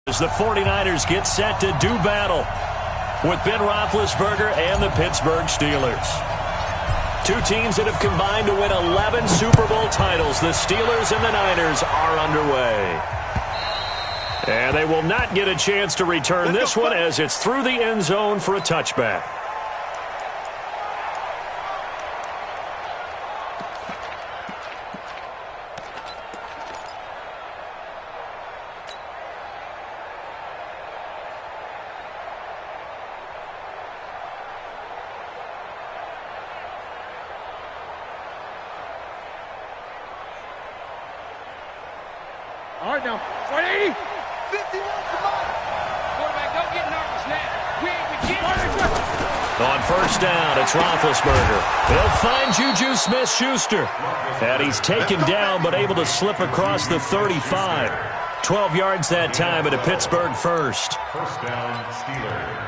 As the 49ers get set to do battle with Ben Roethlisberger and the Pittsburgh Steelers. Two teams that have combined to win 11 Super Bowl titles. The Steelers and the Niners are underway. And they will not get a chance to return this one as it's through the end zone for a touchback. All right, now, 180. 50 left to mine. Quarterback, don't get nervous now. We ain't beginning. On first down, it's Roethlisberger. He'll find Juju Smith-Schuster. And he's taken down, but able to slip across the 35. 12 yards that time, and a Pittsburgh first. First down, Steelers.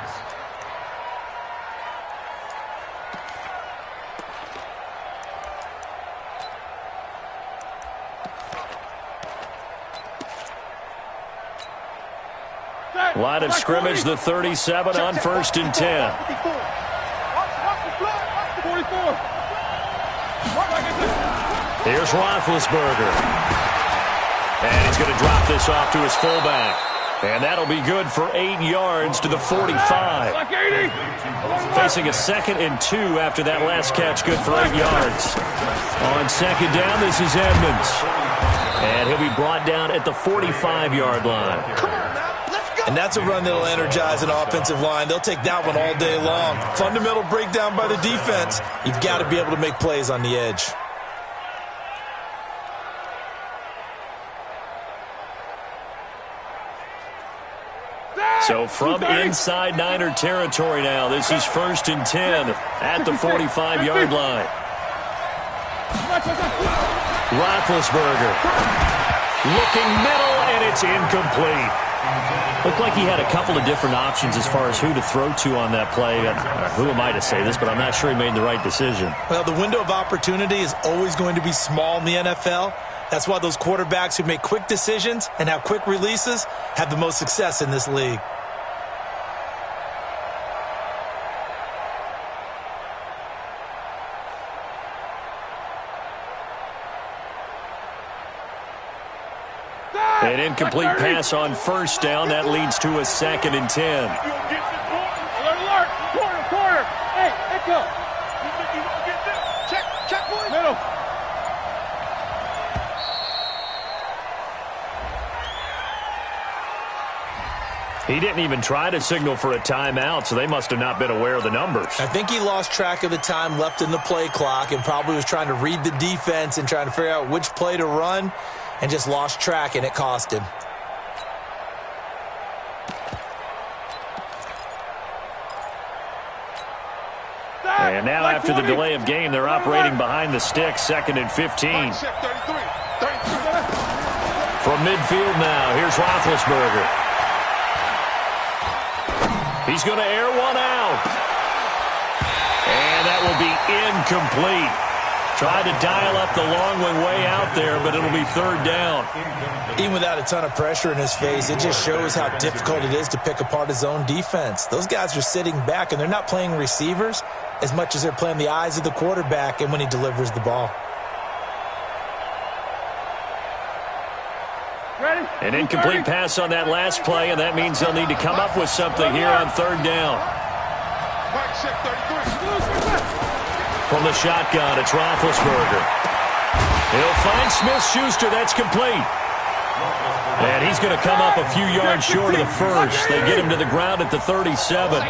Line of scrimmage, the 37 on first and 10. Here's Roethlisberger. And he's going to drop this off to his fullback. And that'll be good for 8 yards to the 45. Facing a 2nd and 2 after that last catch, good for 8 yards. On second down, this is Edmonds. And he'll be brought down at the 45-yard line. And that's a run that'll energize an offensive line. They'll take that one all day long. Fundamental breakdown by the defense. You've got to be able to make plays on the edge. So from inside Niner territory now, this is first and 10 at the 45-yard line. Roethlisberger looking middle, and it's incomplete. Looked like he had a couple of different options as far as who to throw to on that play. Who am I to say this, but I'm not sure he made the right decision. Well, the window of opportunity is always going to be small in the NFL. That's why those quarterbacks who make quick decisions and have quick releases have the most success in this league. An incomplete pass on first down. That leads to a 2nd and 10. Alert, corner. Hey, echo. Check, boys. Middle. He didn't even try to signal for a timeout, so they must have not been aware of the numbers. I think he lost track of the time left in the play clock and probably was trying to read the defense and trying to figure out which play to run. And just lost track, and it cost him. And now after the delay of game, they're operating behind the stick, 2nd and 15. From midfield now, here's Roethlisberger. He's going to air one out. And that will be incomplete. Tried to dial up the long one way out there, but it'll be 3rd down. Even without a ton of pressure in his face, it just shows how difficult it is to pick apart his own defense. Those guys are sitting back, and they're not playing receivers as much as they're playing the eyes of the quarterback and when he delivers the ball. An incomplete pass on that last play, and that means they'll need to come up with something here on 3rd down. From the shotgun, it's Roethlisberger. He'll find Smith-Schuster. That's complete. And he's going to come up a few yards short of the first. They get him to the ground at the 37. 4th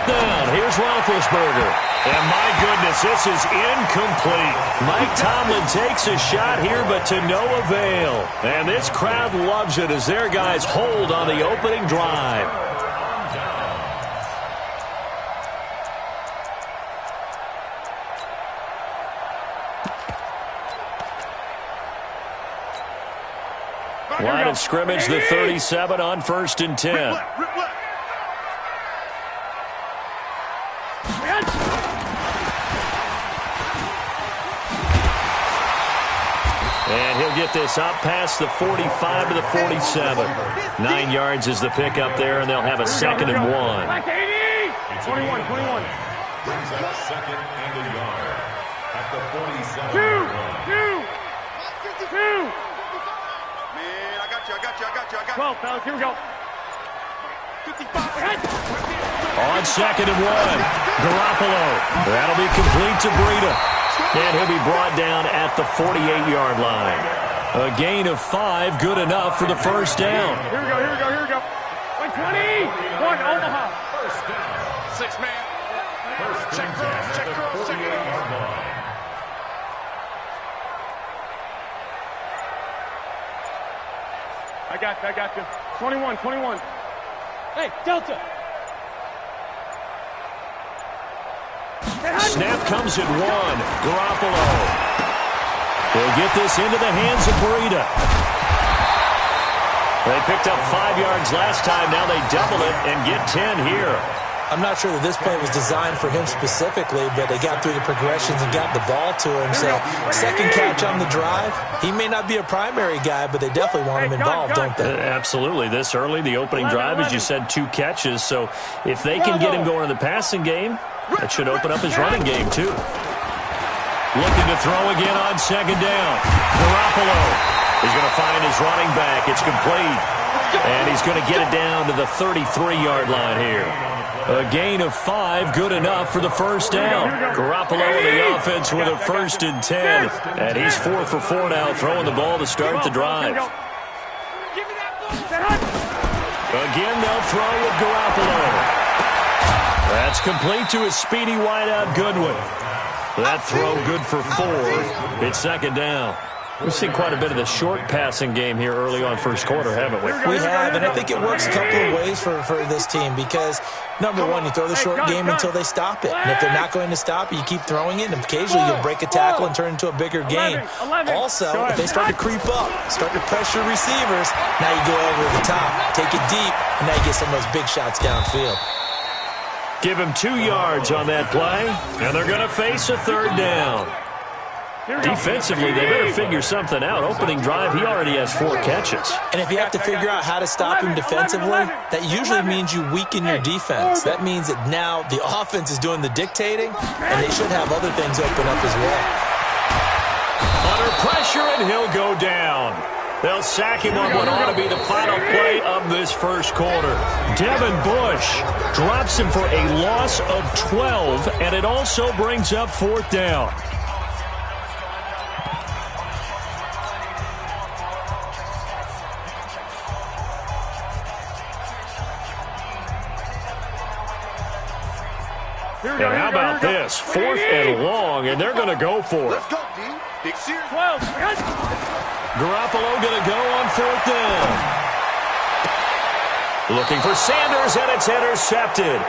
down. Here's Roethlisberger. And my goodness, this is incomplete. Mike Tomlin takes a shot here, but to no avail. And this crowd loves it as their guys hold on the opening drive. Line of scrimmage, the 37 on first and 10. And he'll get this up past the 45 to the 47. 9 yards is the pickup there, and they'll have a 2nd and 1. 21. Brings up 2nd and a yard at the 47. Two. Man, I got you. 12, fellas, here we go. 55. On 2nd and 1, Garoppolo. That'll be complete to Breida. And he'll be brought down at the 48-yard line. A gain of 5, good enough for the first down. Here we go. 120. 1, Omaha. First down. 6 man. Check cross. 48-yard line. I got you. 21. Hey, Delta. Snap comes at 1. Garoppolo. He'll get this into the hands of Breida. They picked up 5 yards last time. Now they double it and get 10 here. I'm not sure that this play was designed for him specifically, but they got through the progressions and got the ball to him. So, second catch on the drive. He may not be a primary guy, but they definitely want him involved, don't they? Absolutely. This early, the opening drive, as you said, 2 catches. So, if they can get him going in the passing game, that should open up his running game, too. Looking to throw again on 2nd down. Garoppolo is going to find his running back. It's complete. And he's going to get it down to the 33-yard line here. A gain of 5, good enough for the first down. Garoppolo in the offense with a 1st and 10. And he's 4 for 4 now, throwing the ball to start the drive. Again, they'll throw with Garoppolo. That's complete to his speedy wideout, Goodwin. That throw good for 4. It's 2nd down. We've seen quite a bit of the short passing game here early on first quarter, haven't we? We have, and I think it works a couple of ways for this team because, number one, you throw the short game until they stop it. And if they're not going to stop it, you keep throwing it, and occasionally you'll break a tackle and turn it into a bigger game. Also, if they start to creep up, start to pressure receivers, now you go over the top, take it deep, and now you get some of those big shots downfield. Give him 2 yards on that play, and they're going to face a 3rd down. Defensively, they better figure something out. Opening drive, he already has 4 catches. And if you have to figure out how to stop him defensively, that usually means you weaken your defense. That means that now the offense is doing the dictating, and they should have other things open up as well. Under pressure, and he'll go down. They'll sack him on what ought to be the final play of this first quarter. Devin Bush drops him for a loss of 12, and it also brings up 4th down. And how about this? 4th and long, and they're going to go for it. Let's go, D. Big series. 12. Garoppolo going to go on 4th down. Looking for Sanders, and it's intercepted.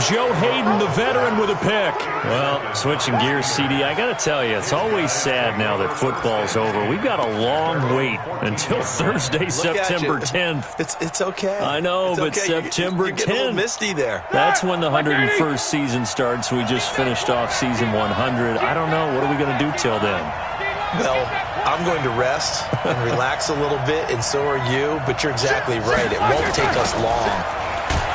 Joe Hayden, the veteran, with a pick. Well, switching gears, CD, I got to tell you, it's always sad now that football's over. We've got a long wait until Thursday, September 10th. It's okay. I know, it's but okay. September 10th. You're getting a little misty there. That's when the 101st season starts. We just finished off season 100. I don't know. What are we going to do till then? Well, I'm going to rest and relax a little bit, and so are you, but you're exactly right. It won't take us long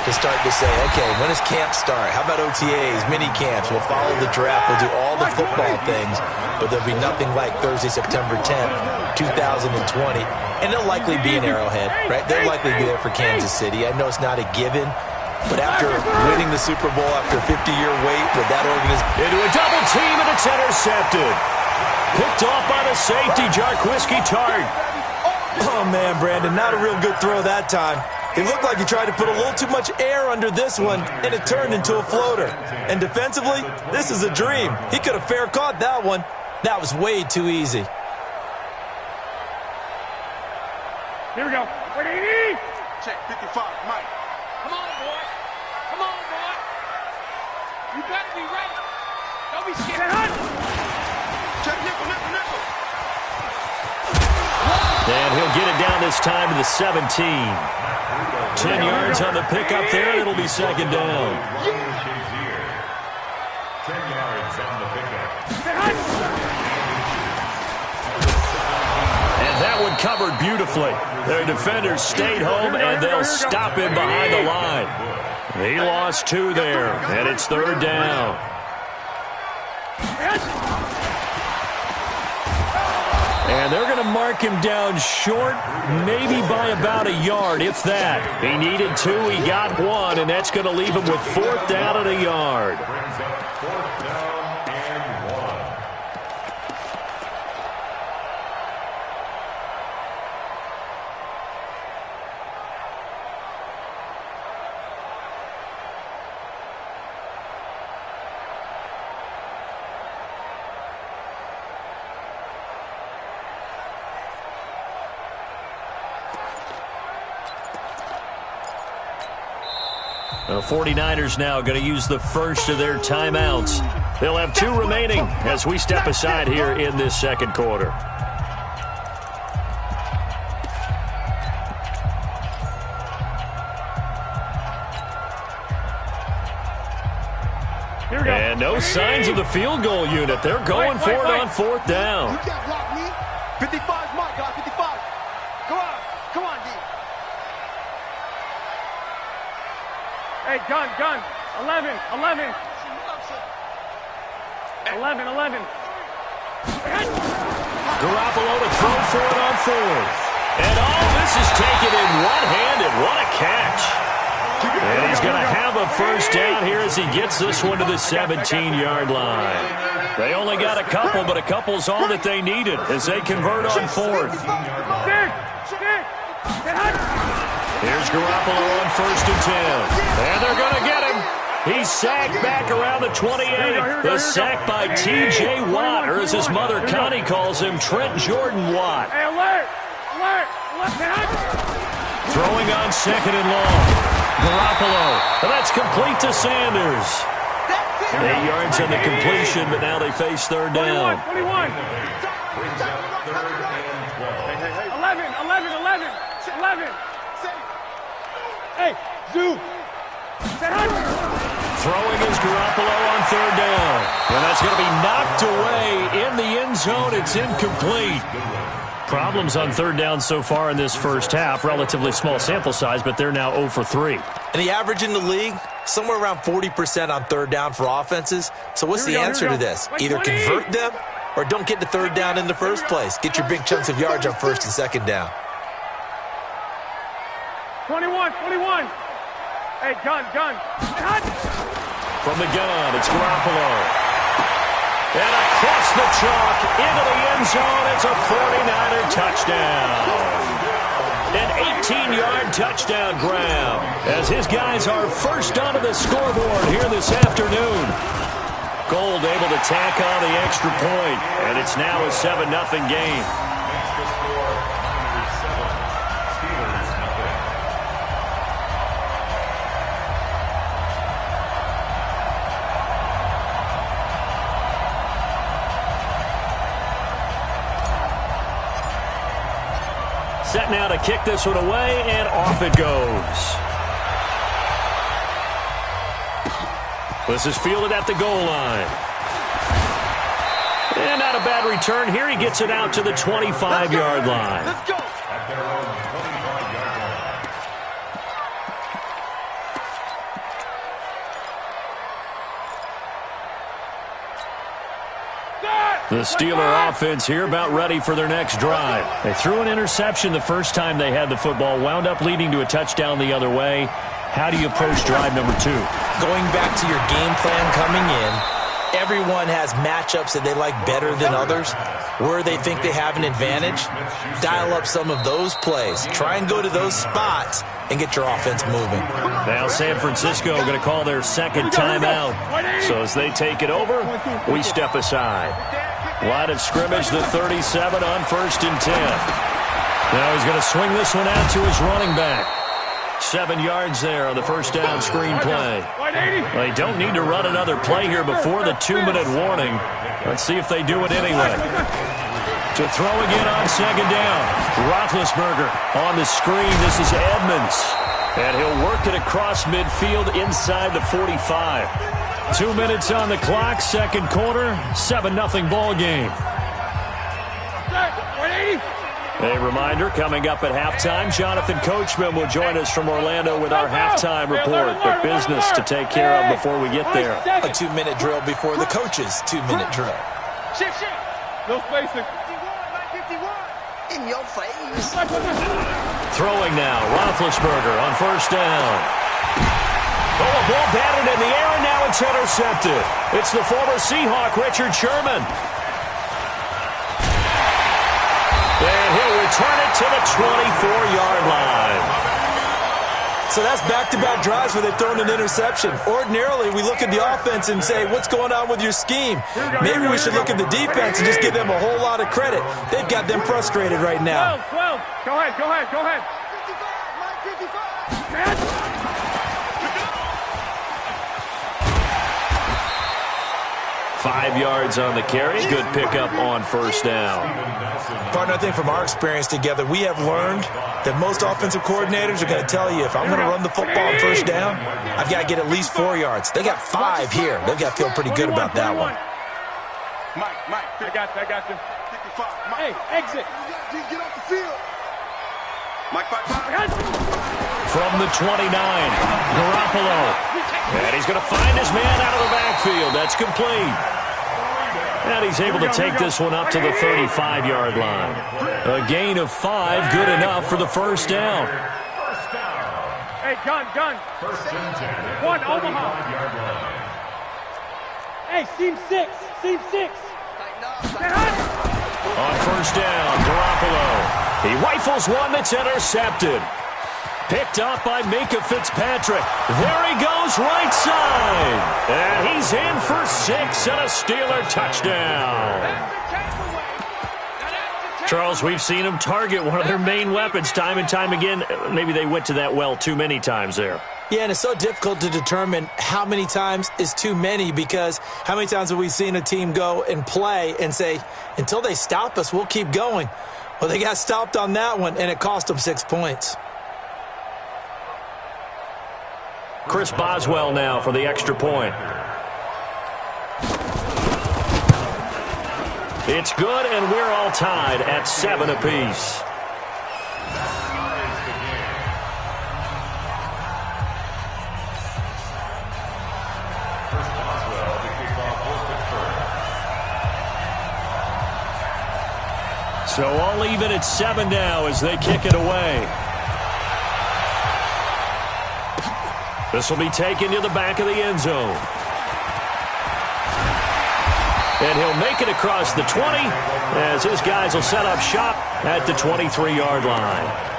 to start to say, okay, when does camp start? How about OTAs, mini camps? We'll follow the draft. We'll do all the football things, but there'll be nothing like Thursday, September 10th, 2020. And they'll likely be in Arrowhead, right? They'll likely be there for Kansas City. I know it's not a given, but after winning the Super Bowl after a 50-year wait with that organization. Into a double team, and it's intercepted. Picked off by the safety, Jarquiski Tart. Oh, man, Brandon, not a real good throw that time. It looked like he tried to put a little too much air under this one, and it turned into a floater. And defensively, this is a dream. He could have fair caught that one. That was way too easy. Here we go. 180. Check 55, Mike. Come on, boy. Come on, boy. You better be ready. Don't be scared. Check nickel. And he'll get it down this time to the 17. 10 yards on the pickup there. It'll be 2nd down. 10 yards on the pickup. covered beautifully. Their defenders stayed home, and they'll stop him behind the line. He lost 2 there, and it's 3rd down. And they're going to mark him down short, maybe by about a yard, if that. He needed 2, he got 1, and that's going to leave him with 4th down and a yard. Brings up 4th down and 1. The 49ers now going to use the first of their timeouts. They'll have 2 remaining as we step aside here in this second quarter. And no signs of the field goal unit. They're going for it on 4th down. You can't block me. 55's my guy, 55. Go on. Come on, D. Hey, gun. 11. 11. Garoppolo to throw for it on 4th. And this is taken in one-handed. What a catch. And he's going to have a first down here as he gets this one to the 17-yard line. They only got a couple, but a couple's all that they needed as they convert on 4th. Here's Garoppolo on 1st and 10. And they're going to get him. He's sacked back around the 28. The sack by T.J. Watt, or as his mother Connie calls him, Trent Jordan Watt. Hey, alert! Throwing on 2nd and long. Garoppolo. And that's complete to Sanders. 8 yards on the completion, but now they face 3rd down. 21. 11. Hey, Zoo. Throwing is Garoppolo on 3rd down. And that's going to be knocked away in the end zone. It's incomplete. Problems on 3rd down so far in this first half. Relatively small sample size, but they're now 0 for 3. And the average in the league, somewhere around 40% on 3rd down for offenses. So what's the answer to this? Either convert them or don't get to 3rd down in the first place. Get your big chunks of yards on 1st and 2nd down. 21. Hey, gun. From the gun, it's Garoppolo. And across the chalk into the end zone, it's a 49er touchdown. An 18-yard touchdown grab as his guys are first onto the scoreboard here this afternoon. Gold able to tack on the extra point, and it's now a 7-0 game. Extra score, Niners 7, Steelers nothing. Set now to kick this one away, and off it goes. This is fielded at the goal line. And not a bad return here. He gets it out to the 25-yard line. Let's go. At their own 25-yard line. The Steeler offense here about ready for their next drive. They threw an interception the first time they had the football, wound up leading to a touchdown the other way. How do you approach drive number 2? Going back to your game plan coming in, everyone has matchups that they like better than others. Where they think they have an advantage, dial up some of those plays. Try and go to those spots and get your offense moving. Now San Francisco going to call their second timeout. So as they take it over, we step aside. Line of scrimmage, the 37 on 1st and 10. Now he's going to swing this one out to his running back. 7 yards there on the first down screen play. They don't need to run another play here before the 2-minute warning. Let's see if they do it anyway. To throw again on 2nd down. Roethlisberger on the screen. This is Edmonds. And he'll work it across midfield inside the 45. 2 minutes on the clock, second quarter, 7-0 ball game. A reminder, coming up at halftime, Jonathan Coachman will join us from Orlando with our halftime report. But business to take care of before we get there. A 2-minute drill before the coach's 2-minute drill. Shift. No spacing. 51. In your face. Throwing now, Roethlisberger on first down. Oh, a ball batted in the air, and now it's intercepted. It's the former Seahawk, Richard Sherman. And he'll return it to the 24-yard line. So that's back-to-back drives where they've thrown an interception. Ordinarily, we look at the offense and say, what's going on with your scheme? Maybe we should look at the defense and just give them a whole lot of credit. They've got them frustrated right now. 12. Go ahead. 55. 5 yards on the carry. Good pickup on first down. Partner, I think from our experience together, we have learned that most offensive coordinators are going to tell you, if I'm going to run the football on first down, I've got to get at least 4 yards. They got 5 here. They've got to feel pretty good about that one. Mike, I got you. 55. Hey, exit. Get off the field. Mike, 5. From the 29, Garoppolo. And he's going to find his man out of the backfield. That's complete. And he's able to take this one up to the 35-yard line. A gain of 5, good enough for the first down. Hey, gun. First and 10. 1, Omaha. Hey, seam 6. On first down, Garoppolo. He rifles one that's intercepted. Picked off by Minka Fitzpatrick. There he goes, right side. And he's in for 6 and a Steeler touchdown. Charles, we've seen them target one of their main weapons time and time again. Maybe they went to that well too many times there. Yeah, and it's so difficult to determine how many times is too many, because how many times have we seen a team go and play and say, until they stop us, we'll keep going. Well, they got stopped on that one, and it cost them 6 points. Chris Boswell now for the extra point. It's good, and we're all tied at 7 apiece. So all even at 7 now as they kick it away. This will be taken to the back of the end zone. And he'll make it across the 20 as his guys will set up shop at the 23-yard line.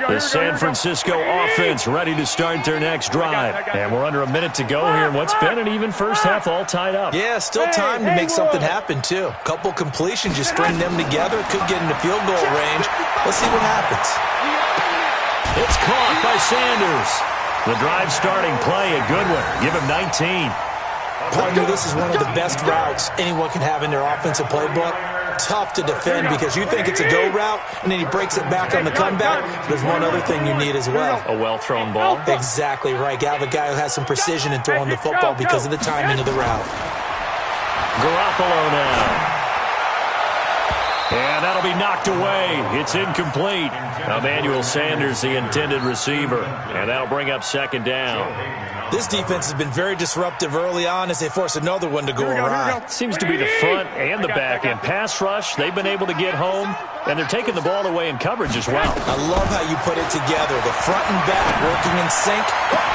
The San Francisco offense ready to start their next drive. And we're under a minute to go here in what's been an even first half, all tied up. Yeah, still time to make something happen, too. A couple completions, just string them together. Could get into field goal range. Let's see what happens. It's caught by Sanders. The drive starting play, a good one. Give him 19. Partner, this is one of the best routes anyone can have in their offensive playbook. Tough to defend because you think it's a go route, and then he breaks it back on the comeback. There's one other thing you need as well. A well-thrown ball. Exactly right. Got a guy who has some precision in throwing the football because of the timing of the route. Garoppolo now. And that'll be knocked away. It's incomplete. Emmanuel Sanders, the intended receiver. And that'll bring up second down. This defense has been very disruptive early on as they force another one to go awry. Seems to be the front and the back end. Pass rush, they've been able to get home, and they're taking the ball away in coverage as well. I love how you put it together. The front and back working in sync.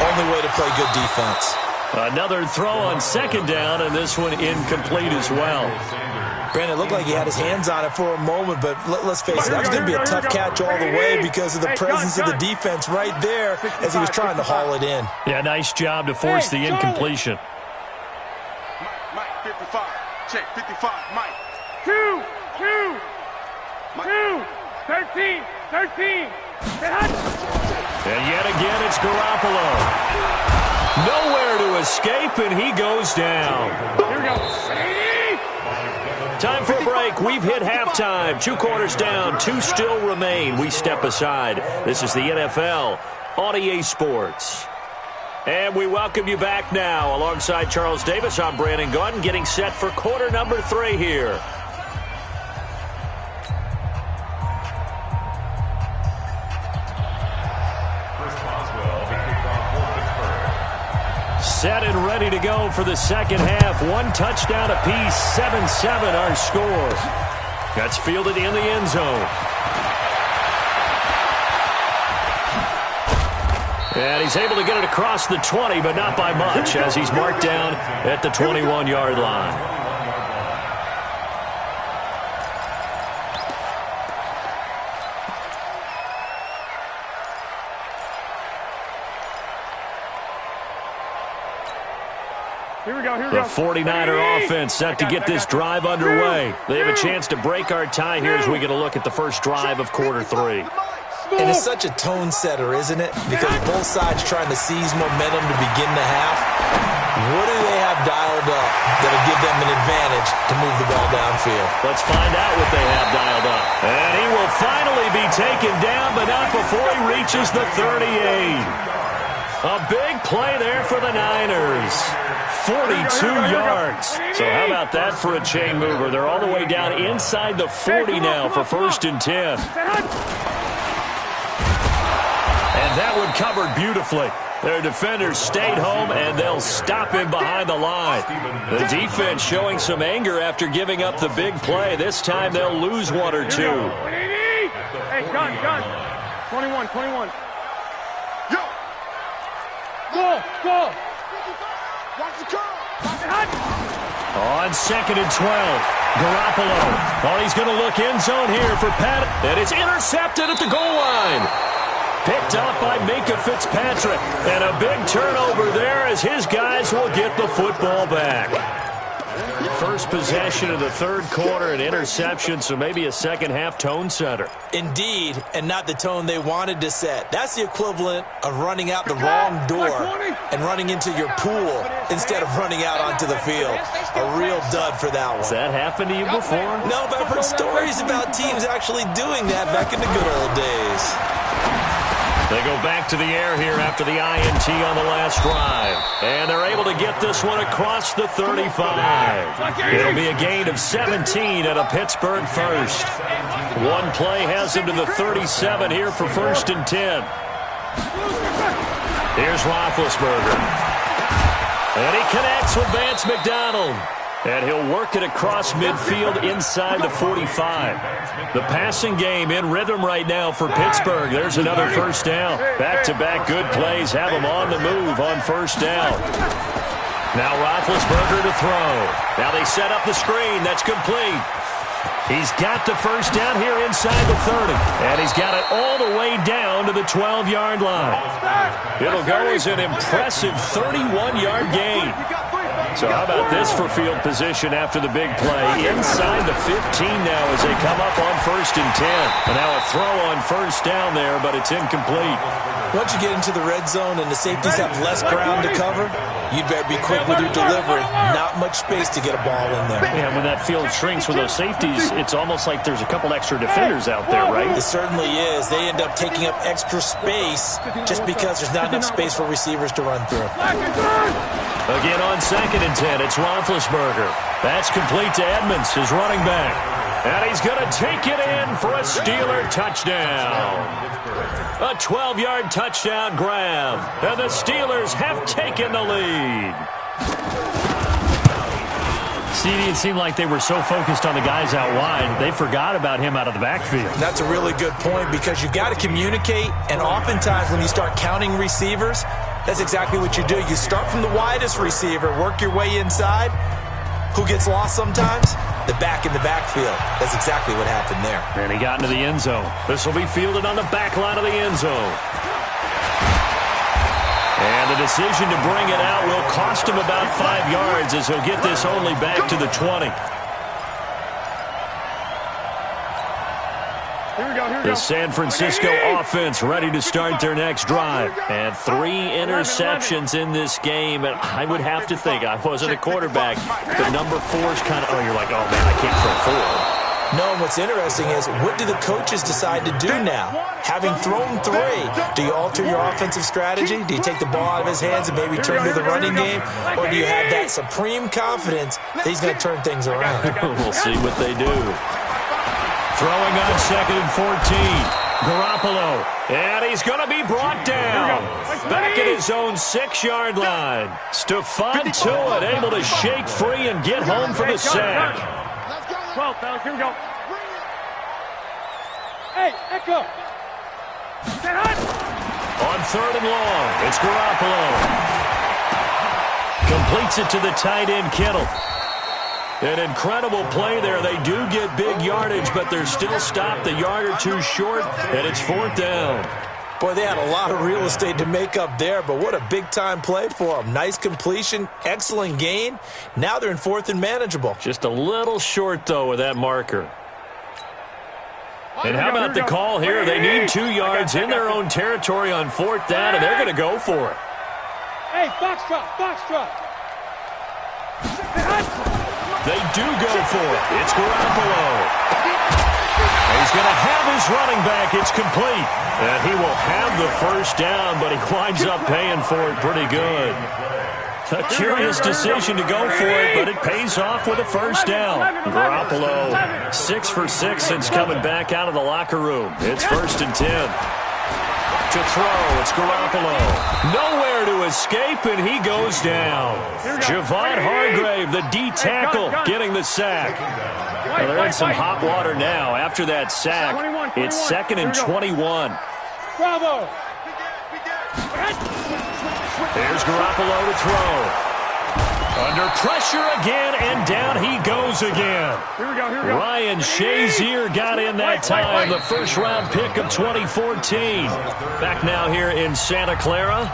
Only way to play good defense. Another throw on second down, and this one incomplete as well. Brandon, it looked like he had his hands on it for a moment, but let's face it, that was going to be a tough catch all the way because of the presence of the defense right there as he was trying to haul it in. Yeah, nice job to force the incompletion. Mike, 55. Check, 55. Mike. 2, 13. And yet again, it's Garoppolo. Nowhere to escape, and he goes down. Here we go. Time for a break. We've hit halftime. 2 quarters down. 2 still remain. We step aside. This is the NFL on EA Sports. And we welcome you back now. Alongside Charles Davis, I'm Brandon Gunn, getting set for quarter number 3 here. Set and ready to go for the second half. 1 touchdown apiece, 7-7 our score. That's fielded in the end zone. And he's able to get it across the 20, but not by much, as he's marked down at the 21-yard line. The 49er offense set to get this drive underway. They have a chance to break our tie here as we get a look at the first drive of quarter 3. And it's such a tone setter, isn't it? Because both sides trying to seize momentum to begin the half. What do they have dialed up that'll give them an advantage to move the ball downfield? Let's find out what they have dialed up. And he will finally be taken down, but not before he reaches the 38. A big play there for the Niners. 42 yards. So how about that for a chain mover? They're all the way down inside the 40 now for 1st and 10. And that one covered beautifully. Their defenders stayed home, and they'll stop him behind the line. The defense showing some anger after giving up the big play. This time they'll lose 1 or 2. Hey, gun. 21. Yo! Go! Watch the curl! On 2nd and 12, Garoppolo. Oh, he's going to look end zone here for Pat. And it's intercepted at the goal line. Picked up by Minkah Fitzpatrick. And a big turnover there as his guys will get the football back. First possession of the 3rd quarter, an interception, so maybe a second-half tone setter. Indeed, and not the tone they wanted to set. That's the equivalent of running out the wrong door and running into your pool instead of running out onto the field. A real dud for that one. Has that happened to you before? No, but I've heard stories about teams actually doing that back in the good old days. They go back to the air here after the INT on the last drive. And they're able to get this one across the 35. It'll be a gain of 17 at a Pittsburgh first. One play has him to the 37 here for 1st and 10. Here's Roethlisberger. And he connects with Vance McDonald. And he'll work it across midfield inside the 45. The passing game in rhythm right now for Pittsburgh. There's another 1st down. Back-to-back good plays have him on the move on 1st down. Now Roethlisberger to throw. Now they set up the screen. That's complete. He's got the 1st down here inside the 30. And he's got it all the way down to the 12-yard line. It'll go as an impressive 31-yard gain. So how about this for field position after the big play? Inside the 15 now as they come up on 1st and 10. And now a throw on 1st down there, but it's incomplete. Once you get into the red zone and the safeties have less ground to cover, you'd better be quick with your delivery. Not much space to get a ball in there. Yeah, when that field shrinks with those safeties, it's almost like there's a couple extra defenders out there, right? It certainly is. They end up taking up extra space just because there's not enough space for receivers to run through. Again on 2nd and 10, it's Roethlisberger. That's complete to Edmonds, his running back. And he's going to take it in for a Steeler touchdown. A 12-yard touchdown grab. And the Steelers have taken the lead. CD, it seemed like they were so focused on the guys out wide, they forgot about him out of the backfield. That's a really good point because you've got to communicate, and oftentimes when you start counting receivers, that's exactly what you do. You start from the widest receiver, work your way inside. Who gets lost sometimes? The back in the backfield. That's exactly what happened there. And he got into the end zone. This will be fielded on the back line of the end zone. And the decision to bring it out will cost him about 5 yards as he'll get this only back to the 20. The San Francisco offense ready to start their next drive. And 3 interceptions in this game. And I would have to think, I wasn't a quarterback, but number 4 is kind of, oh, you're like, oh, man, I can't throw 4. No, and what's interesting is, what do the coaches decide to do now? Having thrown 3, do you alter your offensive strategy? Do you take the ball out of his hands and maybe turn to the running game? Or do you have that supreme confidence that he's going to turn things around? We'll see what they do. Throwing on 2nd and 14. Garoppolo, and he's going to be brought down. Back at his own 6-yard line. Stephon Tuitt able to shake free and get home for the sack. 12, fellas, here we go. Hey, Echo. On 3rd and long, it's Garoppolo. Completes it to the tight end, Kittle. An incredible play there. They do get big yardage, but they're still stopped a yard or 2 short, and it's 4th down. Boy, they had a lot of real estate to make up there, but what a big-time play for them. Nice completion, excellent gain. Now they're in 4th and manageable. Just a little short, though, with that marker. And how about the call here? They need 2 yards in their own territory on 4th down, and they're going to go for it. Hey, foxtrot, foxtrot. They do go for it. It's Garoppolo. He's going to have his running back. It's complete. And he will have the 1st down, but he winds up paying for it pretty good. A curious decision to go for it, but it pays off with a 1st down. Garoppolo, 6 for 6 since coming back out of the locker room. It's 1st and 10. To throw, it's Garoppolo. Nowhere to escape, and he goes down. Javon Hargrave, the D tackle, getting the sack. Well, they're in some hot water now. After that sack, it's 2nd and 21. Bravo. There's Garoppolo to throw. Under pressure again, and down he goes again. Here we go. Ryan Shazier got in that time, the 1st-round pick of 2014. Back now here in Santa Clara.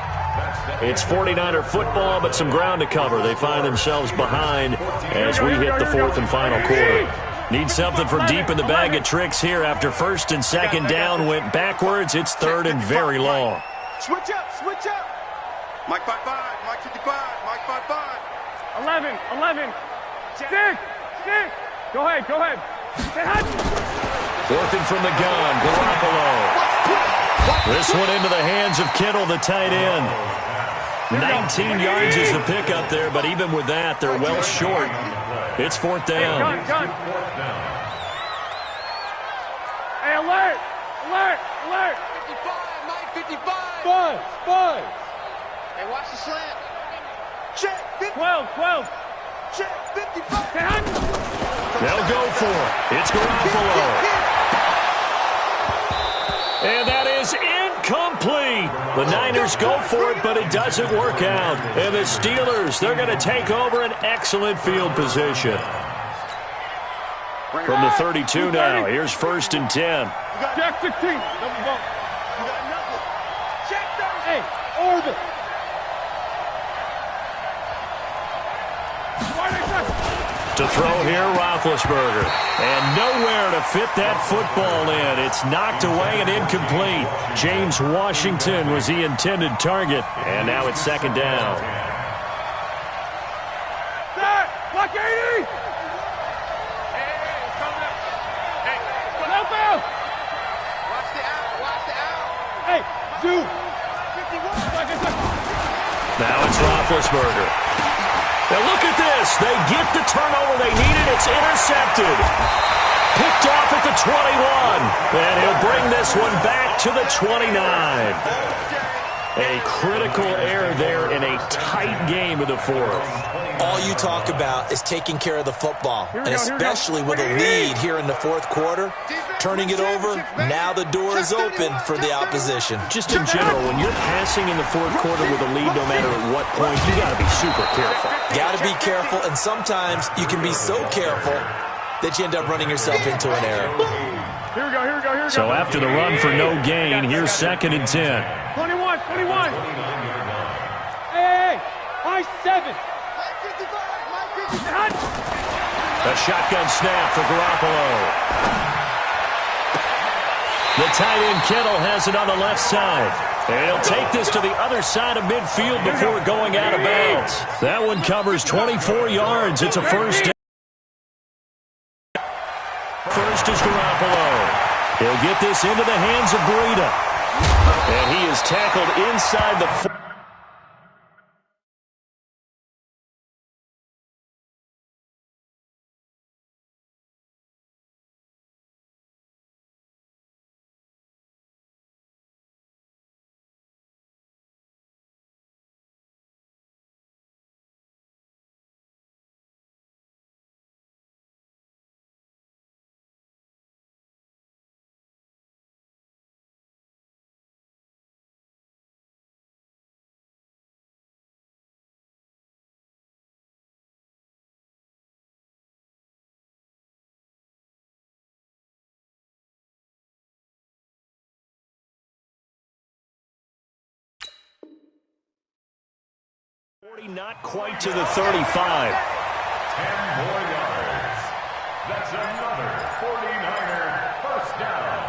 It's 49er football, but some ground to cover. They find themselves behind as we hit the 4th and final quarter. Need something from deep in the bag of tricks here. After 1st and 2nd down went backwards, it's 3rd and very long. Switch up. Mike 5-5, Mike 55, Mike 5-5. 11. Stick. Go ahead. 4th and from the gun, Garoppolo. This one into the hands of Kittle, the tight end. 19 yards is the pickup there, but even with that, they're well short. It's 4th down. Hey, alert. 55, Mike 55. 5. Hey, watch the slant. Check. 12. Check. 55. They'll go for it. It's Garoppolo. And that is incomplete. The Niners go for it, but it doesn't work out. And the Steelers, they're going to take over an excellent field position. From the 32 now, here's 1st and 10. Check 16. Hey, orbit. To throw here, Roethlisberger. And nowhere to fit that football in. It's knocked away and incomplete. James Washington was the intended target. And now it's 2nd down. Block 80! Hey, Zoo! Now it's Roethlisberger. Now look at this. They get the turnover they needed. It's intercepted. Picked off at the 21. And he'll bring this one back to the 29. A critical error there in a tight game of the 4th. All you talk about is taking care of the football, and especially with a lead here in the 4th quarter. Turning it over, now the door is open for the opposition. Just in general, when you're passing in the 4th quarter with a lead, no matter at what point, you got to be super careful. Got to be careful, and sometimes you can be so careful that you end up running yourself into an error. Here we go. So after the run for no gain, here's 2nd and 10. 21. Hey, high 7. A shotgun snap for Garoppolo. The tight end Kittle has it on the left side. And he'll take this to the other side of midfield before going out of bounds. That one covers 24 yards. It's a 1st down. First is Garoppolo. He'll get this into the hands of Breida. And he is tackled inside the... Not quite to the 35. 10 more yards. That's another 49er first down.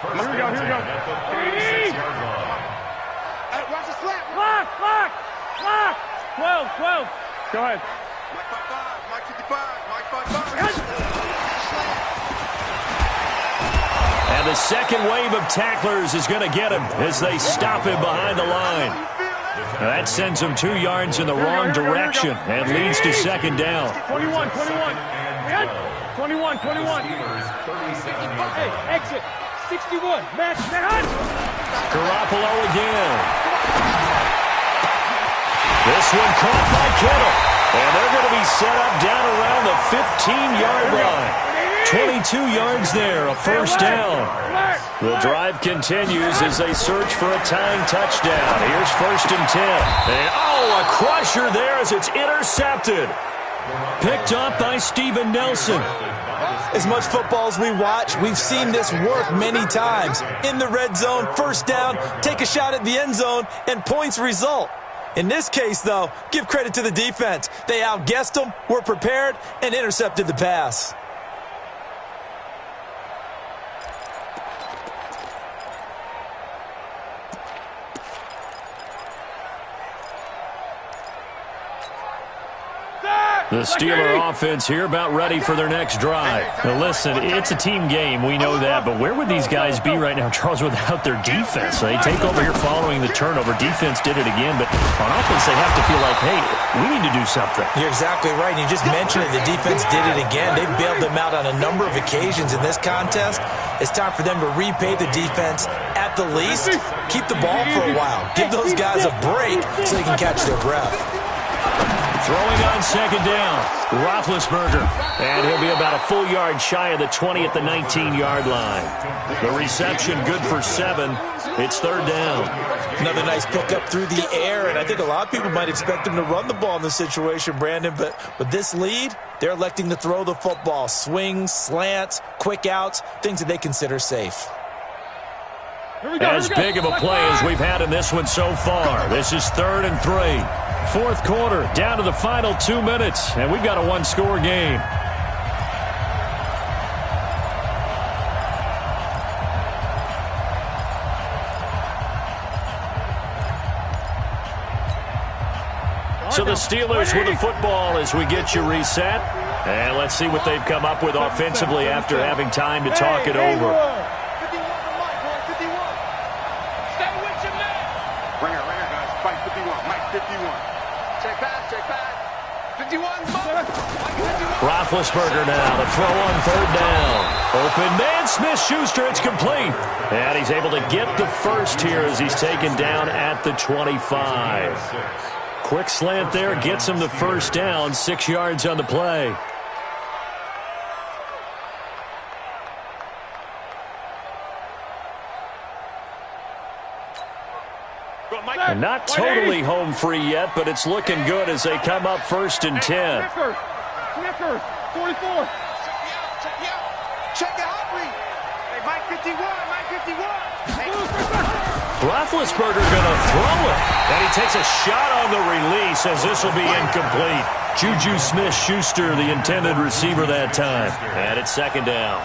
First Here we go. At the 36-yard line. Hey, watch the slap. Clock. 12. Go ahead. Mike 55, Mike 55. And the second wave of tacklers is going to get him as they stop him behind the line. That sends him 2 yards in the wrong direction and leads to second down. 21. 21. Hey, exit. 61. Match. Garoppolo again. This one caught by Kittle. And they're going to be set up down around the 15-yard line. 22 yards there, a first down. The drive continues as they search for a tying touchdown. Here's first and 10. And, a crusher there as it's intercepted. Picked up by Steven Nelson. As much football as we watch, we've seen this work many times. In the red zone, first down, take a shot at the end zone, and points result. In this case, though, give credit to the defense. They outguessed them, were prepared, and intercepted the pass. The Steeler offense here about ready for their next drive. Now listen, it's a team game, we know that, but where would these guys be right now, Charles, without their defense? They take over here following the turnover. Defense did it again, but on offense they have to feel like, hey, we need to do something. You're exactly right, and you just mentioned it. The defense did it again. They bailed them out on a number of occasions in this contest. It's time for them to repay the defense at the least. Keep the ball for a while. Give those guys a break so they can catch their breath. Throwing on second down, Roethlisberger. And he'll be about a full yard shy of the 20 at the 19-yard line. The reception good for 7. It's third down. Another nice pickup through the air, and I think a lot of people might expect them to run the ball in this situation, Brandon, but with this lead, they're electing to throw the football. Swings, slants, quick outs, things that they consider safe. As big of a play as we've had in this one so far. This is 3rd and 3. Fourth quarter, down to the final 2 minutes, and we've got a one-score game. So the Steelers with the football as we get you reset. And let's see what they've come up with offensively after having time to talk it over. Roethlisberger now to throw on third down. Open man, Smith-Schuster, it's complete. And he's able to get the first here as he's taken down at the 25. Quick slant there, gets him the first down, 6 yards on the play. And not totally home free yet, but it's looking good as they come up 1st and 10. Snickers, 44. Check it out, Hey, Mike 51, Mike 51. Roethlisberger going to throw it. And he takes a shot on the release as this will be incomplete. Juju Smith-Schuster, the intended receiver that time. And it's second down.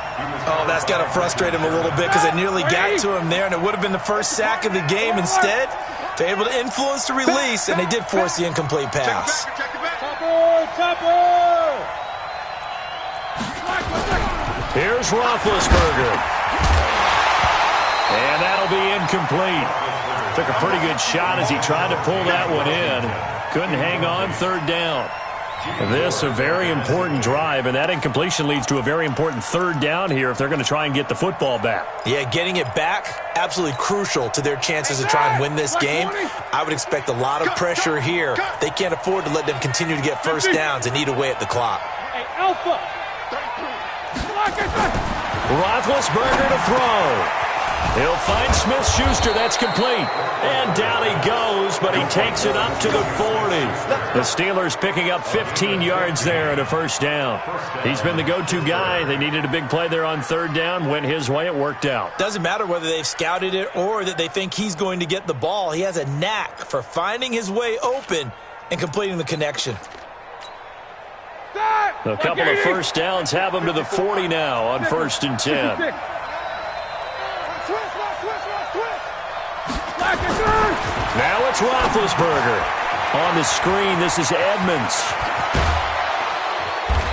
Oh, that's got to frustrate him a little bit because they nearly got to him there, and it would have been the first sack of the game. Instead, they're able to influence the release, and they did force the incomplete pass. Topper! Here's Roethlisberger. And that'll be incomplete. Took a pretty good shot as he tried to pull that one in. Couldn't hang on, third down. This a very important drive, and that incompletion leads to a very important third down here if they're going to try and get the football back. Yeah, getting it back, absolutely crucial to their chances to try and win this game. I would expect a lot of pressure here. They can't afford to let them continue to get first downs and eat away at the clock. Hey, Alpha. Roethlisberger to throw. He'll find Smith-Schuster. That's complete. And down he goes, but he takes it up to the 40. The Steelers picking up 15 yards there and a first down. He's been the go-to guy. They needed a big play there on third down. Went his way. It worked out. Doesn't matter whether they've scouted it or that they think he's going to get the ball. He has a knack for finding his way open and completing the connection. A couple of first downs have him to the 40 now on 1st and 10. Now it's Roethlisberger. On the screen, this is Edmonds.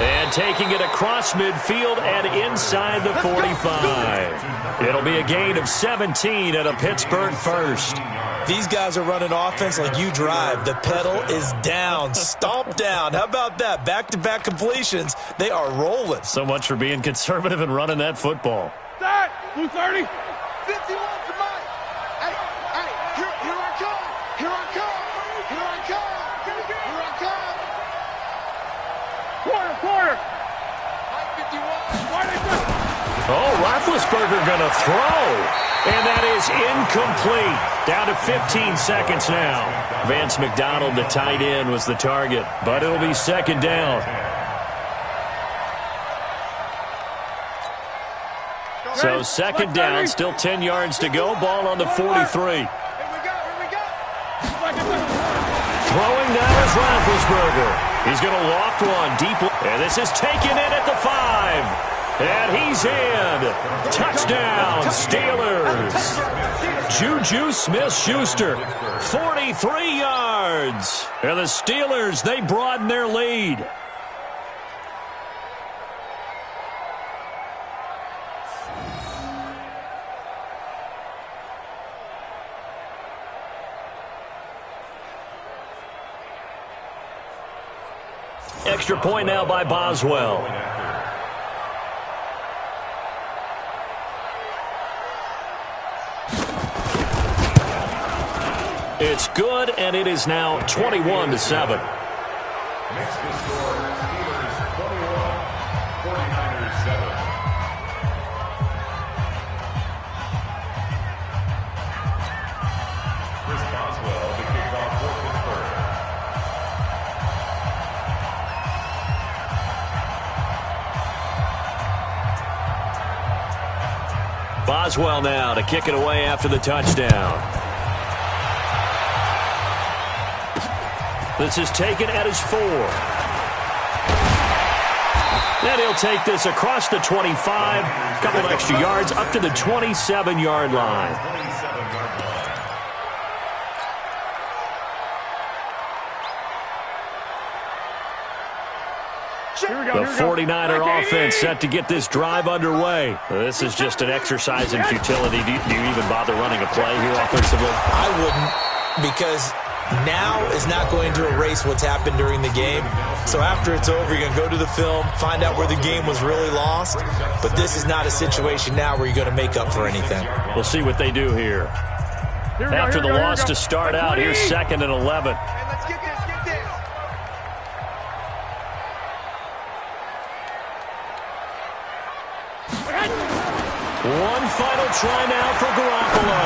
And taking it across midfield and inside the 45. It'll be a gain of 17 and a Pittsburgh first. These guys are running offense like you drive. The pedal is down, stomp down. How about that? Back-to-back completions. They are rolling. So much for being conservative and running that football. Start. Blue 30. 51 to mine. Hey, here I come. Here I come. Here I come. Here I come. Quarter. 51. Oh, Roethlisberger going to throw. And that is incomplete. Down to 15 seconds now. Vance McDonald, the tight end, was the target. But it'll be second down. So second down, still 10 yards to go. Ball on the 43. Here we go. Throwing now is Roethlisberger. He's going to loft one deep. And this is taken in at the 5. And he's in. Touchdown, Steelers. Juju Smith-Schuster, 43 yards. And the Steelers, they broaden their lead. Extra point now by Boswell. It's good, and it is now 21-7. Next to score, Steelers 21, 49ers 7. Chris Boswell to kick off for Pittsburgh. Boswell now to kick it away after the touchdown. This is taken at his 4. Then he'll take this across the 25. A couple of extra yards up to the 27-yard line. The 49er offense set to get this drive underway. This is just an exercise in futility. Do you even bother running a play here offensively? I wouldn't, because now is not going to erase what's happened during the game. So after it's over, you're going to go to the film, find out where the game was really lost. But this is not a situation now where you're going to make up for anything. We'll see what they do here. After the loss to start out, here's 2nd and 11. Hey, let's get this. One final try now for Garoppolo.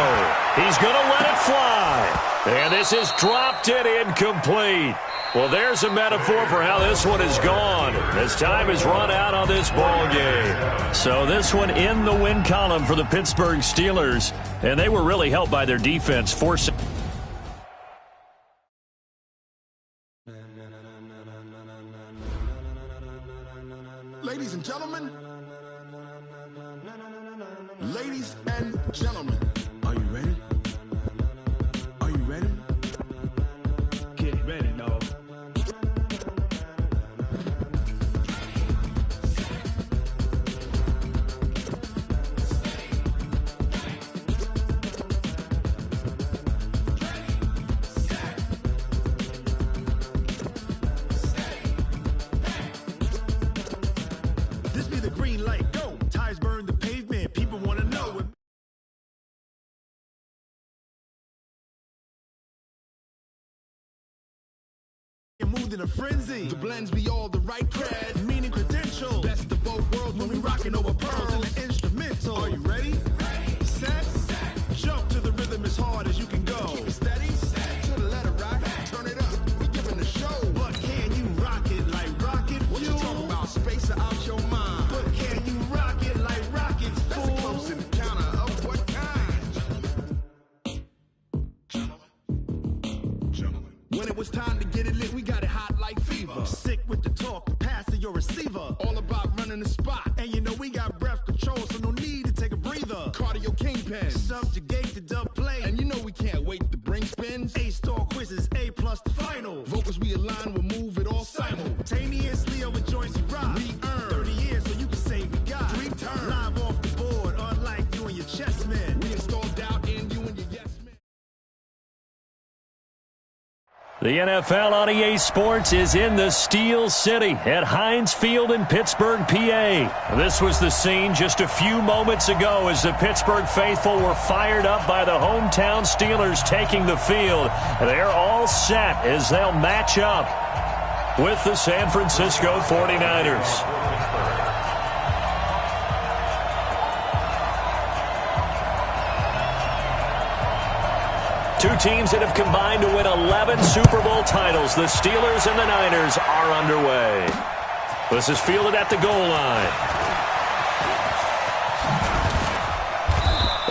He's going to let it fly. And this is dropped it incomplete. Well, there's a metaphor for how this one has gone. As time has run out on this ball game. So this one in the win column for the Pittsburgh Steelers. And they were really helped by their defense forcing. Ladies and gentlemen. Ladies and gentlemen. Are you ready? Are you ready? Get ready, dog. smooth in a frenzy. The blends be all the right cred, meaning credentials. Best of both worlds when we rockin' over pearls in the instrumental. Are you ready? Set. Jump to the rhythm as hard as you can go. Keep it steady. To the letter rock. Turn it up. We giving the show. But can you rock it like rocket fuel? What you talking about? Space out your mind. But can you rock it like rockets, fool? That's a close encounter of what kind? Gentlemen. When it was time to get it lit, we got it hot like fever. Sick with the talk, the pass to your receiver. All about running the spot. And you know we got breath control, so no need to take a breather. Cardio kingpin. Subjugate the dub play. And you know we can't wait to bring spins. A-star quizzes, A+ the final. Vocals we align, we'll move it all simultaneously over joints we rock. We earn 30 years, so you can say we got 3 turns. Live off the board, unlike you and your chess men. We installed doubt in you and your yes men. The NFL on EA Sports is in the Steel City at Heinz Field in Pittsburgh, PA. This was the scene just a few moments ago as the Pittsburgh faithful were fired up by the hometown Steelers taking the field. They're all set as they'll match up with the San Francisco 49ers. Two teams that have combined to win 11 Super Bowl titles. The Steelers and the Niners are underway. This is fielded at the goal line.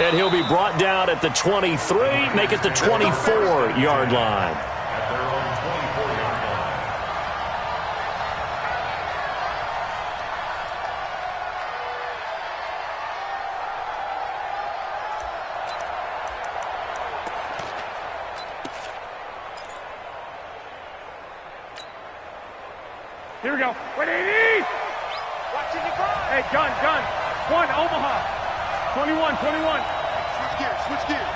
And he'll be brought down at the 23, make it the 24-yard line. At their own 24-yard line. Here we go. 180! Watching the car. Hey, gun. 1, Omaha. 21. Switch gears.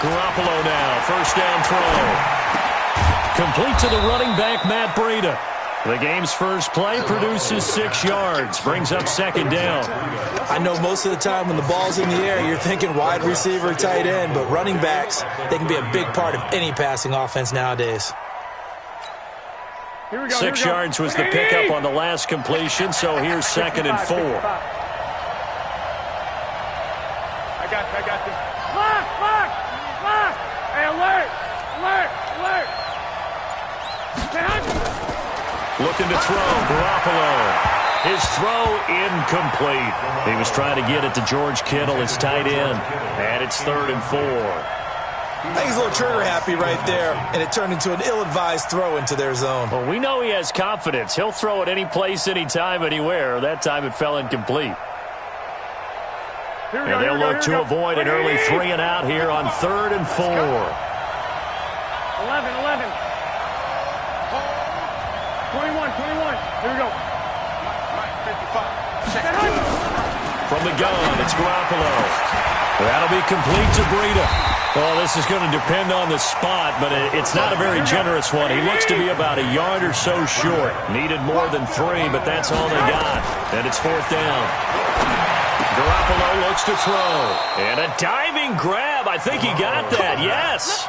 Garoppolo now, first down throw. Complete to the running back, Matt Breida. The game's first play produces 6 yards, brings up second down. I know most of the time when the ball's in the air, you're thinking wide receiver, tight end, but running backs, they can be a big part of any passing offense nowadays. Here we go. 6 yards was the pickup on the last completion, so here's second and 4. I got this. Lock! Hey, alert! Looking to throw, Garoppolo. His throw incomplete. He was trying to get it to George Kittle, his tight end, and it's 3rd and 4. I think he's a little trigger happy right there, and it turned into an ill-advised throw into their zone. Well, we know he has confidence. He'll throw it any place, anytime, anywhere. That time it fell incomplete. And they'll look to avoid an early 3 and out here on 3rd and 4. 11. 21. Here we go. 55. From the gun, it's Garoppolo. That'll be complete to Breida. Well, this is going to depend on the spot, but it's not a very generous one. He looks to be about a yard or so short. Needed more than 3, but that's all they got. And it's 4th down. Garoppolo looks to throw. And a diving grab. I think he got that. Yes.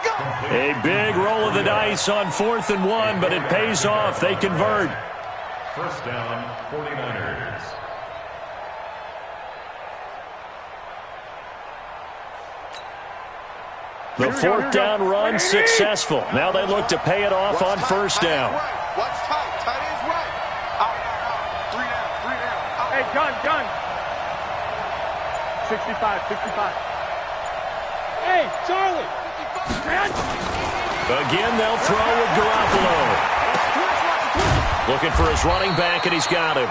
A big roll of the dice on 4th and 1, but it pays off. They convert. First down, 49ers. The 4th down run successful. Now they look to pay it off on 1st down. Watch tight. Tight ends right. Out. 3 down. Hey, gun. 65. Hey, Charlie. Again, they'll throw with Garoppolo. Looking for his running back, and he's got him.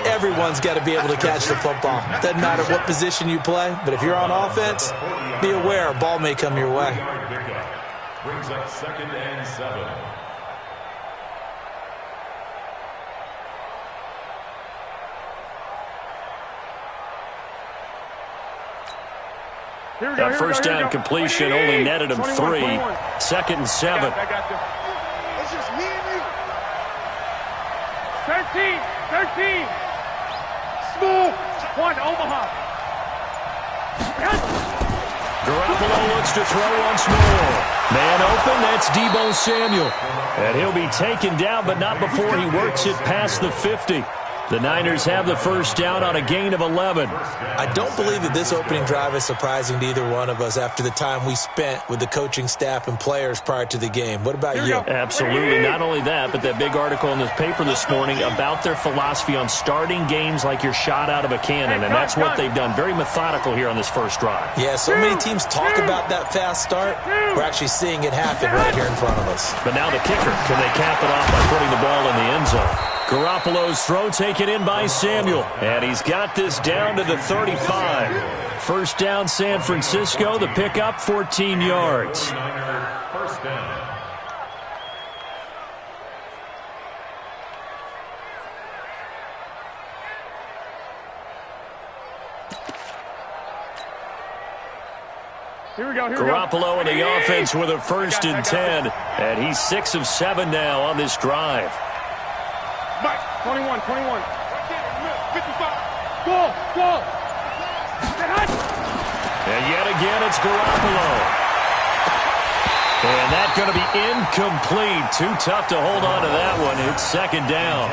Everyone's got to be able to catch the football. Doesn't matter what position you play, but if you're on offense, be aware a ball may come your way. Brings up 2nd and 7. That first down completion only netted him 3. 2nd and 7. I got this. It's just me and you. 13. Smooth. 1, Omaha. Garoppolo looks to throw once more. Man open, that's Deebo Samuel. And he'll be taken down, but not before he works it past the 50. The Niners have the first down on a gain of 11. I don't believe that this opening drive is surprising to either one of us after the time we spent with the coaching staff and players prior to the game. What about you? Absolutely. Not only that, but that big article in the paper this morning about their philosophy on starting games like you're shot out of a cannon, and that's what they've done. Very methodical here on this first drive. Yeah, so many teams talk about that fast start. We're actually seeing it happen right here in front of us. But now the kicker. Can they cap it off by putting the ball in the end zone? Garoppolo's throw taken in by Samuel, and he's got this down to the 35. First down, San Francisco. The pickup, 14 yards. First down. Here we go. Garoppolo in the offense with a first and 10, and he's 6 of 7 now on this drive. 21. 55. Go. And yet again, it's Garoppolo. And that's going to be incomplete. Too tough to hold on to that one. It's second down.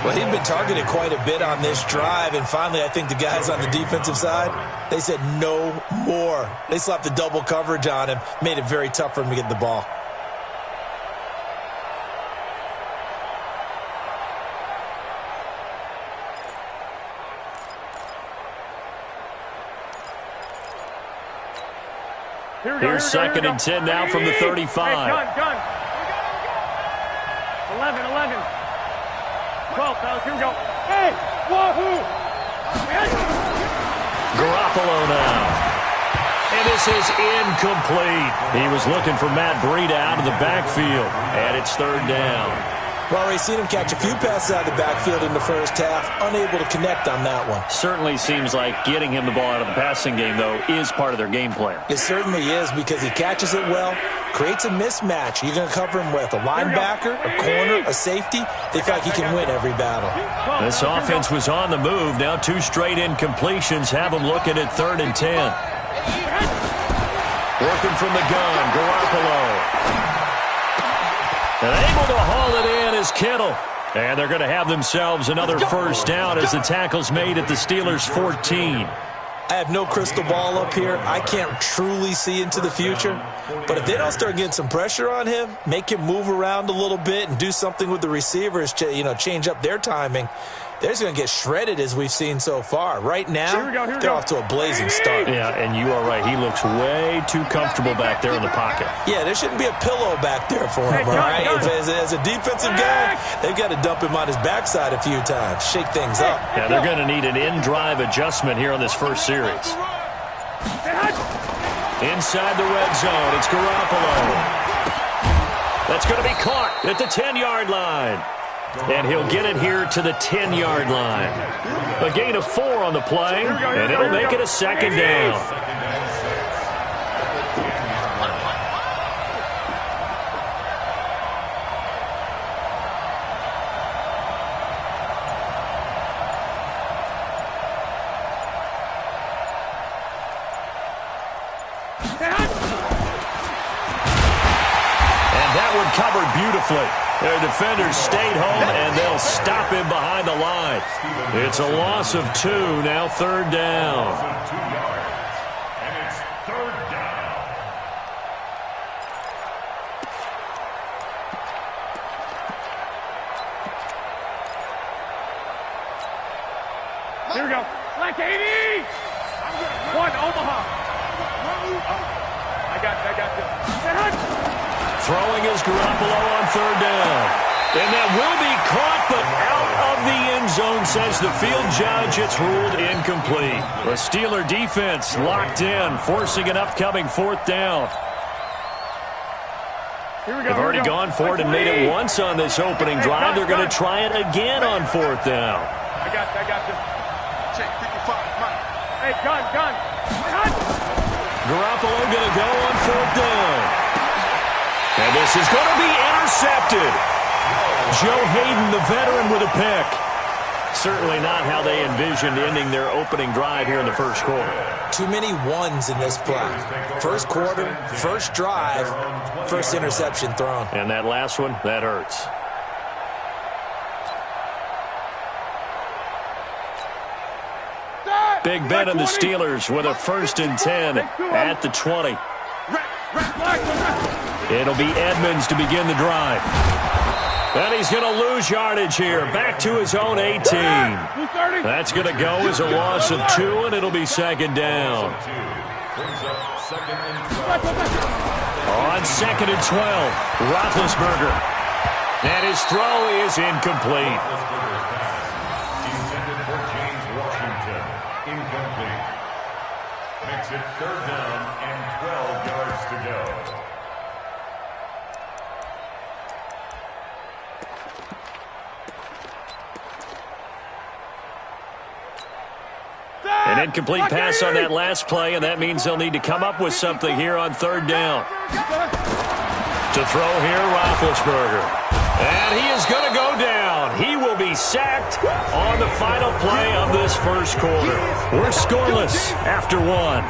Well, he'd been targeted quite a bit on this drive, and finally I think the guys on the defensive side, they said no more. They slapped the double coverage on him, made it very tough for him to get the ball. Here's second and 10 now from the 35. Hey, gun. 11. 12, fellas, here we go. Hey, wahoo! Garoppolo now. And this is incomplete. He was looking for Matt Breida out of the backfield. And it's third down. Well, we've seen him catch a few passes out of the backfield in the first half, unable to connect on that one. Certainly seems like getting him the ball out of the passing game, though, is part of their game plan. It certainly is because he catches it well, creates a mismatch. You're going to cover him with a linebacker, a corner, a safety. They feel like he can win every battle. This offense was on the move. Now 2 straight incompletions have them looking at 3rd and 10. Working from the gun, Garoppolo. And able to haul it in is Kittle. And they're going to have themselves another first down as the tackle's made at the Steelers' 14. I have no crystal ball up here. I can't truly see into the future. But if they don't start getting some pressure on him, make him move around a little bit and do something with the receivers to, change up their timing, they're just going to get shredded as we've seen so far. Right now, they're off to a blazing start. Yeah, and you are right. He looks way too comfortable back there in the pocket. Yeah, there shouldn't be a pillow back there for him, all right? As a defensive guy, they've got to dump him on his backside a few times, shake things up. Yeah, they're going to need an in-drive adjustment here on this first series. Inside the red zone, it's Garoppolo. That's going to be caught at the 10-yard line. And he'll get it here to the 10-yard line. A gain of 4 on the play, and it'll make it a second down. And that one covered beautifully. Their defenders stayed home, and they'll stop him behind the line. It's a loss of 2, now 3rd down. 2 yards, and it's 3rd down. Here we go. Black 80! 1, Omaha. I got this. Throwing is Garoppolo on 3rd down. And that will be caught, but out of the end zone, says the field judge. It's ruled incomplete. The Steeler defense locked in, forcing an upcoming 4th down. They've already gone for it and made it once on this opening drive. They're going to try it again on 4th down. I got this. Check 55, Mike. Hey, gun. Garoppolo going to go on 4th down. And this is going to be intercepted. Joe Hayden, the veteran, with a pick. Certainly not how they envisioned ending their opening drive here in the first quarter. Too many ones in this play. First quarter, first drive, first interception thrown. And that last one, that hurts. Big Ben and the Steelers with a 1st and 10 at the 20. It'll be Edmonds to begin the drive. And he's going to lose yardage here. Back to his own 18. That's going to go as a loss of 2, and it'll be 2nd down. On 2nd and 12, Roethlisberger. And his throw is incomplete. Incomplete. Makes it 3rd down and 12 yards to go. An incomplete pass on that last play, and that means they'll need to come up with something here on 3rd down. To throw here, Roethlisberger. And he is going to go down. He will be sacked on the final play of this first quarter. We're scoreless after 1.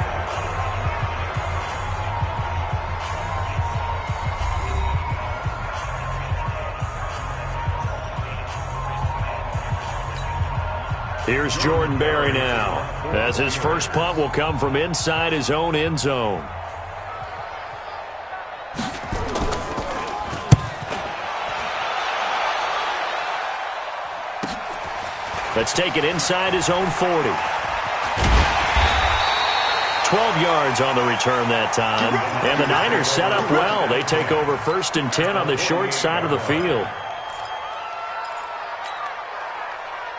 Here's Jordan Berry now, as his first punt will come from inside his own end zone. Let's take it inside his own 40. 12 yards on the return that time. And the Niners set up well. They take over 1st and 10 on the short side of the field.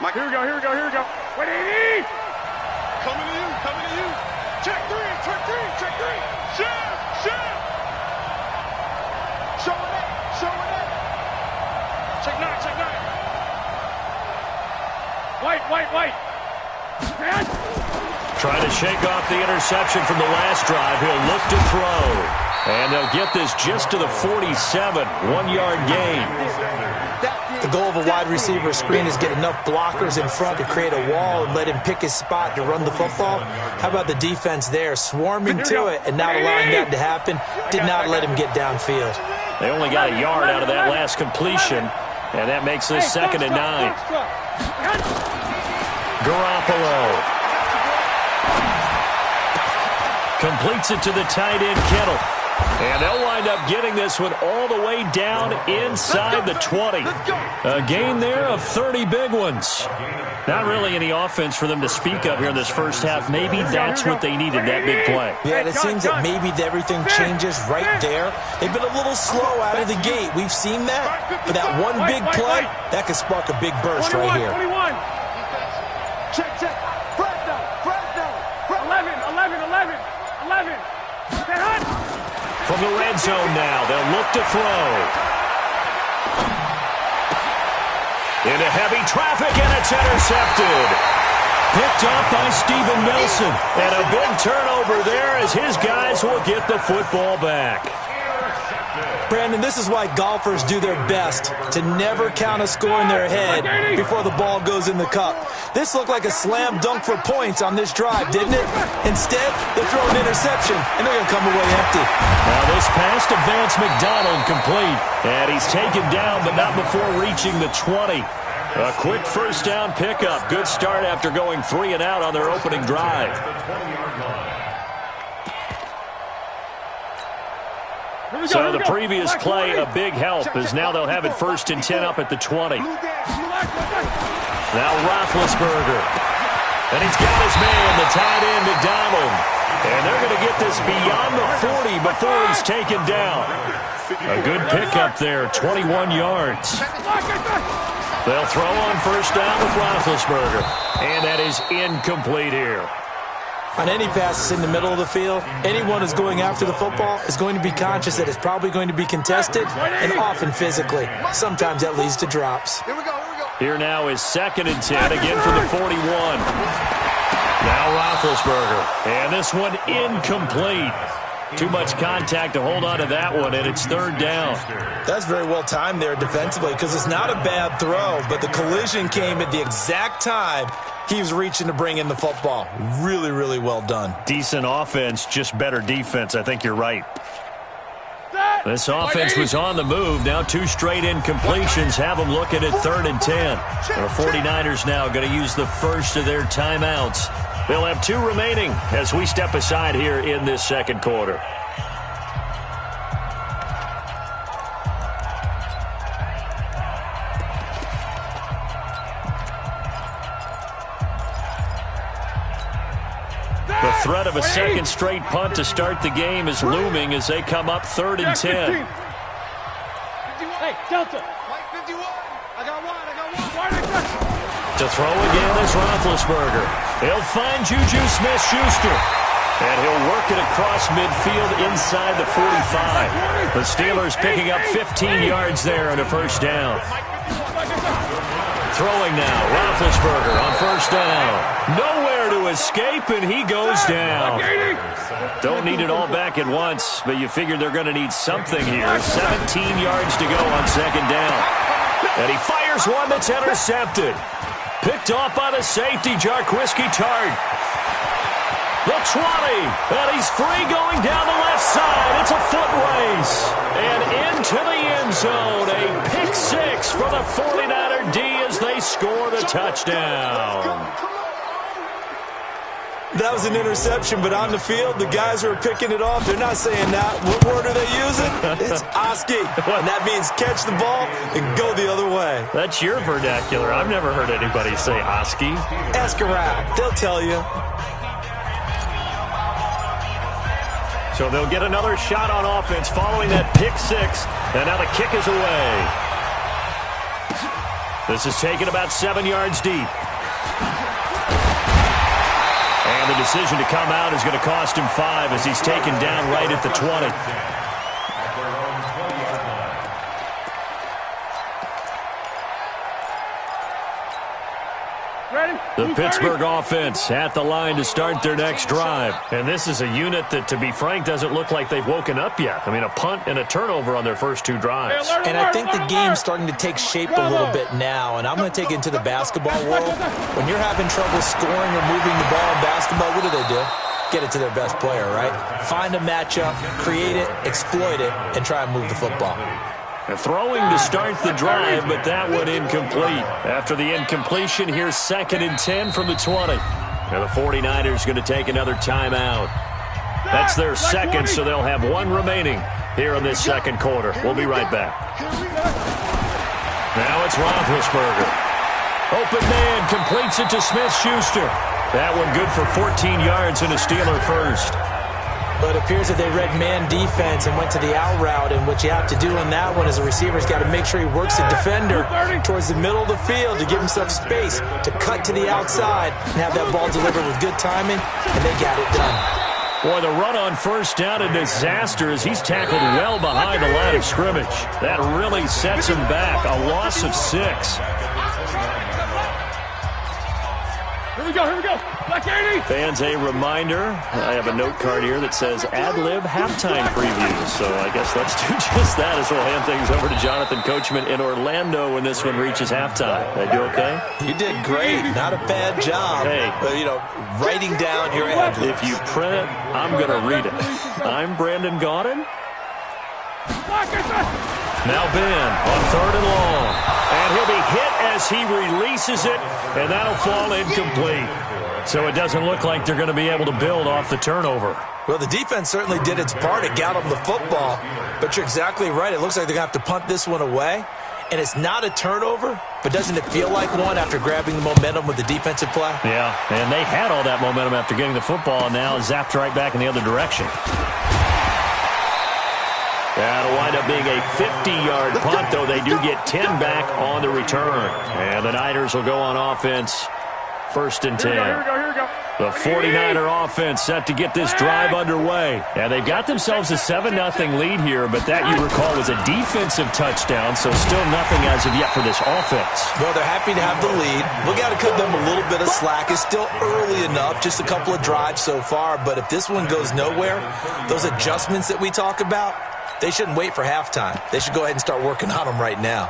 Mike, here we go. Wait, 80! Coming to you. Check 3. Shift. Showing it. Check 9. White. Trying to shake off the interception from the last drive. He'll look to throw. And they'll get this just to the 47. 1-yard gain. The goal of a wide receiver screen is get enough blockers in front to create a wall and let him pick his spot to run the football. How about the defense there, swarming to it and not allowing that to happen? Did not let him get downfield. They only got a yard out of that last completion, and that makes this 2nd and 9. Garoppolo completes it to the tight end, Kittle. And they'll wind up getting this one all the way down inside the 20. A gain there of 30 big ones. Not really any offense for them to speak of here in this first half. Maybe that's what they needed, that big play. Yeah, it seems that maybe everything changes right there. They've been a little slow out of the gate. We've seen that. But that one big play, that could spark a big burst right here. 21. Check. Fresno. 11. From the red zone now, they'll look to throw. Into heavy traffic, and it's intercepted. Picked up by Steven Nelson. And a big turnover there as his guys will get the football back. Brandon, this is why golfers do their best to never count a score in their head before the ball goes in the cup. This looked like a slam dunk for points on this drive, didn't it? Instead, they throw an interception, and they're going to come away empty. Now this pass to Vance McDonald complete. And he's taken down, but not before reaching the 20. A quick 1st down pickup. Good start after going 3 and out on their opening drive. So the previous play, a big help, as now they'll have it 1st and 10 up at the 20. Now Roethlisberger. And he's got his man, the tight end, McDonald. And they're going to get this beyond the 40 before he's taken down. A good pickup there, 21 yards. They'll throw on 1st down with Roethlisberger. And that is incomplete here. On any passes in the middle of the field, anyone who's going after the football is going to be conscious that it's probably going to be contested and often physically. Sometimes that leads to drops. Here we go. Here now is 2nd and 10, again from the 41. Now Roethlisberger. And this one incomplete. Too much contact to hold on to that one, and it's third down. That's very well timed there defensively because it's not a bad throw, but the collision came at the exact time he was reaching to bring in the football. Really, really well done. Decent offense, just better defense. I think you're right. This offense was on the move. Now 2 straight incompletions have them looking at 3rd and 10. The 49ers now going to use the first of their timeouts. They'll have 2 remaining as we step aside here in this second quarter. The threat of a second straight punt to start the game is looming as they come up 3rd and 10. Hey, Delta. 51. I got one. To throw again is Roethlisberger. He'll find Juju Smith-Schuster. And he'll work it across midfield inside the 45. The Steelers picking up 15 yards there and a first down. Throwing now, Roethlisberger on first down. Nowhere to escape, and he goes down. Don't need it all back at once, but you figure they're going to need something here. 17 yards to go on second down. And he fires one that's intercepted. Picked off by the safety, Jarquiski Tart. The 20, and he's free going down the left side. It's a foot race. And into the end zone, a pick 6 for the 49er D as they score the touchdown. That was an interception, but on the field, the guys who are picking it off, they're not saying that. What word are they using? It's Oski, and that means catch the ball and go the other way. That's your vernacular. I've never heard anybody say Oski. Ask around. They'll tell you. So they'll get another shot on offense following that pick 6, and now the kick is away. This is taken about 7 yards deep. And the decision to come out is going to cost him 5 as he's taken down right at the 20. The Pittsburgh offense at the line to start their next drive. And this is a unit that, to be frank, doesn't look like they've woken up yet. I mean, a punt and a turnover on their first 2 drives. And I think the game's starting to take shape a little bit now. And I'm going to take it into the basketball world. When you're having trouble scoring or moving the ball in basketball, what do? Get it to their best player, right? Find a matchup, create it, exploit it, and try and move the football. Throwing to start the drive, but that one incomplete. After the incompletion, here's 2nd and 10 from the 20. Now the 49ers going to take another timeout. That's their second, so they'll have 1 remaining here in this second quarter. We'll be right back. Now it's Roethlisberger. Open man, completes it to Smith-Schuster. That one good for 14 yards and a Steeler first. But it appears that they read man defense and went to the out route, and what you have to do in that one is a receiver's got to make sure he works the defender towards the middle of the field to give himself space to cut to the outside and have that ball delivered with good timing, and they got it done. Boy, the run on first down, a disaster as he's tackled well behind the line of scrimmage. That really sets him back, a loss of 6. Here we go. Black 80. Fans, a reminder, I have a note card here that says ad-lib halftime previews. So I guess let's do just that as we'll hand things over to Jonathan Coachman in Orlando when this one reaches halftime. Did I do okay? You did great. Not a bad job. Hey. But, writing down your ad-libs. If you print it, I'm going to read it. I'm Brandon Gaudin. Now Ben on 3rd and long. And he'll be hit as he releases it, and that'll fall incomplete. So it doesn't look like they're going to be able to build off the turnover. Well, the defense certainly did its part. It got them the football. But you're exactly right. It looks like they're going to have to punt this one away. And it's not a turnover, but doesn't it feel like one after grabbing the momentum with the defensive play? Yeah, and they had all that momentum after getting the football, and now zapped right back in the other direction. That'll wind up being a 50-yard punt, though they do get 10 back on the return. And the Niners will go on offense First and 10. Here we go. The 49er offense set to get this drive underway. And they've got themselves a 7-0 lead here, but that, you recall, was a defensive touchdown, so still nothing as of yet for this offense. Well, they're happy to have the lead. We got to cut them a little bit of slack. It's still early enough, just a couple of drives so far, but if this one goes nowhere, those adjustments that we talk about, they shouldn't wait for halftime. They should go ahead and start working on them right now.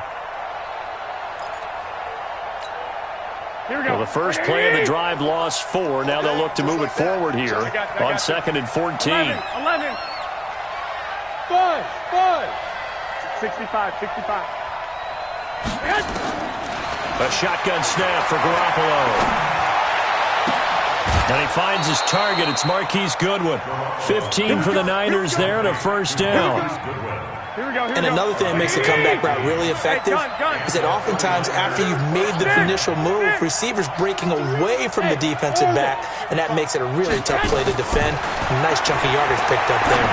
Well, the first play of the drive lost 4. Now they'll look to move it forward here on 2nd and 14. 11. 5. 65. A shotgun snap for Garoppolo. And he finds his target. It's Marquise Goodwin. 15 for the Niners there and a first down. And another thing that makes the comeback route really effective is that oftentimes after you've made the initial move, receivers breaking away from the defensive back, and that makes it a really tough play to defend. A nice chunk of yardage picked up there.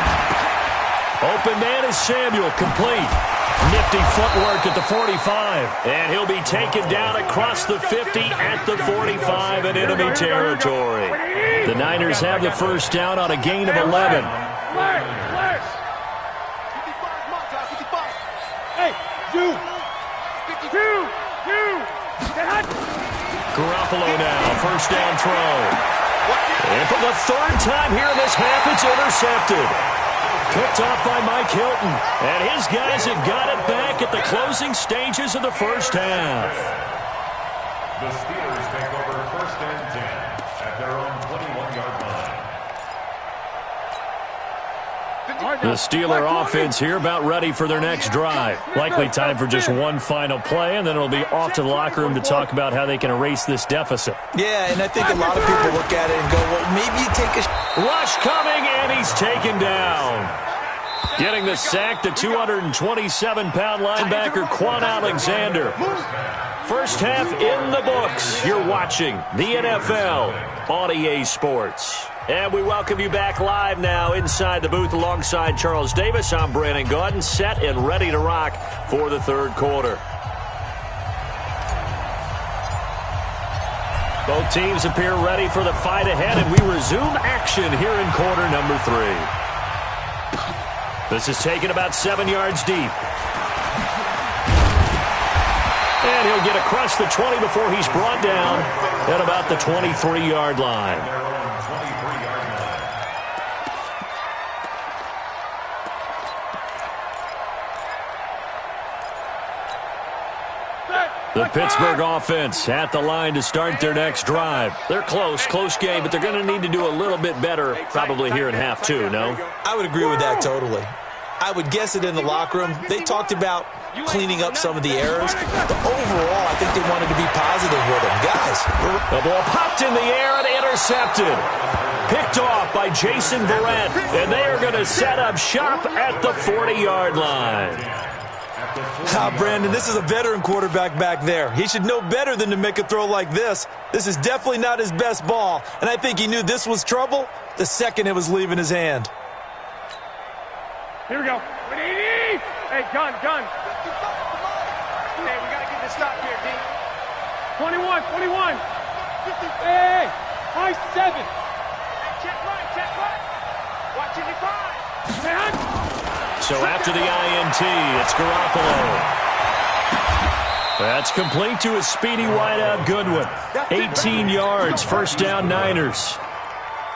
Open man is Samuel, complete. Nifty footwork at the 45. And he'll be taken down across the 50 at the 45 in enemy territory. The Niners have the first down on a gain of 11. Garoppolo now, first down throw. And for the 3rd time here in this half, it's intercepted. Picked off by Mike Hilton. And his guys have got it back at the closing stages of the first half. The Steelers take over 1st and 10 at their own 21-yard line. The Steeler offense here about ready for their next drive. Likely time for just one final play, and then it'll be off to the locker room to talk about how they can erase this deficit. Yeah, and I think a lot of people look at it and go, well, maybe you take a... Rush coming, and he's taken down. Getting the sack, the 227-pound linebacker, Quan Alexander. First half in the books. You're watching the NFL on EA Sports. And we welcome you back live now inside the booth alongside Charles Davis. I'm Brandon Gaudin, set and ready to rock for the 3rd quarter. Both teams appear ready for the fight ahead, and we resume action here in quarter number 3. This is taken about 7 yards deep. And he'll get across the 20 before he's brought down at about the 23-yard line. The Pittsburgh offense at the line to start their next drive. They're close game, but they're going to need to do a little bit better probably here in half 2, no? I would agree with that totally. I would guess it in the locker room. They talked about cleaning up some of the errors, but overall, I think they wanted to be positive with them. Guys. The ball popped in the air and intercepted. Picked off by Jason Verrett, and they are going to set up shop at the 40-yard line. Brandon, this is a veteran quarterback back there. He should know better than to make a throw like this. This is definitely not his best ball, and I think he knew this was trouble the second it was leaving his hand. Here we go. Hey, gun. Hey, we got to get this stop here, D. 21. Hey, high 7. Hey, check right. Watching your 5. Man. So after the INT, it's Garoppolo. That's complete to a speedy wideout Goodwin. 18 yards, first down Niners.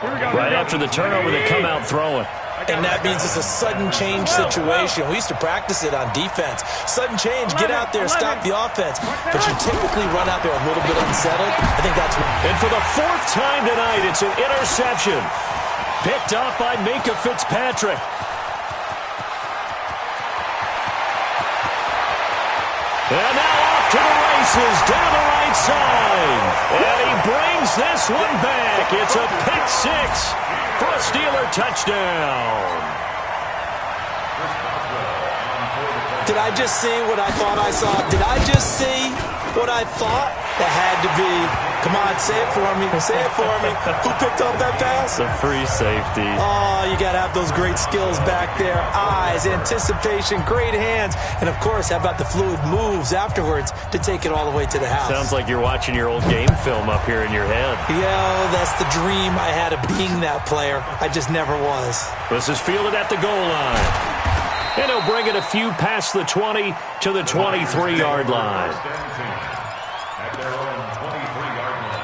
Right after the turnover, they come out throwing. And that means it's a sudden change situation. We used to practice it on defense. Sudden change, get out there, stop the offense. But you typically run out there a little bit unsettled. I think that's what... And for the 4th time tonight, it's an interception. Picked up by Minkah Fitzpatrick. And now off to the races, down the right side. And he brings this one back. It's a pick 6 for a Steeler touchdown. Did I just see what I thought I saw? Did I just see what I thought? That had to be Come on, say it for me. Say it for me. Who picked up that pass? The free safety. Oh, you got to have those great skills back there. Eyes, anticipation, great hands. And, of course, how about the fluid moves afterwards to take it all the way to the house? Sounds like you're watching your old game film up here in your head. Yeah, that's the dream I had of being that player. I just never was. This is fielded at the goal line. And he'll bring it a few past the 20 to the 23-yard line. At their own 23-yard line.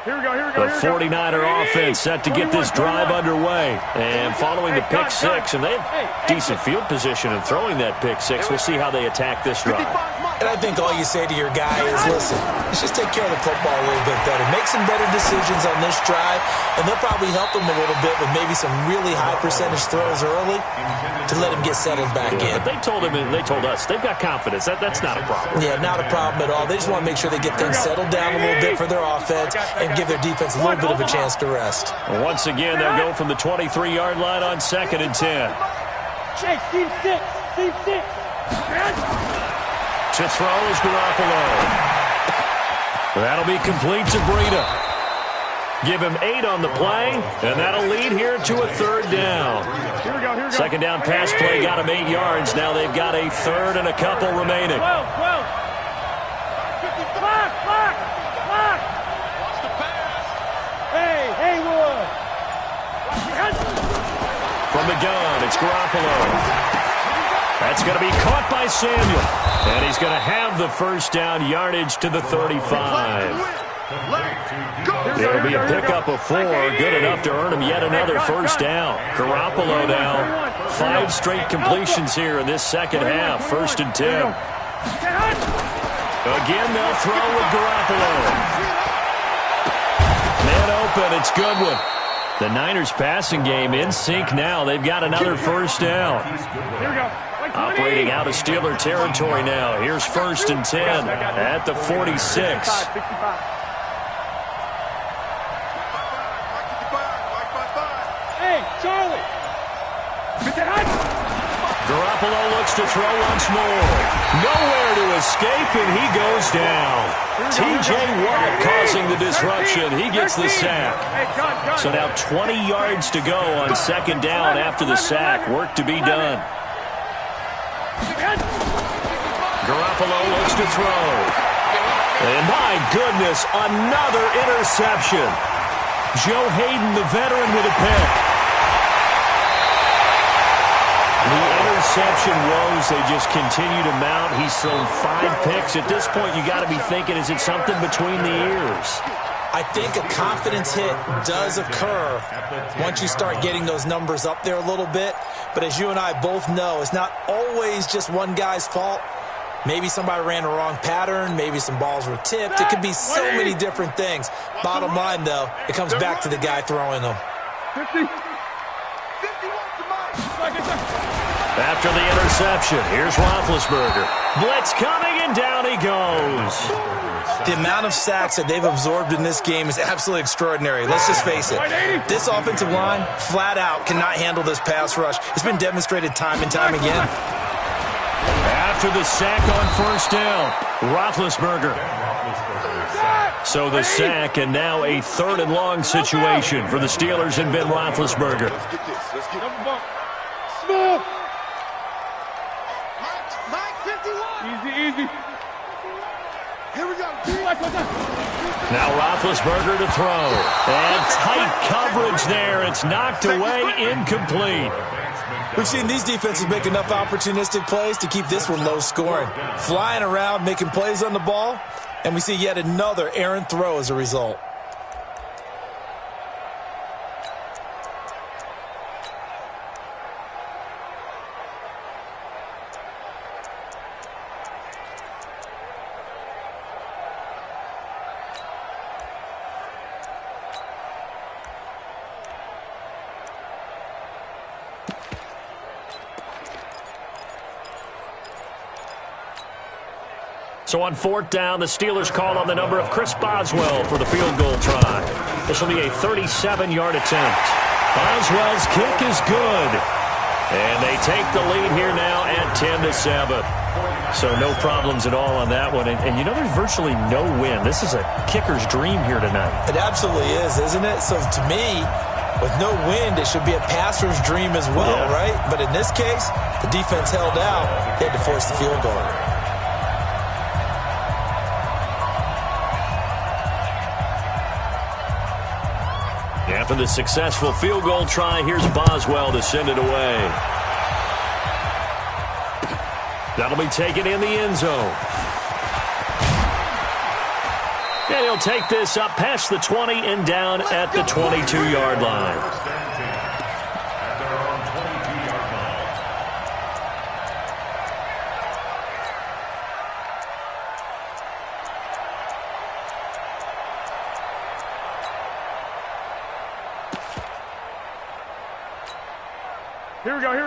Here we go. The 49er offense set to get this drive underway. And following the pick six, and they have decent field position in throwing that pick six. We'll see how they attack this drive. And I think all you say to your guy is, listen, let's just take care of the football a little bit better. Make some better decisions on this drive, and they'll probably help him a little bit with maybe some really high percentage throws early to let him get settled back in. But they told him, and they told us, they've got confidence. That's not a problem. Yeah, not a problem at all. They just want to make sure they get things settled down a little bit for their offense and give their defense a little bit of a chance to rest. Well, once again, they'll go from the 23-yard line on 2nd and 10. Chase, team 6. To throw is Garoppolo. That'll be complete to Breida. Give him 8 on the play, and that'll lead here to a 3rd down. Here we go. 2nd down pass play got him 8 yards. Now they've got a 3rd and a couple remaining. 12. Clock. Watch the pass. Hey, Haywood. From the gun, it's Garoppolo. That's going to be caught by Samuel. And he's going to have the 1st down, yardage to the 35. It'll be a pickup of 4, good enough to earn him yet another 1st down. Garoppolo now, 5 straight completions here in this second half, 1st and 10. Again, they'll throw with Garoppolo. Man open, it's Goodwin. The Niners passing game in sync now. They've got another 1st down. Here we go. Operating out of Steeler territory now. Here's 1st and 10 at the 46. 65. Hey, Charlie. Garoppolo looks to throw once more. Nowhere to escape, and he goes down. T.J. Watt causing the disruption. He gets the sack. So now 20 yards to go on 2nd down after the sack. Work to be done. Garoppolo looks to throw. And my goodness, another interception. Joe Hayden, the veteran, with a pick. The interception woes, they just continue to mount. He's thrown 5 picks. At this point, you got to be thinking, is it something between the ears? I think a confidence hit does occur once you start getting those numbers up there a little bit. But as you and I both know, it's not always just one guy's fault. Maybe somebody ran a wrong pattern. Maybe some balls were tipped. It could be so many different things. Bottom line, though, it comes back to the guy throwing them. 50. After the interception, here's Roethlisberger. Blitz coming, and down he goes. The amount of sacks that they've absorbed in this game is absolutely extraordinary. Let's just face it. This offensive line, flat out, cannot handle this pass rush. It's been demonstrated time and time again. After the sack on 1st down, Roethlisberger. So the sack, and now a 3rd and long situation for the Steelers and Ben Roethlisberger. Let's get this. Smith. Mike 51. Easy. Here we go. Now Roethlisberger to throw. And tight coverage there. It's knocked away, incomplete. We've seen these defenses make enough opportunistic plays to keep this one low scoring. Flying around, making plays on the ball, and we see yet another errant throw as a result. So on 4th down, the Steelers call on the number of Chris Boswell for the field goal try. This will be a 37-yard attempt. Boswell's kick is good. And they take the lead here now at 10-7. So no problems at all on that one. And you know, there's virtually no win. This is a kicker's dream here tonight. It absolutely is, isn't it? So to me, with no wind, it should be a passer's dream as well, right? But in this case, the defense held out. They had to force the field goal. After the successful field goal try, here's Boswell to send it away. That'll be taken in the end zone. And he'll take this up past the 20 and down at the 22-yard line.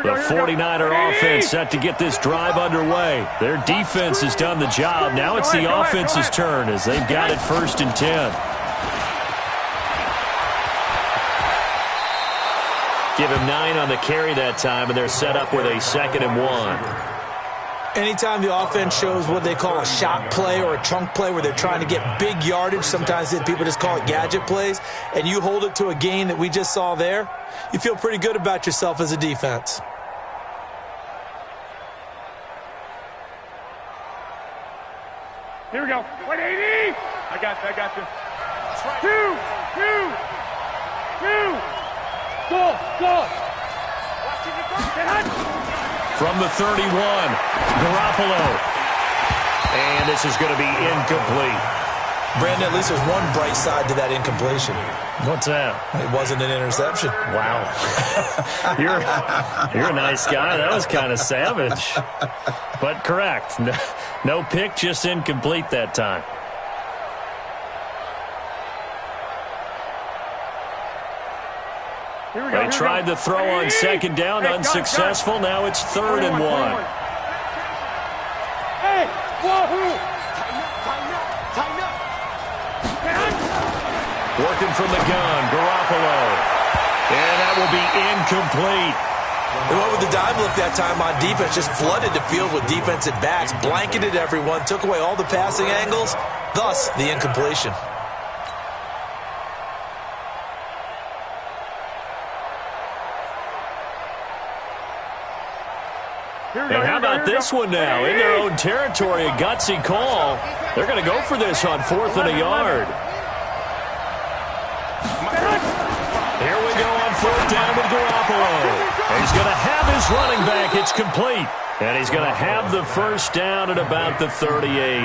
The 49er offense set to get this drive underway. Their defense has done the job. Now it's the offense's turn as they've got it 1st and 10. Give him 9 on the carry that time, and they're set up with a 2nd and 1. Anytime the offense shows what they call a shot play or a chunk play where they're trying to get big yardage, sometimes people just call it gadget plays, and you hold it to a gain that we just saw there, you feel pretty good about yourself as a defense. Here we go. Wait, 80! I got you. 2. Go. From the 31, Garoppolo. And this is going to be incomplete. Brandon, at least there's one bright side to that incompletion. What's that? It wasn't an interception. Wow. You're a nice guy. That was kind of savage. But correct. No pick, just incomplete that time. They tried the throw on 2nd down, unsuccessful. Now it's 3rd and 1. Hey, wahoo! Working from the gun, Garoppolo. And that will be incomplete. They went with the dive look that time on defense, just flooded the field with defensive backs, blanketed everyone, took away all the passing angles, thus the incompletion. And how about this one now? In their own territory, a gutsy call. They're going to go for this on 4th and a yard. Here we go on 4th down with Garoppolo. And he's going to have his running back. It's complete. And he's going to have the 1st down at about the 38.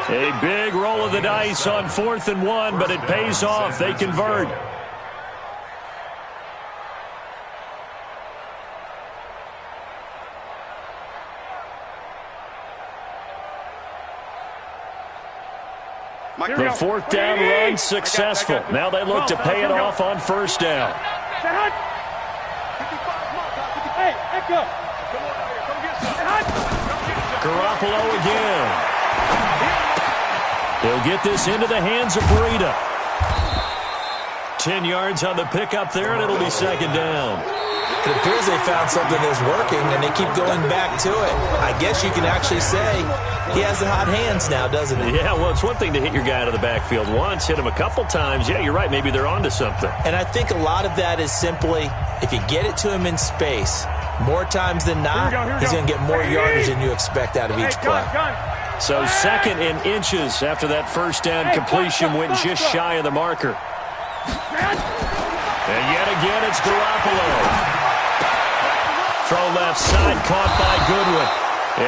A big roll of the dice on 4th and 1, but it pays off. They convert. The 4th down run successful. Now they look to pay it off on 1st down. Garoppolo again. He'll get this into the hands of Breida. 10 yards on the pickup there, and it'll be 2nd down. It appears they found something that's working, and they keep going back to it. I guess you can actually say he has the hot hands now, doesn't he? Yeah, well, it's one thing to hit your guy out of the backfield once, hit him a couple times. Yeah, you're right. Maybe they're onto something. And I think a lot of that is simply if you get it to him in space, more times than not, he's going to get more yardage than you expect out of each play. So 2nd and inches after that 1st down completion went just shy of the marker. And yet again, it's Garoppolo. Throw left side, caught by Goodwin.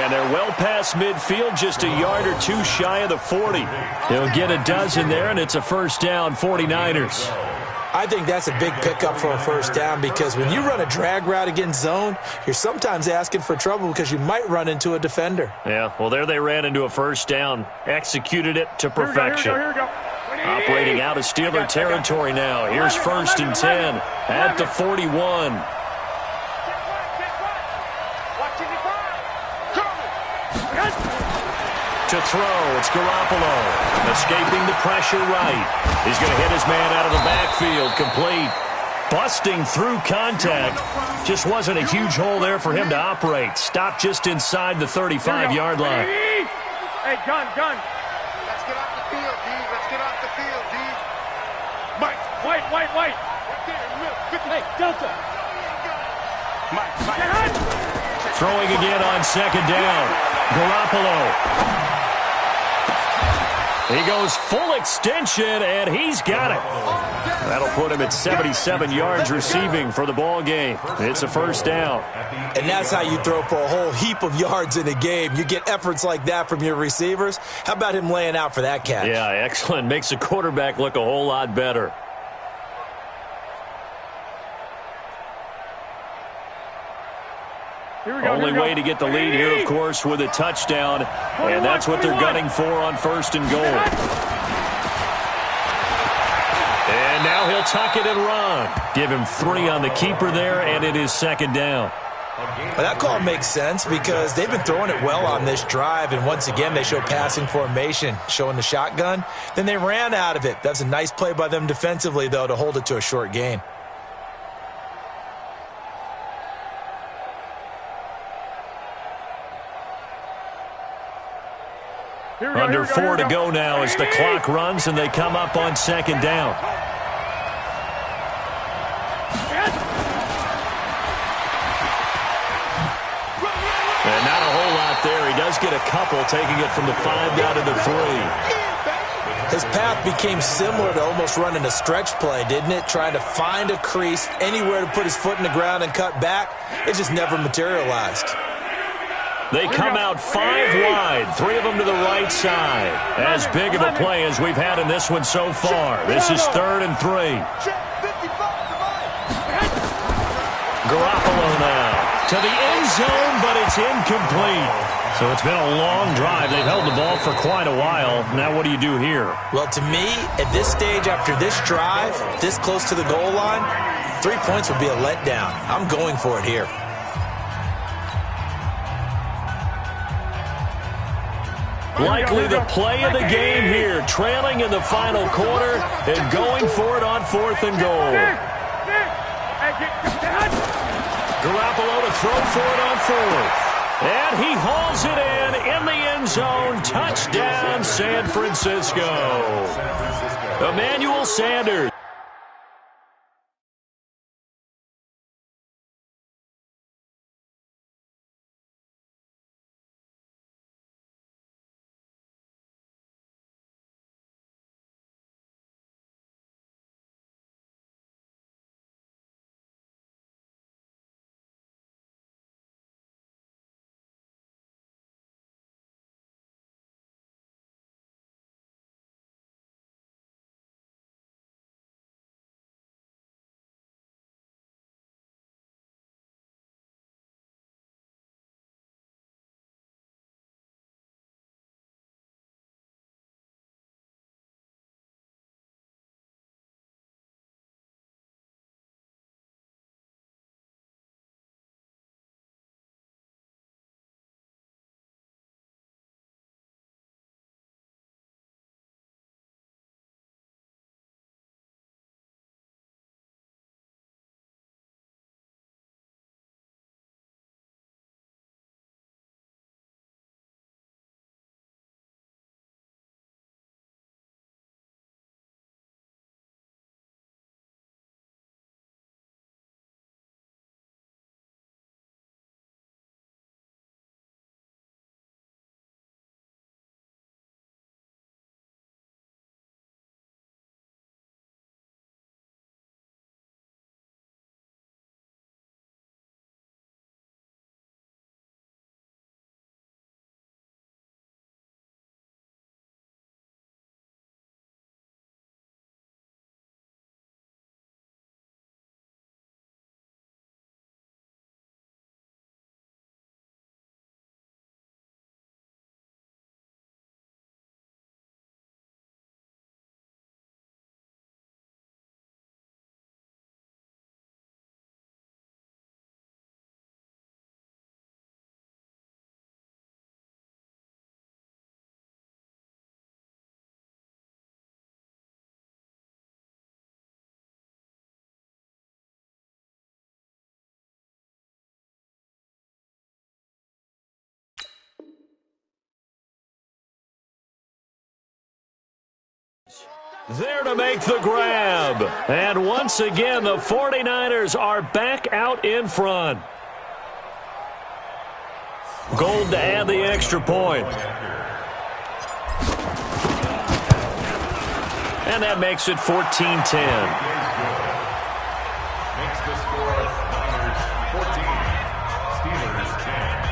And they're well past midfield, just a yard or two shy of the 40. He'll get a dozen there, and it's a 1st down, 49ers. I think that's a big pickup for a 1st down because when you run a drag route against zone, you're sometimes asking for trouble because you might run into a defender. Yeah, well, there they ran into a 1st down, executed it to perfection. Here we go. Operating out of Steeler territory now. Here's 1st and 10 at the 41. To throw, it's Garoppolo. Escaping the pressure right. He's going to hit his man out of the backfield. Complete. busting through contact. Just wasn't a huge hole there for him to operate. Stopped just inside the 35-yard line. Hey, gun. Let's get off the field, D. Let's get off the field, D. White. Right there, Hey, Delta. Mike. Throwing again on second down. Garoppolo. He goes full extension, and he's got it. That'll put him at 77 yards receiving for the ball game. It's a first down. And that's how you throw for a whole heap of yards in a game. You get efforts like that from your receivers. How about him laying out for that catch? Yeah, excellent. Makes the quarterback look a whole lot better. Only way to get the lead here, of course, with a touchdown. And that's what they're gunning for on first and goal. And now he'll tuck it and run. Give him 3 on the keeper there, and it is second down. Well, that call makes sense because they've been throwing it well on this drive, and once again they show passing formation, showing the shotgun. Then they ran out of it. That's a nice play by them defensively, though, to hold it to a short gain. Under 4 to go now as the clock runs and they come up on second down. And not a whole lot there. He does get a couple, taking it from the 5 down to the 3. His path became similar to almost running a stretch play, didn't it? Trying to find a crease, anywhere to put his foot in the ground and cut back. It just never materialized. They come out 5 wide, 3 of them to the right side. As big of a play as we've had in this one so far. This is 3rd and 3. Garoppolo now to the end zone, but it's incomplete. So it's been a long drive. They've held the ball for quite a while. Now what do you do here? Well, to me, at this stage after this drive, this close to the goal line, 3 points would be a letdown. I'm going for it here. Likely the play of the game here, trailing in the final quarter and going for it on 4th and goal. Garoppolo to throw for it on 4th. And he hauls it in the end zone. Touchdown, San Francisco. Emmanuel Sanders. There to make the grab. And once again, the 49ers are back out in front. Gold to add the extra point. And that makes it 14-10. Makes the score Niners 14, Steelers 10.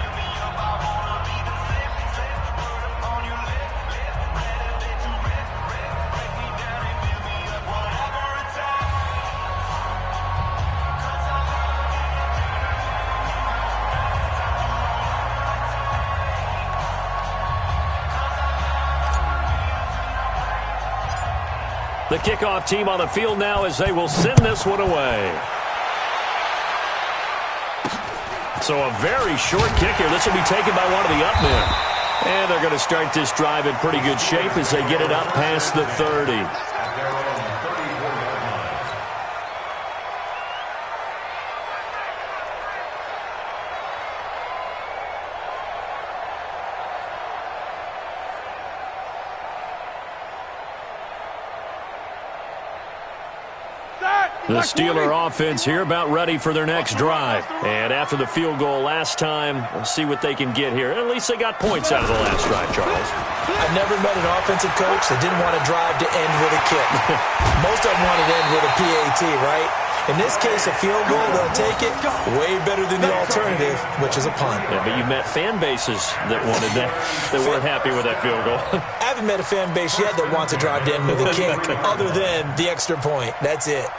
The kickoff team on the field now as they will send this one away. So a very short kick here. This will be taken by one of the up men. And they're going to start this drive in pretty good shape as they get it up past the 30. The Steeler offense here about ready for their next drive. And after the field goal last time, we'll see what they can get here. At least they got points out of the last drive, Charles. I've never met an offensive coach that didn't want to drive to end with a kick. Most of them want to end with a PAT, right? In this case, a field goal, they'll take it way better than the alternative, which is a punt. Yeah, but you've met fan bases that wanted that, that weren't happy with that field goal. I haven't met a fan base yet that wants to drive to end with a kick other than the extra point. That's it.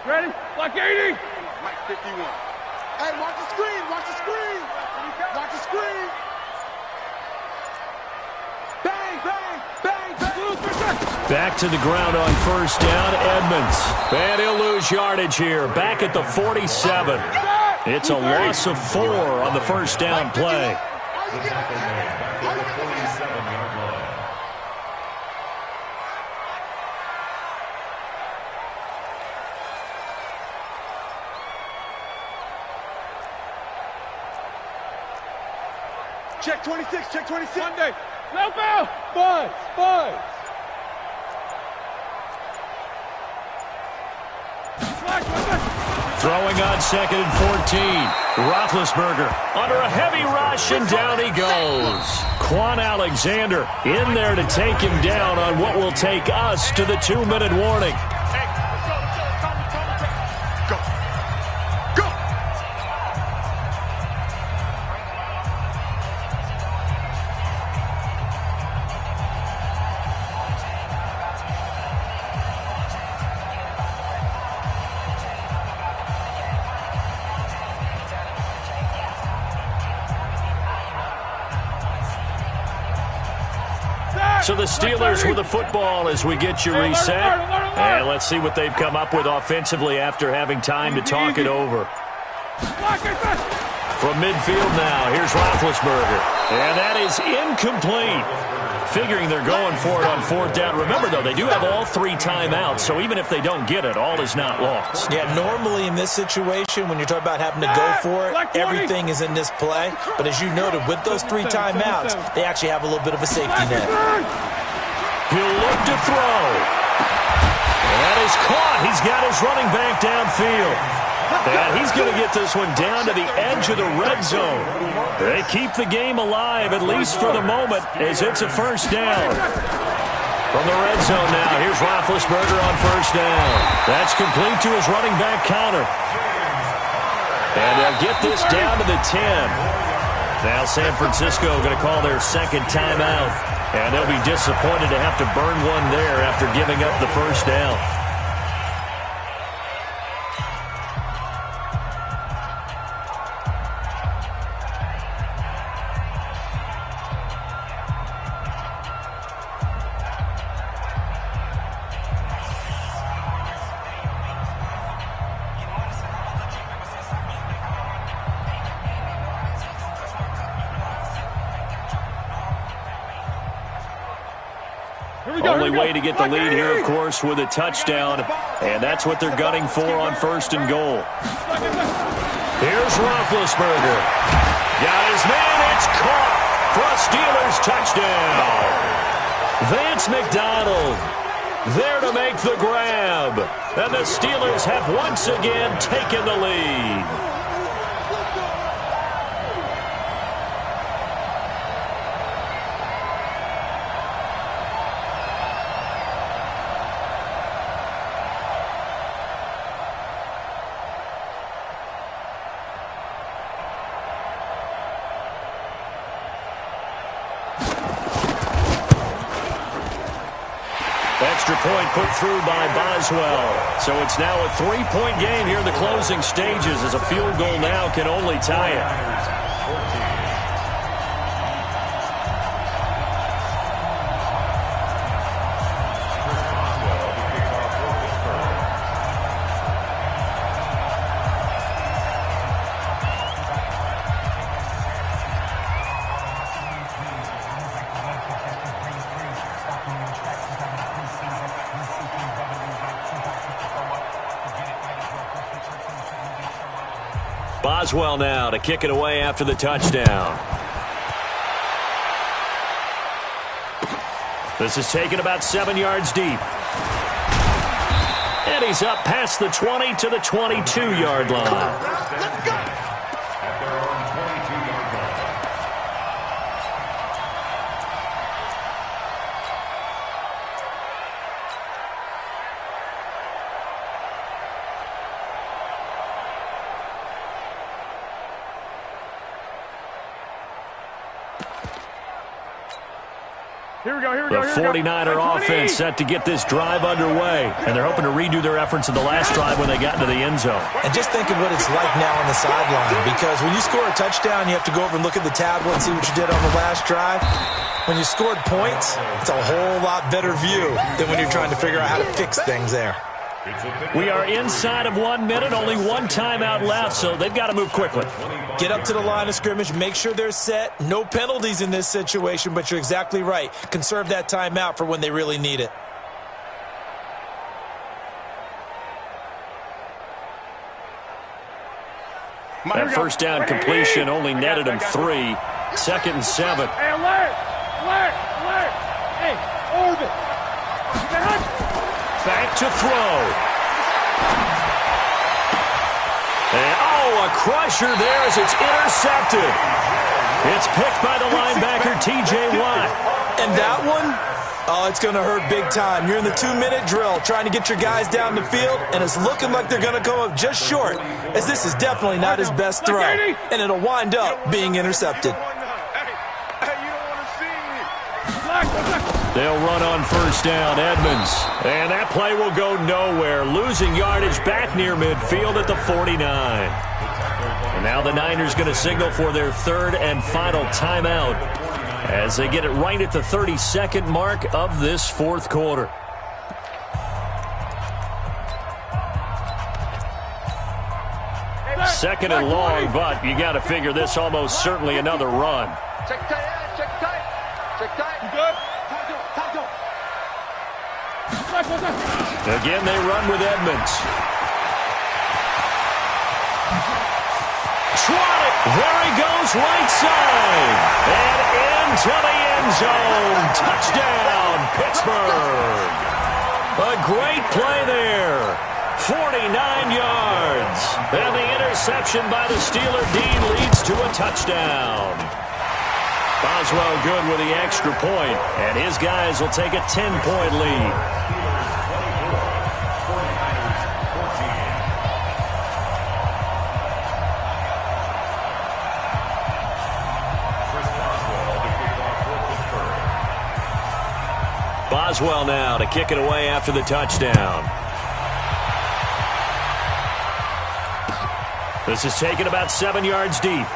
Ready? Block 80. Mike 51. Hey, watch the screen. Watch the screen. Watch the screen. Bang, bang, bang, bang. Back to the ground on first down, Edmonds. And he'll lose yardage here. Back at the 47. It's a loss of 4 on the first down play. Back to the 47-yard line. Check 26, check 26. Monday. Help out. Buzz, buzz. Throwing on second and 14. Roethlisberger under a heavy rush, and down he goes. Quan Alexander in there to take him down on what will take us to the 2-minute warning. So the Steelers with the football as we get you reset. And let's see what they've come up with offensively after having time to talk it over. From midfield now, here's Roethlisberger. And that is incomplete. Figuring they're going for it on fourth down. Remember, though, they do have all 3 timeouts, so even if they don't get it, all is not lost. Yeah, normally in this situation, when you're talking about having to go for it, everything is in this play. But as you noted, with those 3 timeouts, they actually have a little bit of a safety net. He'll look to throw. That is caught. He's got his running back downfield. And he's going to get this one down to the edge of the red zone. They keep the game alive, at least for the moment, as it's a first down. From the red zone now, here's Roethlisberger on first down. That's complete to his running back counter. And they'll get this down to the 10. Now San Francisco going to call their second timeout. And they'll be disappointed to have to burn one there after giving up the first down. Only way to get the lead here, of course, with a touchdown. And that's what they're gunning for on 1st and goal. Here's Roethlisberger. Got his man. It's caught for a Steelers touchdown. Vance McDonald there to make the grab. And the Steelers have once again taken the lead. Extra point put through by Boswell. So it's now a 3-point game here in the closing stages, as a field goal now can only tie it. Boswell now to kick it away after the touchdown. This is taken about 7 yards deep. And he's up past the 20 to the 22-yard line. Let's go. At their own 22-yard line. Here we go, here we go, The here we go. 49er offense set to get this drive underway, and they're hoping to redo their efforts in the last drive when they got into the end zone. And just think of what it's like now on the sideline, because when you score a touchdown, you have to go over and look at the tablet and see what you did on the last drive. When you scored points, it's a whole lot better view than when you're trying to figure out how to fix things there. We are inside of 1 minute, only one timeout left, so they've got to move quickly. Get up to the line of scrimmage, make sure they're set. No penalties in this situation, but you're exactly right. Conserve that timeout for when they really need it. That first down completion only netted him 3. 2nd and 7. Hey, alert! Hey, orbit! Back to throw. And, a crusher there as it's intercepted. It's picked by the linebacker, T.J. Watt. And that one, it's going to hurt big time. You're in the 2-minute drill trying to get your guys down the field, and it's looking like they're going to come up just short, as this is definitely not his best throw, and it'll wind up being intercepted. They'll run on first down, Edmonds. And that play will go nowhere, losing yardage back near midfield at the 49. And now the Niners going to signal for their 3rd and final timeout as they get it right at the 32nd mark of this 4th quarter. Second and long, but you got to figure this almost certainly another run. Check tight, check tight. Check tight. You good? Again, they run with Edmonds. Trotted. There he goes, right side. And into the end zone. Touchdown, Pittsburgh. A great play there. 49 yards. And the interception by the Steeler Dean leads to a touchdown. Boswell good with the extra point, and his guys will take a 10-point lead. Boswell now to kick it away after the touchdown. This is taken about 7 yards deep.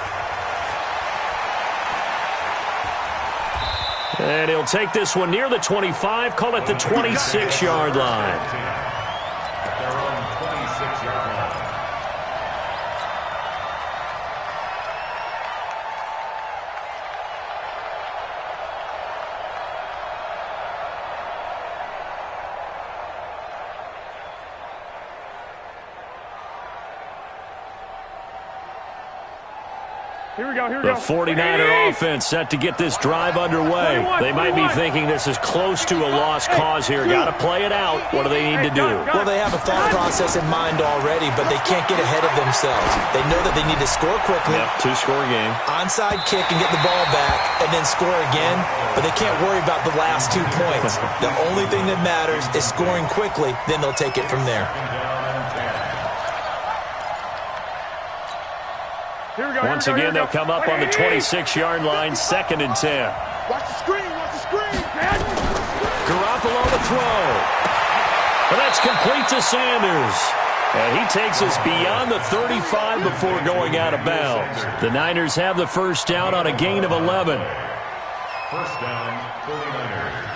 And he'll take this one near the 25, call it the 26-yard line. At their own 26-yard line. Here we go, here we The go. 49er offense set to get this drive underway. 21, They might be 21. thinking this is close to a lost cause here. Got to play it out. What do they need to do? Well, they have a thought process in mind already, but they can't get ahead of themselves. They know that they need to score quickly. Yep, two-score game. Onside kick and get the ball back and then score again, but they can't worry about the last 2 points. The only thing that matters is scoring quickly, then they'll take it from there. Here we go, Once here we go, again, they'll come up on the 26-yard line, 2nd and 10. Watch the screen, watch the screen. Garoppolo to throw. And that's complete to Sanders. And he takes us beyond the 35 before going out of bounds. The Niners have the first down on a gain of 11. First down, 49ers.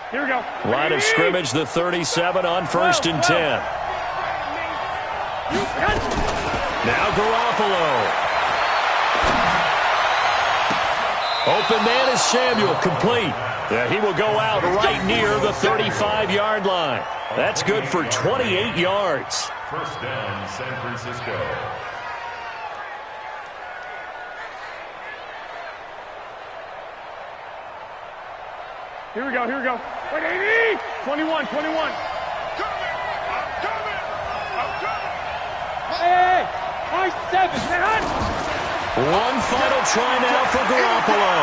Here we go. Line of scrimmage, the 37 on 1st and 10. Now Garoppolo. Open man is Samuel, complete. Yeah, he will go out right near the 35-yard line. That's good for 28 yards. First down, San Francisco. Here we go, here we go. 21, 21. Hey, high 7, man. One final try now for Garoppolo.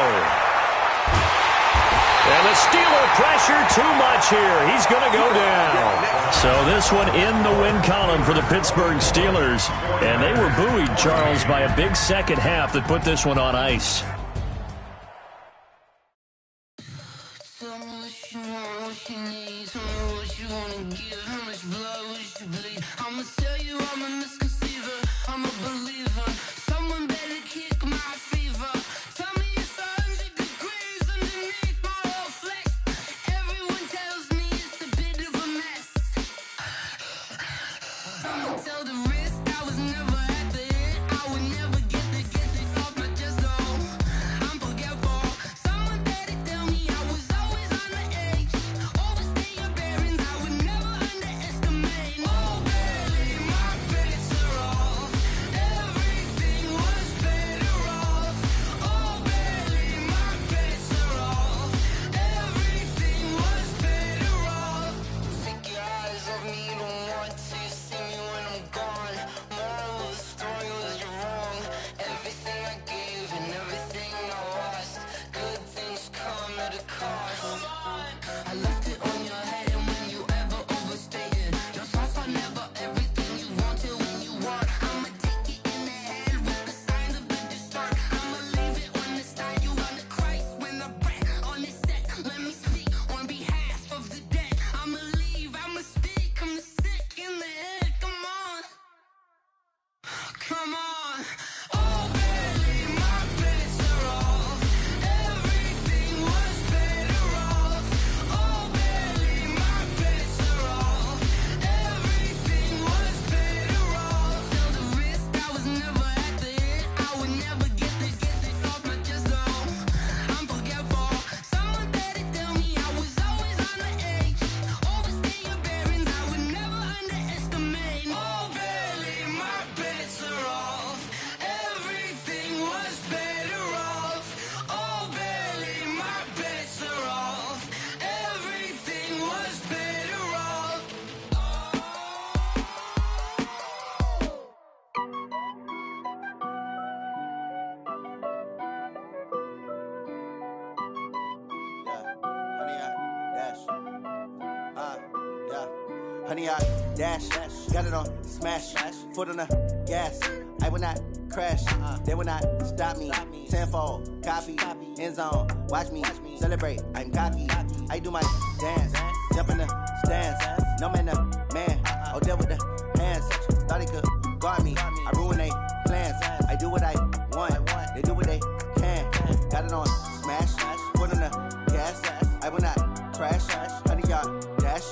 And the Steeler pressure too much here. He's going to go down. So this one in the win column for the Pittsburgh Steelers. And they were buoyed, Charles, by a big second half that put this one on ice. Honey, I dash, got it on smash, foot on the gas. I will not crash, they will not stop me. Tenfold, copy, end zone, watch me celebrate. I'm cocky, I do my dance, jump in the stands. No man, the man, oh, deal with the hands. Thought he could guard me, I ruin they plans. I do what I want, they do what they can. Got it on smash, foot on the gas. I will not crash, honey, y'all dash,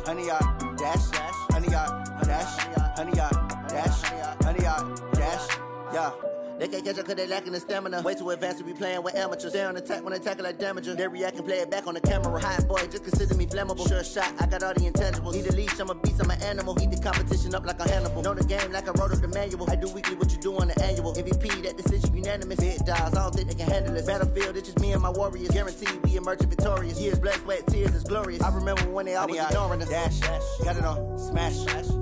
honey, y'all dash, honey, y'all dash, honey, y'all dash, honey, y'all dash. Yeah, They can't catch up cause they lacking the stamina. Way too advanced to be playing with amateurs. Stay on attack when they tackle like damager. They react and play it back on the camera. Hot boy, just consider me flammable. Sure shot, I got all the intangibles. Need a leash, I'm a beast, I'm an animal. Heat the competition up like a Hannibal. Know the game like I wrote up the manual. I do weekly what you do on the annual. MVP, that decision unanimous. Big dogs, I don't think they can handle this. Battlefield, it's just me and my warriors. Guaranteed we emerging victorious. Years, blood, sweat, tears, is glorious. I remember when they always ignoring us. Dash, got it on, smash,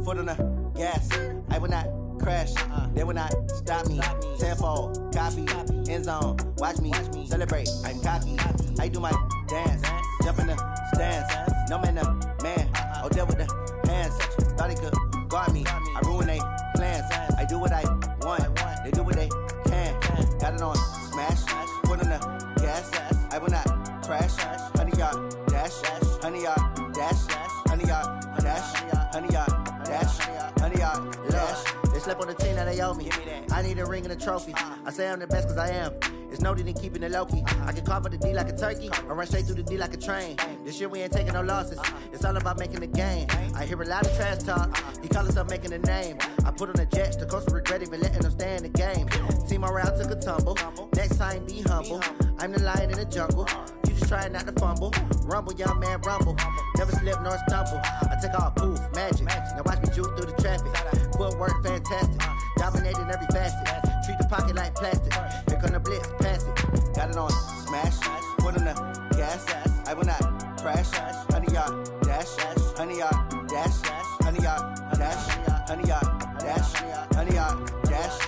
foot on the gas. I will not crash, they will not stop me. Tenfold, copy, end zone, watch me celebrate. I'm cocky, I do my dance, jump in the stands. No man, man, oh deal with the hands. Thought he could guard me, I ruin they plans. I do what I want, they do what they can. Got it on, smash, foot on the gas. I will not crash, 100-yard dash, 100-yard dash, 100-yard dash, 100-yard dash, 100-yard dash. They slept on the team that they owe me. I need a ring and a trophy. I say I'm the best cause I am. It's no need in keeping it low-key. I can carve for the D like a turkey or run straight through the D like a train. This year we ain't taking no losses. It's all about making the game. I hear a lot of trash talk. He call himself making a name. I put on the Jets. The coach will regret even letting them stay in the game. Team morale took a tumble. Next time be humble. I'm the lion in the jungle. You just trying not to fumble. Rumble, young man, rumble. Never slip nor stumble. I take off, poof, magic. Now watch me juke through the traffic. Footwork fantastic. Dominating every facet. Treat the pocket like plastic. Here come the blitz, pass it. Got it on, smash. Foot on the gas. I will not crash. 100-yard dash. 100-yard dash. 100-yard dash. 100-yard dash. 100-yard dash.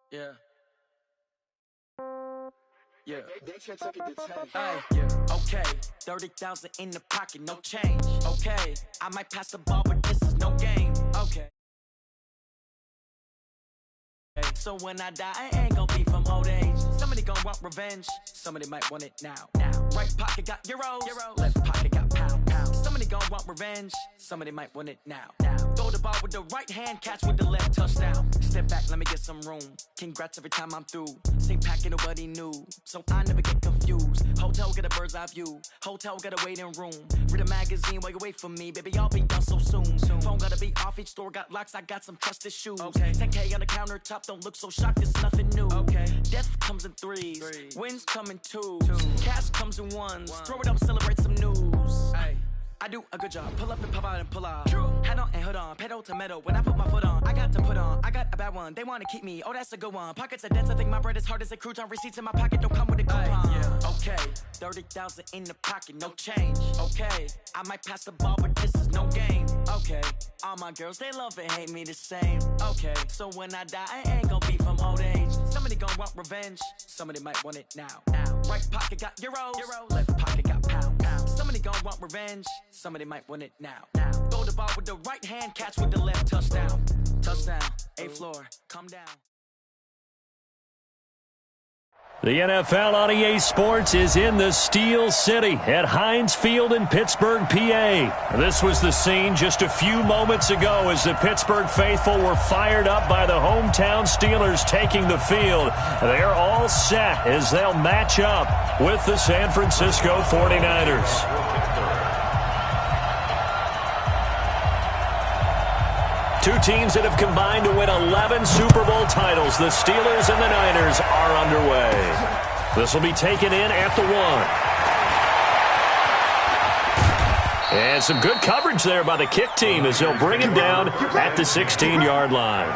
Yeah. Yeah. Hey, yeah. Okay. 30,000 in the pocket, no change. Okay. I might pass the ball, but this is no game. Okay. So when I die, I ain't gonna be from old age. Somebody gonna want revenge. Somebody might want it now. Right pocket got euros. Left pocket got pound. Somebody gonna want revenge. Somebody might want it now. Throw the ball with the right hand, catch with the left, touchdown. Step back, let me get some room. Congrats every time I'm through. Same packet, nobody new, so I never get confused. Hotel get a bird's eye view. Hotel get a waiting room. Read a magazine while you wait for me, baby. I'll be done so soon. Phone gotta be off. Each store got locks. I got some trusted shoes. 10K on the countertop. Don't look so shocked. It's nothing new. Death comes in threes. Wins come in twos. Cash comes in ones. Throw it up, celebrate some news. I do a good job. Pull up and pop out and pull off. Hat on and hood on. Pedal to metal. When I put my foot on, I got to put on. I got a bad one. They want to keep me. Oh, that's a good one. Pockets are dense. I think my bread is hard as a crouton. Receipts in my pocket don't come with a coupon. Okay. 30,000 in the pocket. No change. Okay. I might pass the ball, but this is no game. Okay. All my girls, they love and hate me the same. Okay. So when I die, I ain't gonna be from old age. Somebody gonna want revenge. Somebody might want it now. Right pocket got euros. Left pocket got pound. Somebody gonna want revenge. Somebody might want it now. Throw the ball with the right hand, catch with the left, touchdown. Touchdown, A floor, come down. The NFL on EA Sports is in the Steel City at Heinz Field in Pittsburgh, PA. This was the scene just a few moments ago as the Pittsburgh faithful were fired up by the hometown Steelers taking the field. They're all set as they'll match up with the San Francisco 49ers. Two teams that have combined to win 11 Super Bowl titles. The Steelers and the Niners are underway. This will be taken in at the 1. And some good coverage there by the kick team as they'll bring him down at the 16-yard line.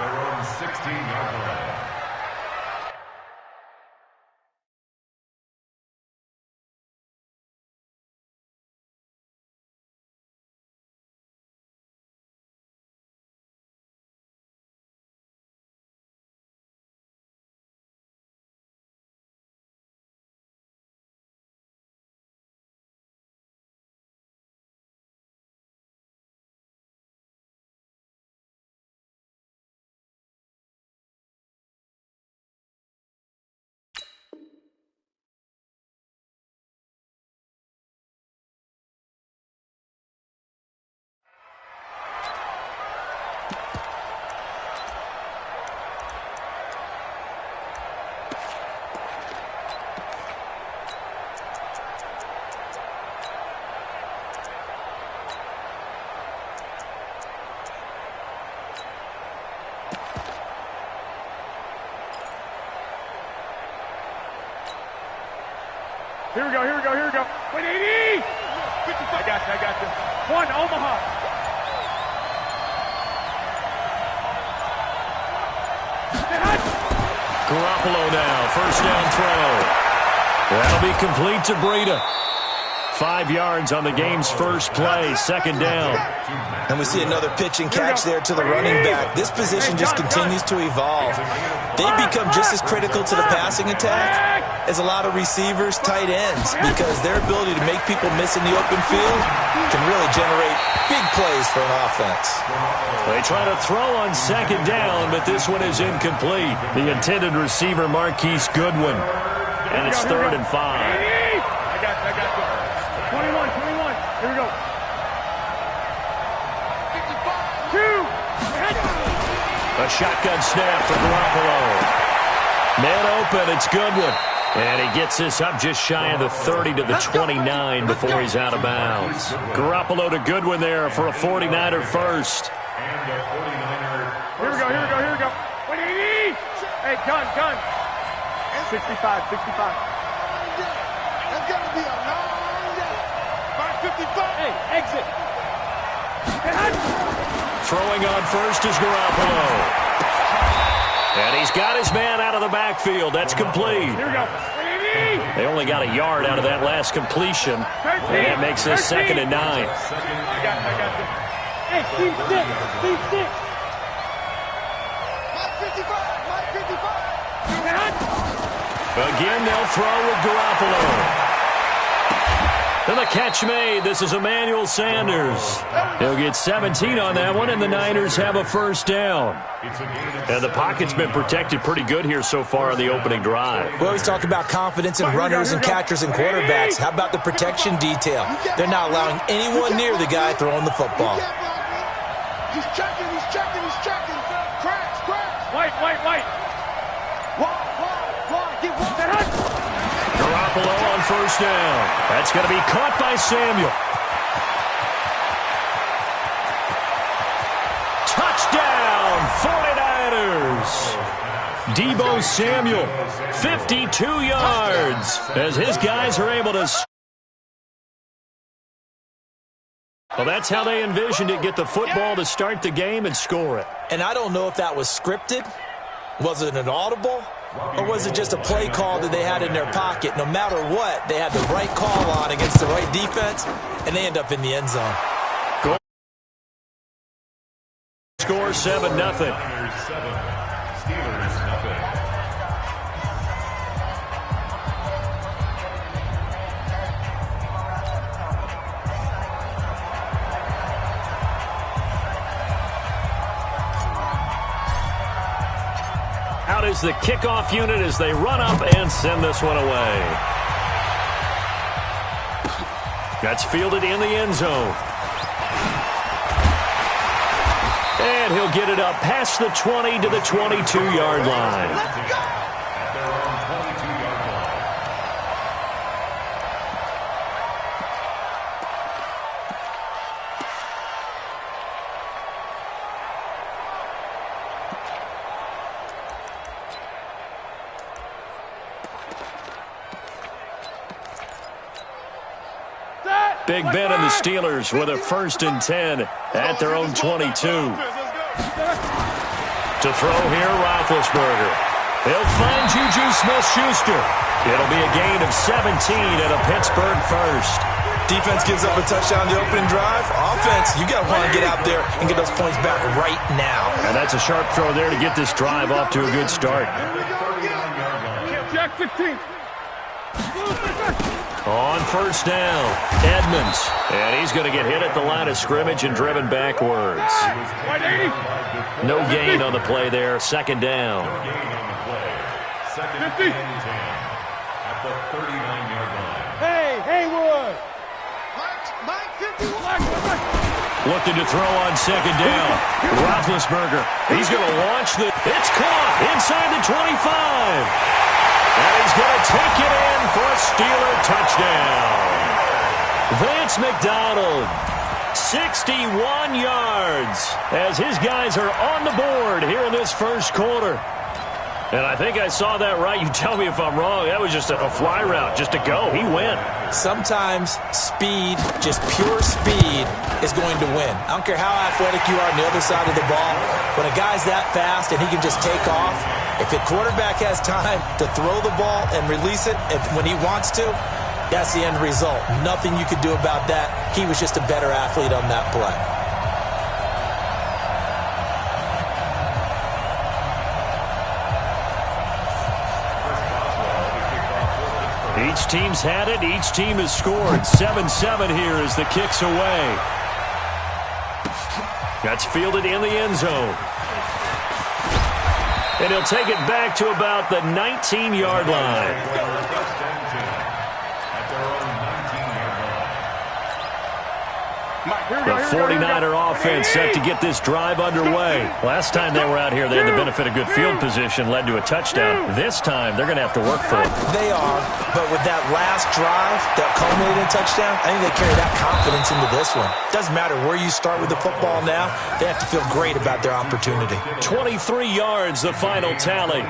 Here we go. 180! I got you. One, Omaha. Garoppolo now, first down throw. That'll be complete to Breida. 5 yards on the game's first play, second down. And we see another pitch and catch there to the running back. This position just continues to evolve. They've become just as critical to the passing attack as a lot of receivers, tight ends, because their ability to make people miss in the open field can really generate big plays for an offense. They try to throw on second down, but this one is incomplete. The intended receiver, Marquise Goodwin. And it's 3rd and 5. I got you. 21. Here we go. 2. A shotgun snap for Garoppolo. Man open, it's Goodwin. And he gets this up just shy of the 30 to the 29 before he's out of bounds. Garoppolo to Goodwin there for a 49er first. Here we go. 180! Hey, gun. 65. That's got to be a long day. 555. Hey, exit. Throwing on first is Garoppolo. And he's got his man out of the backfield. That's complete. Here we go. 180! They only got a yard out of that last completion. And that makes this 2nd and 9. I got you. Hey, team 6. Mike 55. Again, they'll throw with Garoppolo. And the catch made. This is Emmanuel Sanders. He'll get 17 on that one, and the Niners have a first down. And the pocket's been protected pretty good here so far on the opening drive. We always talk about confidence in runners and catchers and quarterbacks. How about the protection detail? They're not allowing anyone near the guy throwing the football. He's checking. Crash. White. Get one. Garoppolo on first down. That's going to be caught by Samuel. Touchdown, 49ers. Deebo Samuel, 52 yards, as his guys are able to... Well, that's how they envisioned it, get the football to start the game and score it. And I don't know if that was scripted. Was it an audible? Or was it just a play call that they had in their pocket? No matter what, they had the right call on against the right defense, and they end up in the end zone. Goal. Score 7-0. Steelers 0. Out is the kickoff unit as they run up and send this one away. That's fielded in the end zone. And he'll get it up past the 20 to the 22-yard line. Let's go! At their own 22-yard line. Big Ben and the Steelers with a 1st and 10 at their own 22. To throw here, Roethlisberger. He'll find Juju Smith-Schuster. It'll be a gain of 17 and a Pittsburgh first. Defense gives up a touchdown the opening drive. Offense, you got to want to get out there and get those points back right now. And that's a sharp throw there to get this drive off to a good start. Jack 16. On first down, Edmonds. And he's going to get hit at the line of scrimmage and driven backwards. 180. No gain on the play there. 2nd down. Gain on the play. 2nd and 10 at the 39-yard line. Hey, Haywood. Mike 51. Looking to throw on 2nd down. Roethlisberger. He's going to launch the... It's caught inside the 25. And he's going to take it in for a Steeler touchdown. Vance McDonald, 61 yards, as his guys are on the board here in this first quarter. And I think I saw that right. You tell me if I'm wrong. That was just a fly route, just to go. He went. Sometimes speed, just pure speed, is going to win. I don't care how athletic you are on the other side of the ball. When a guy's that fast and he can just take off, if the quarterback has time to throw the ball and release it when he wants to, that's the end result. Nothing you could do about that. He was just a better athlete on that play. Each team's had it. Each team has scored. 7-7 here as the kick's away. That's fielded in the end zone. And he'll take it back to about the 19-yard line. The 49er offense set to get this drive underway. Last time they were out here, they had the benefit of good field position, led to a touchdown. This time, they're going to have to work for it. They are, but with that last drive that culminated in a touchdown, I think they carry that confidence into this one. Doesn't matter where you start with the football now, they have to feel great about their opportunity. 23 yards, the final tally.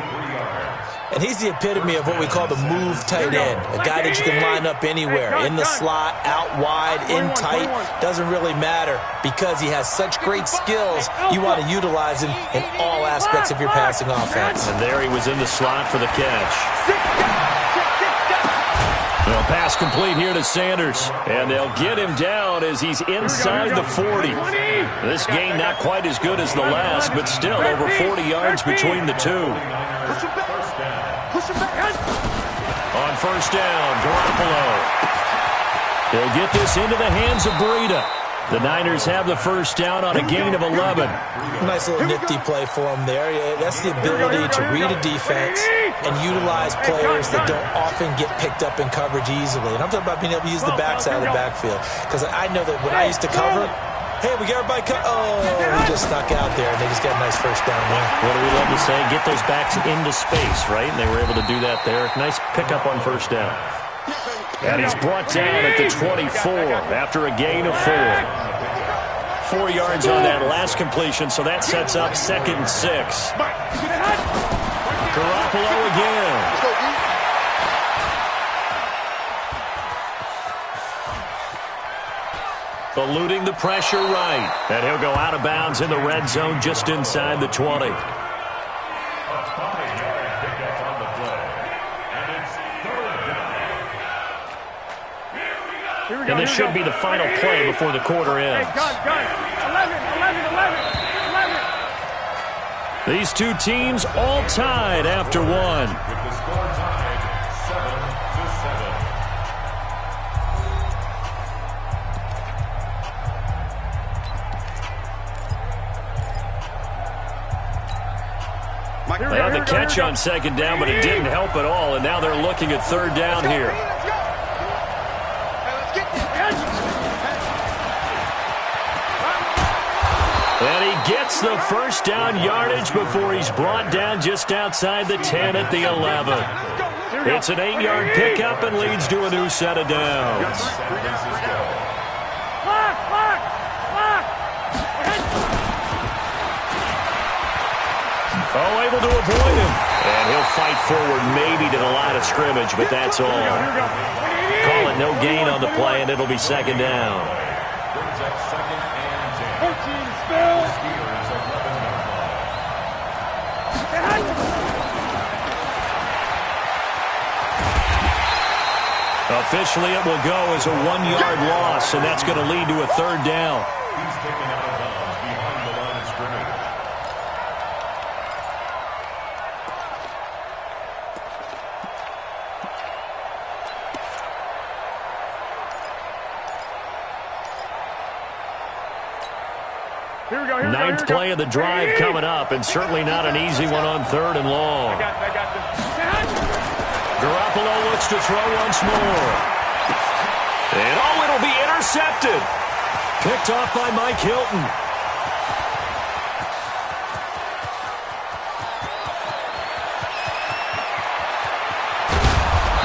And he's the epitome of what we call the move tight end, a guy that you can line up anywhere, in the slot, out wide, in tight, doesn't really matter because he has such great skills. You want to utilize him in all aspects of your passing offense. And there he was in the slot for the catch. Well, pass complete here to Sanders, and they'll get him down as he's inside the 40. This game not quite as good as the last, but still over 40 yards between the two. On first down, Garoppolo. He'll get this into the hands of Breida. The Niners have the first down on a gain of 11. Nice little nifty play for him there. That's the ability to read a defense and utilize players that don't often get picked up in coverage easily. And I'm talking about being able to use the backside of the backfield. Because I know that when I used to cover, hey, we got everybody cut. Oh, he just snuck out there, and they just got a nice first down there. What do we love to say? Get those backs into space, right? And they were able to do that there. Nice pickup on first down. And he's brought down at the 24 after a gain of 4. 4 yards on that last completion, so that sets up 2nd and 6. Garoppolo again. Eluding the pressure right. And he'll go out of bounds in the red zone just inside the 20. And this should be the final play before the quarter ends. These two teams all tied after one. With the score tied 7-7. They had the catch on second down, but it didn't help at all, and now they're looking at third down here. And he gets the first down yardage before he's brought down just outside the 10 at the 11. It's an 8-yard pickup and leads to a new set of downs. Oh, able to avoid him. And he'll fight forward maybe to the line of scrimmage, but that's all. Call it no gain on the play, and it'll be second down. Brings up 2nd and 10. Officially, it will go as a 1-yard loss, and that's going to lead to a third down. He's taken out of bounds behind the line of scrimmage. Ninth play of the drive coming up, and certainly not an easy one on 3rd and long. Garoppolo looks to throw once more. And oh, it'll be intercepted. Picked off by Mike Hilton.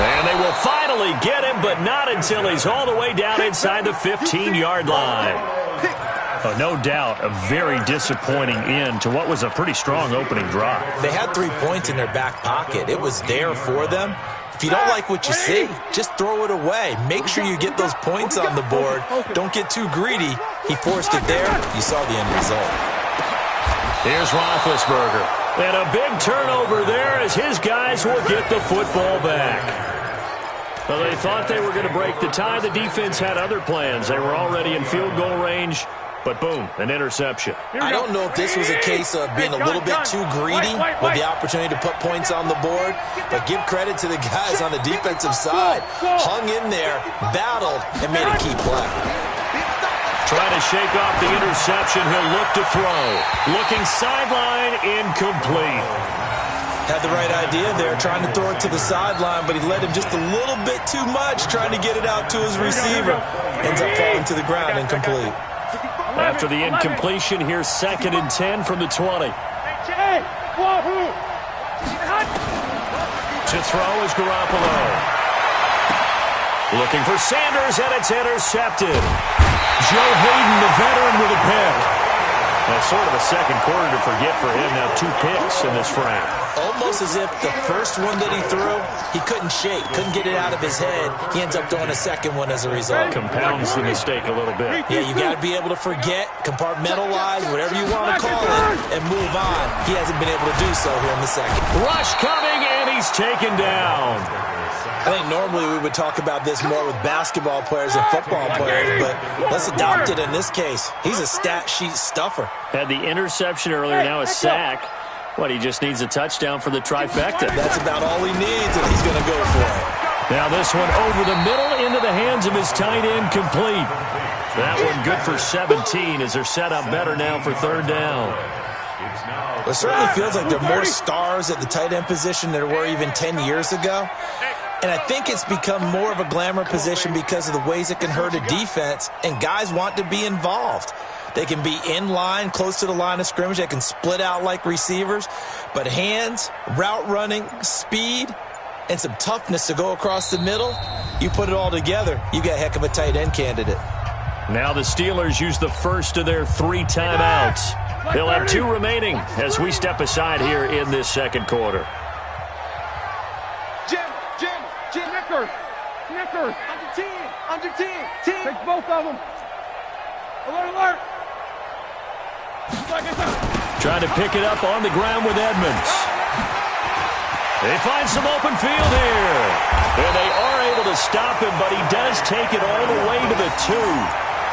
And they will finally get him, but not until he's all the way down inside the 15-yard line. Oh, no doubt, a very disappointing end to what was a pretty strong opening drive. They had 3 points in their back pocket. It was there for them. If you don't like what you see, just throw it away. Make sure you get those points on the board. Don't get too greedy. He forced it there. You saw the end result. Here's Roethlisberger. And a big turnover there as his guys will get the football back. Well, they thought they were going to break the tie. The defense had other plans. They were already in field goal range. But boom, an interception. I don't know if this was a case of being a little bit too greedy with the opportunity to put points on the board, but give credit to the guys on the defensive side. Hung in there, battled, and made a key play. Trying to shake off the interception. He'll look to throw. Looking sideline, incomplete. Had the right idea there, trying to throw it to the sideline, but he led him just a little bit too much, trying to get it out to his receiver. Ends up falling to the ground, incomplete. After the incompletion, here's 2nd and 10 from the 20. To throw is Garoppolo. Looking for Sanders, and it's intercepted. Joe Hayden, the veteran, with a pick. That's sort of a second quarter to forget for him. Now 2 picks in this frame. Almost as if the first one that he threw, he couldn't shake, couldn't get it out of his head. He ends up throwing a second one as a result. Compounds the mistake a little bit. Yeah, you got to be able to forget, compartmentalize, whatever you want to call it, and move on. He hasn't been able to do so here in the second. Rush coming, and he's taken down. I think normally we would talk about this more with basketball players and football players, but let's adopt it in this case. He's a stat sheet stuffer. Had the interception earlier, now a sack. What, he just needs a touchdown for the trifecta. That's about all he needs, and he's going to go for it. Now this one over the middle into the hands of his tight end, complete. That one good for 17 as they're set up better now for 3rd down. It certainly feels like there are more stars at the tight end position than there were even 10 years ago. And I think it's become more of a glamour position because of the ways it can hurt a defense, and guys want to be involved. They can be in line, close to the line of scrimmage. They can split out like receivers. But hands, route running, speed, and some toughness to go across the middle, you put it all together, you got a heck of a tight end candidate. Now the Steelers use the first of their 3 timeouts. They'll have 2 remaining as we step aside here in this second quarter. Jim. Knickers. Under 10. Take both of them. Alert. Trying to pick it up on the ground with Edmonds. They find some open field here. And they are able to stop him, but he does take it all the way to the 2.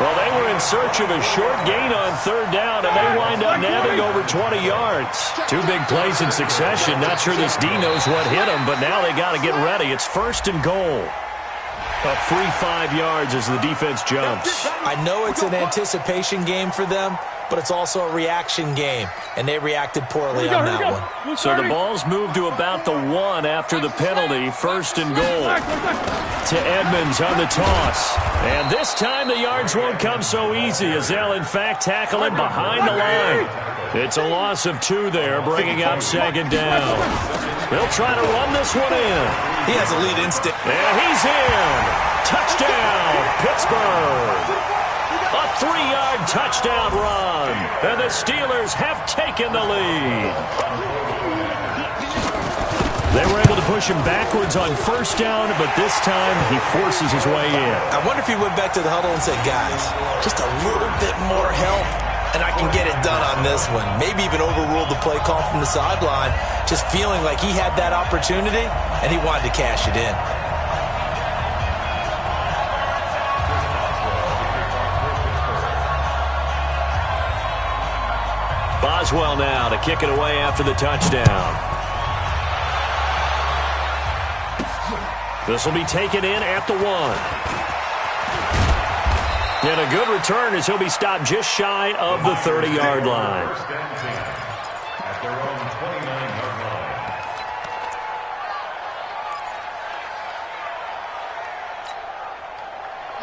Well, they were in search of a short gain on 3rd down, and they wind up nabbing over 20 yards. 2 big plays in succession. Not sure this D knows what hit him, but now they got to get ready. It's 1st and goal. A free 5 yards as the defense jumps. I know it's an anticipation game for them, but it's also a reaction game, and they reacted poorly on that one. So the ball's moved to about the 1 after the penalty. 1st and goal. To Edmonds on the toss. And this time the yards won't come so easy as they'll, in fact, tackle him behind the line. It's a loss of 2 there, bringing up 2nd down. They'll try to run this one in. He has a lead instinct. And he's in. Touchdown, Pittsburgh. A 3-yard touchdown run. And the Steelers have taken the lead. They were able to push him backwards on 1st down, but this time he forces his way in. I wonder if he went back to the huddle and said, guys, just a little bit more help, and I can get it done on this one. Maybe even overruled the play call from the sideline, just feeling like he had that opportunity, and he wanted to cash it in. Boswell now to kick it away after the touchdown. This will be taken in at the 1. And a good return as he'll be stopped just shy of the 30-yard line. At their own 29-yard line.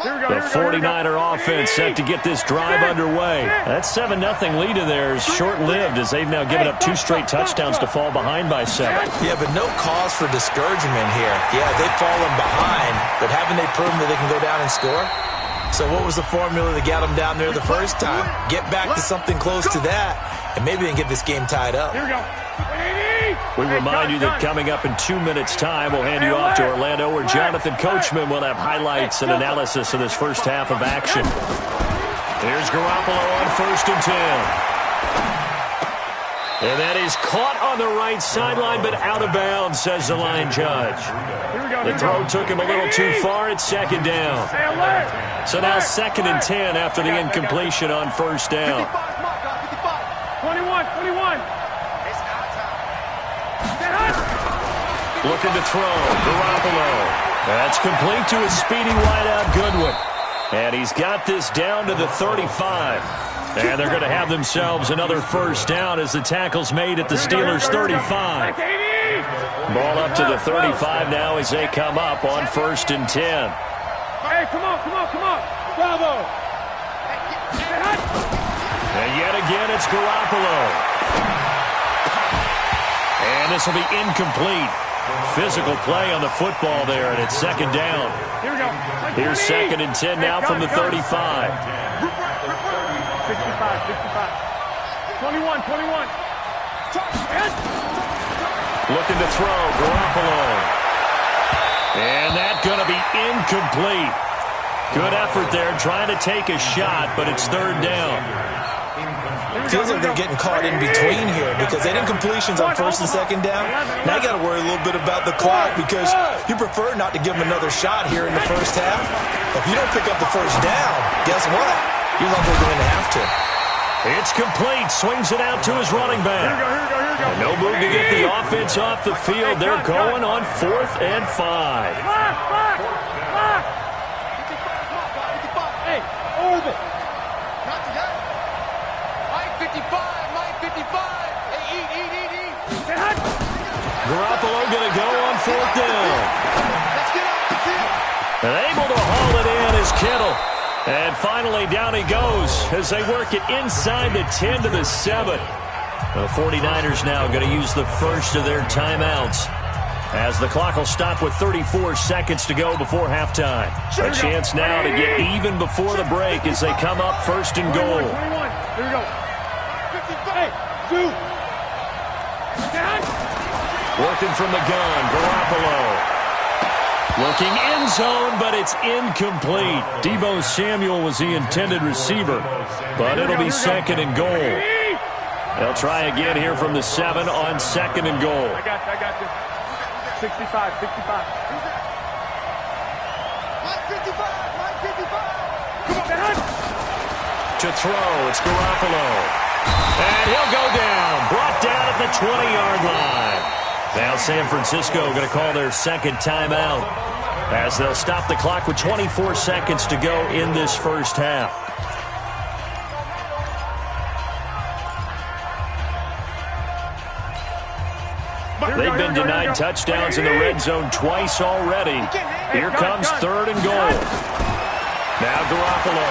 The 49er offense set to get this drive underway. That 7-0 lead of theirs short-lived as they've now given up 2 straight touchdowns to fall behind by 7. Yeah, but no cause for discouragement here. Yeah, they've fallen behind, but haven't they proven that they can go down and score? So what was the formula that got them down there the first time? Get back to something close to that, and maybe they can get this game tied up. Here we go. We remind you that coming up in 2 minutes' time, we'll hand you off to Orlando, where Jonathan Coachman will have highlights and analysis of this first half of action. Here's Garoppolo on 1st and 10. And that is caught on the right sideline, but out of bounds, says the line judge. The throw took him a little too far at 2nd down. So now 2nd and 10 after the incompletion on 1st down. 21. Looking to throw, Garoppolo. That's complete to his speedy wideout, Goodwin. And he's got this down to the 35. And they're going to have themselves another 1st down as the tackle's made at the Steelers' 35. Ball up to the 35 now as they come up on 1st and 10. Hey, come on. Bravo. And yet again, it's Garoppolo. And this will be incomplete. Physical play on the football there, and it's 2nd down. Here we go. Here's 2nd and 10 now from the 35. 65. 21. Looking to throw, Garoppolo. And that's going to be incomplete. Good effort there, trying to take a shot, but it's 3rd down. Feels like they're getting caught in between here because they didn't completions on 1st and 2nd down. Now you got to worry a little bit about the clock because you prefer not to give them another shot here in the first half. If you don't pick up the 1st down, guess what? You're likely going to have to. It's complete. Swings it out to his running back. Here we go. And no move to get the offense off the field. They're going on 4th and 5. Clock. Hey, orbit. Not today. Mike 55. Hey, eat. Garoppolo going to go on 4th down. Let's get out the field. And able to haul it in is Kittle. And finally, down he goes as they work it inside the 10 to the 7. The 49ers now going to use the first of their timeouts as the clock will stop with 34 seconds to go before halftime. A chance now to get even before the break as they come up 1st and goal. 21. Here we go. Hey, shoot. Working from the gun, Garoppolo. Looking end zone, but it's incomplete. Deebo Samuel was the intended receiver, but it'll be 2nd and goal. They'll try again here from the 7 on 2nd and goal. I got you. 65. Mike 55. Come on. To throw, it's Garoppolo. And he'll go down. Brought down at the 20-yard line. Now San Francisco going to call their 2nd timeout as they'll stop the clock with 24 seconds to go in this first half. They've been denied touchdowns in the red zone twice already. Here comes 3rd and goal. Now Garoppolo.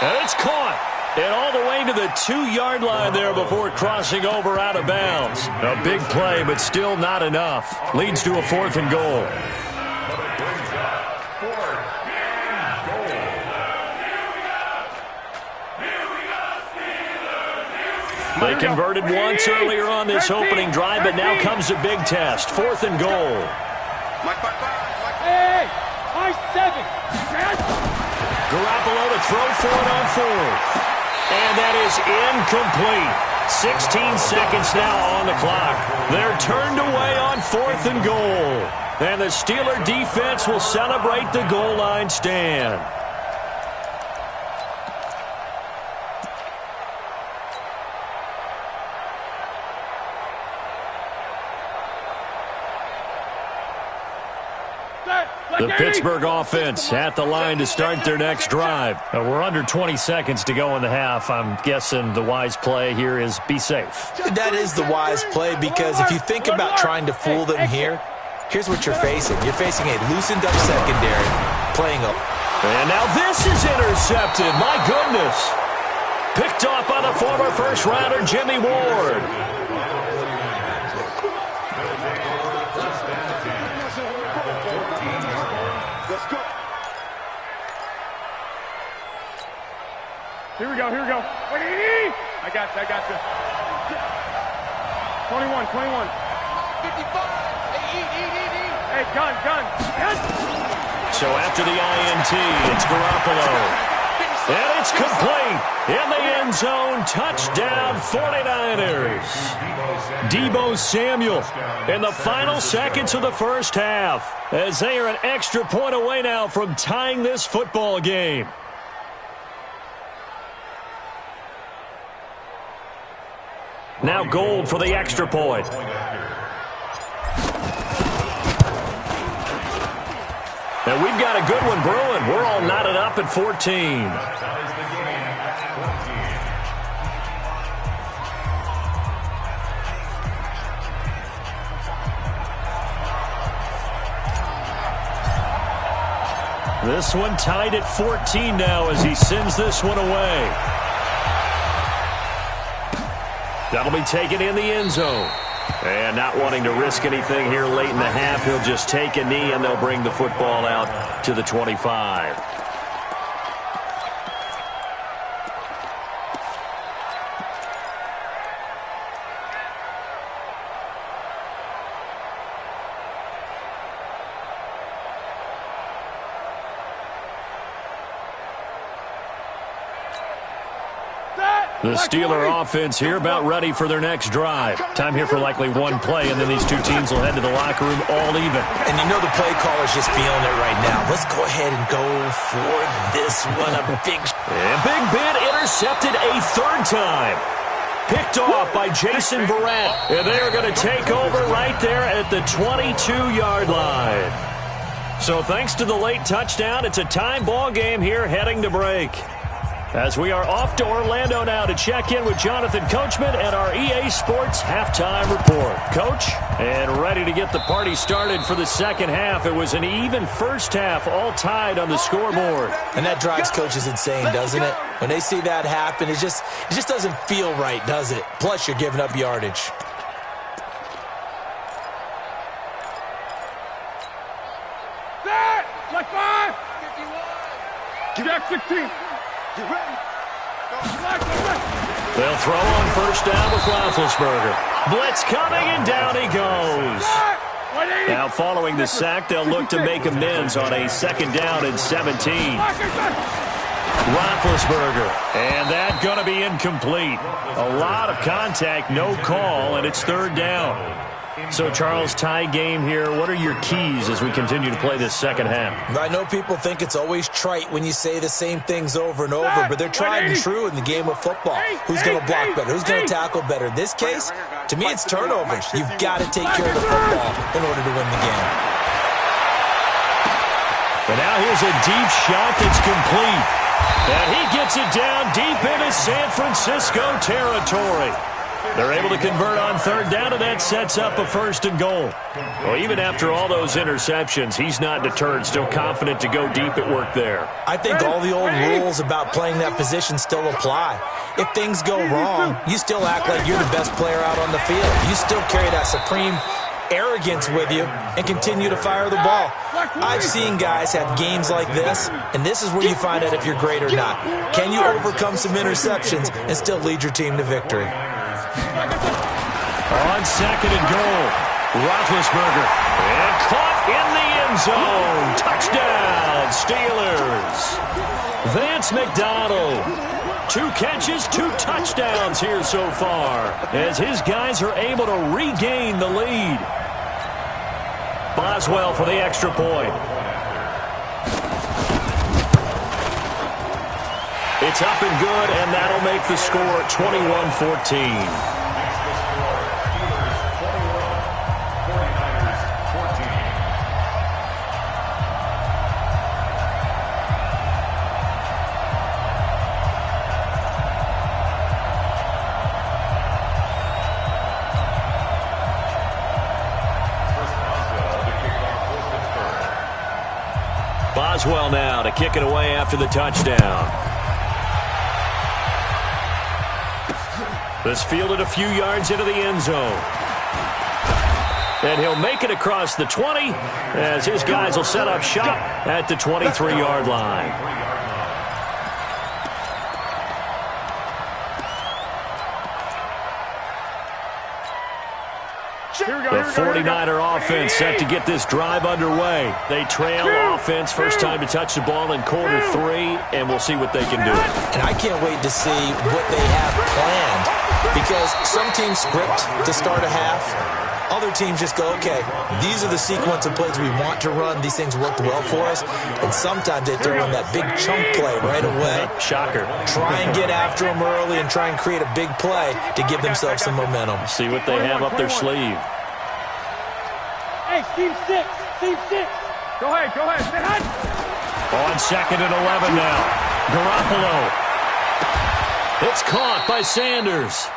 And it's caught. And all the way to the 2-yard line there before crossing over out of bounds. A big play, but still not enough. Leads to a 4th and goal. They converted once earlier on this opening drive, but now comes a big test. 4th and goal. Hey, Mike 7. Garoppolo to throw for it on 4th. And that is incomplete. 16 seconds now on the clock. They're turned away on 4th and goal. And the Steeler defense will celebrate the goal line stand. The Pittsburgh offense at the line to start their next drive. We're under 20 seconds to go in the half. I'm guessing the wise play here is be safe. That is the wise play because if you think about trying to fool them here, here's what you're facing. You're facing a loosened up secondary playing up. And now this is intercepted. My goodness. Picked off by the former first rounder, Jimmy Ward. Here we go. Wait, I got you. 21. 55. Hey, eat. Hey, gun. So after the INT, it's Garoppolo. And it's complete. In the end zone, touchdown 49ers. Deebo Samuel in the final seconds of the first half, as they are an extra point away now from tying this football game. Now Gold for the extra point. And we've got a good one brewing. We're all knotted up at 14. This one tied at 14 now as he sends this one away. That'll be taken in the end zone. And not wanting to risk anything here late in the half, he'll just take a knee and they'll bring the football out to the 25. The Steeler offense here about ready for their next drive. Time here for likely one play, and then these two teams will head to the locker room all even. And you know the play caller's just feeling it right now. Let's go ahead and go for this one. And Big Ben intercepted a third time. Picked off by Jason Verrett. And they are going to take over right there at the 22-yard line. So thanks to the late touchdown, it's a time ball game here heading to break. As we are off to Orlando now to check in with Jonathan Coachman and our EA Sports halftime report. Coach, and ready to get the party started for the second half. It was an even first half, all tied on the scoreboard. And that drives coaches insane, doesn't it? When they see that happen, it just doesn't feel right, does it? Plus, you're giving up yardage. Set! Like 5! 51! Jack 16! Get ready. They'll throw on first down with Roethlisberger. Blitz coming, and down he goes. Now following the sack, they'll look to make amends on a second down and 17. Roethlisberger, and that going to be incomplete. A lot of contact, no call, and it's third down. So, Charles, tie game here. What are your keys as we continue to play this second half? I know people think it's always trite when you say the same things over and over, but they're tried and true in the game of football. Who's going to block better? Who's going to tackle better? In this case, to me, it's turnovers. You've got to take care of the football in order to win the game. And now here's a deep shot that's complete. And he gets it down deep into San Francisco territory. They're able to convert on third down, and that sets up a first and goal. Well, even after all those interceptions, he's not deterred, still confident to go deep at work there. I think all the old rules about playing that position still apply. If things go wrong, you still act like you're the best player out on the field. You still carry that supreme arrogance with you and continue to fire the ball. I've seen guys have games like this, and this is where you find out if you're great or not. Can you overcome some interceptions and still lead your team to victory? On second and goal, Roethlisberger. And caught in the end zone. Touchdown, Steelers. Vance McDonald. 2 catches, 2 touchdowns here so far, as his guys are able to regain the lead. Boswell for the extra point. It's up and good, and that'll make the score 21-14. Boswell now to kick it away after the touchdown. This fielded a few yards into the end zone. And he'll make it across the 20 as his guys will set up shop at the 23-yard line. 49er offense set to get this drive underway. They trail offense, first time to touch the ball in quarter 3, and we'll see what they can do. And I can't wait to see what they have planned, because some teams script to start a half. Other teams just go, okay, these are the sequence of plays we want to run. These things worked well for us. And sometimes they throw in that big chunk play right away. Shocker. Try and get after them early and try and create a big play to give themselves some momentum. See what they have up their sleeve. Hey, team 6. Team 6. Go ahead. On 2nd and 11 now. Garoppolo. It's caught by Sanders.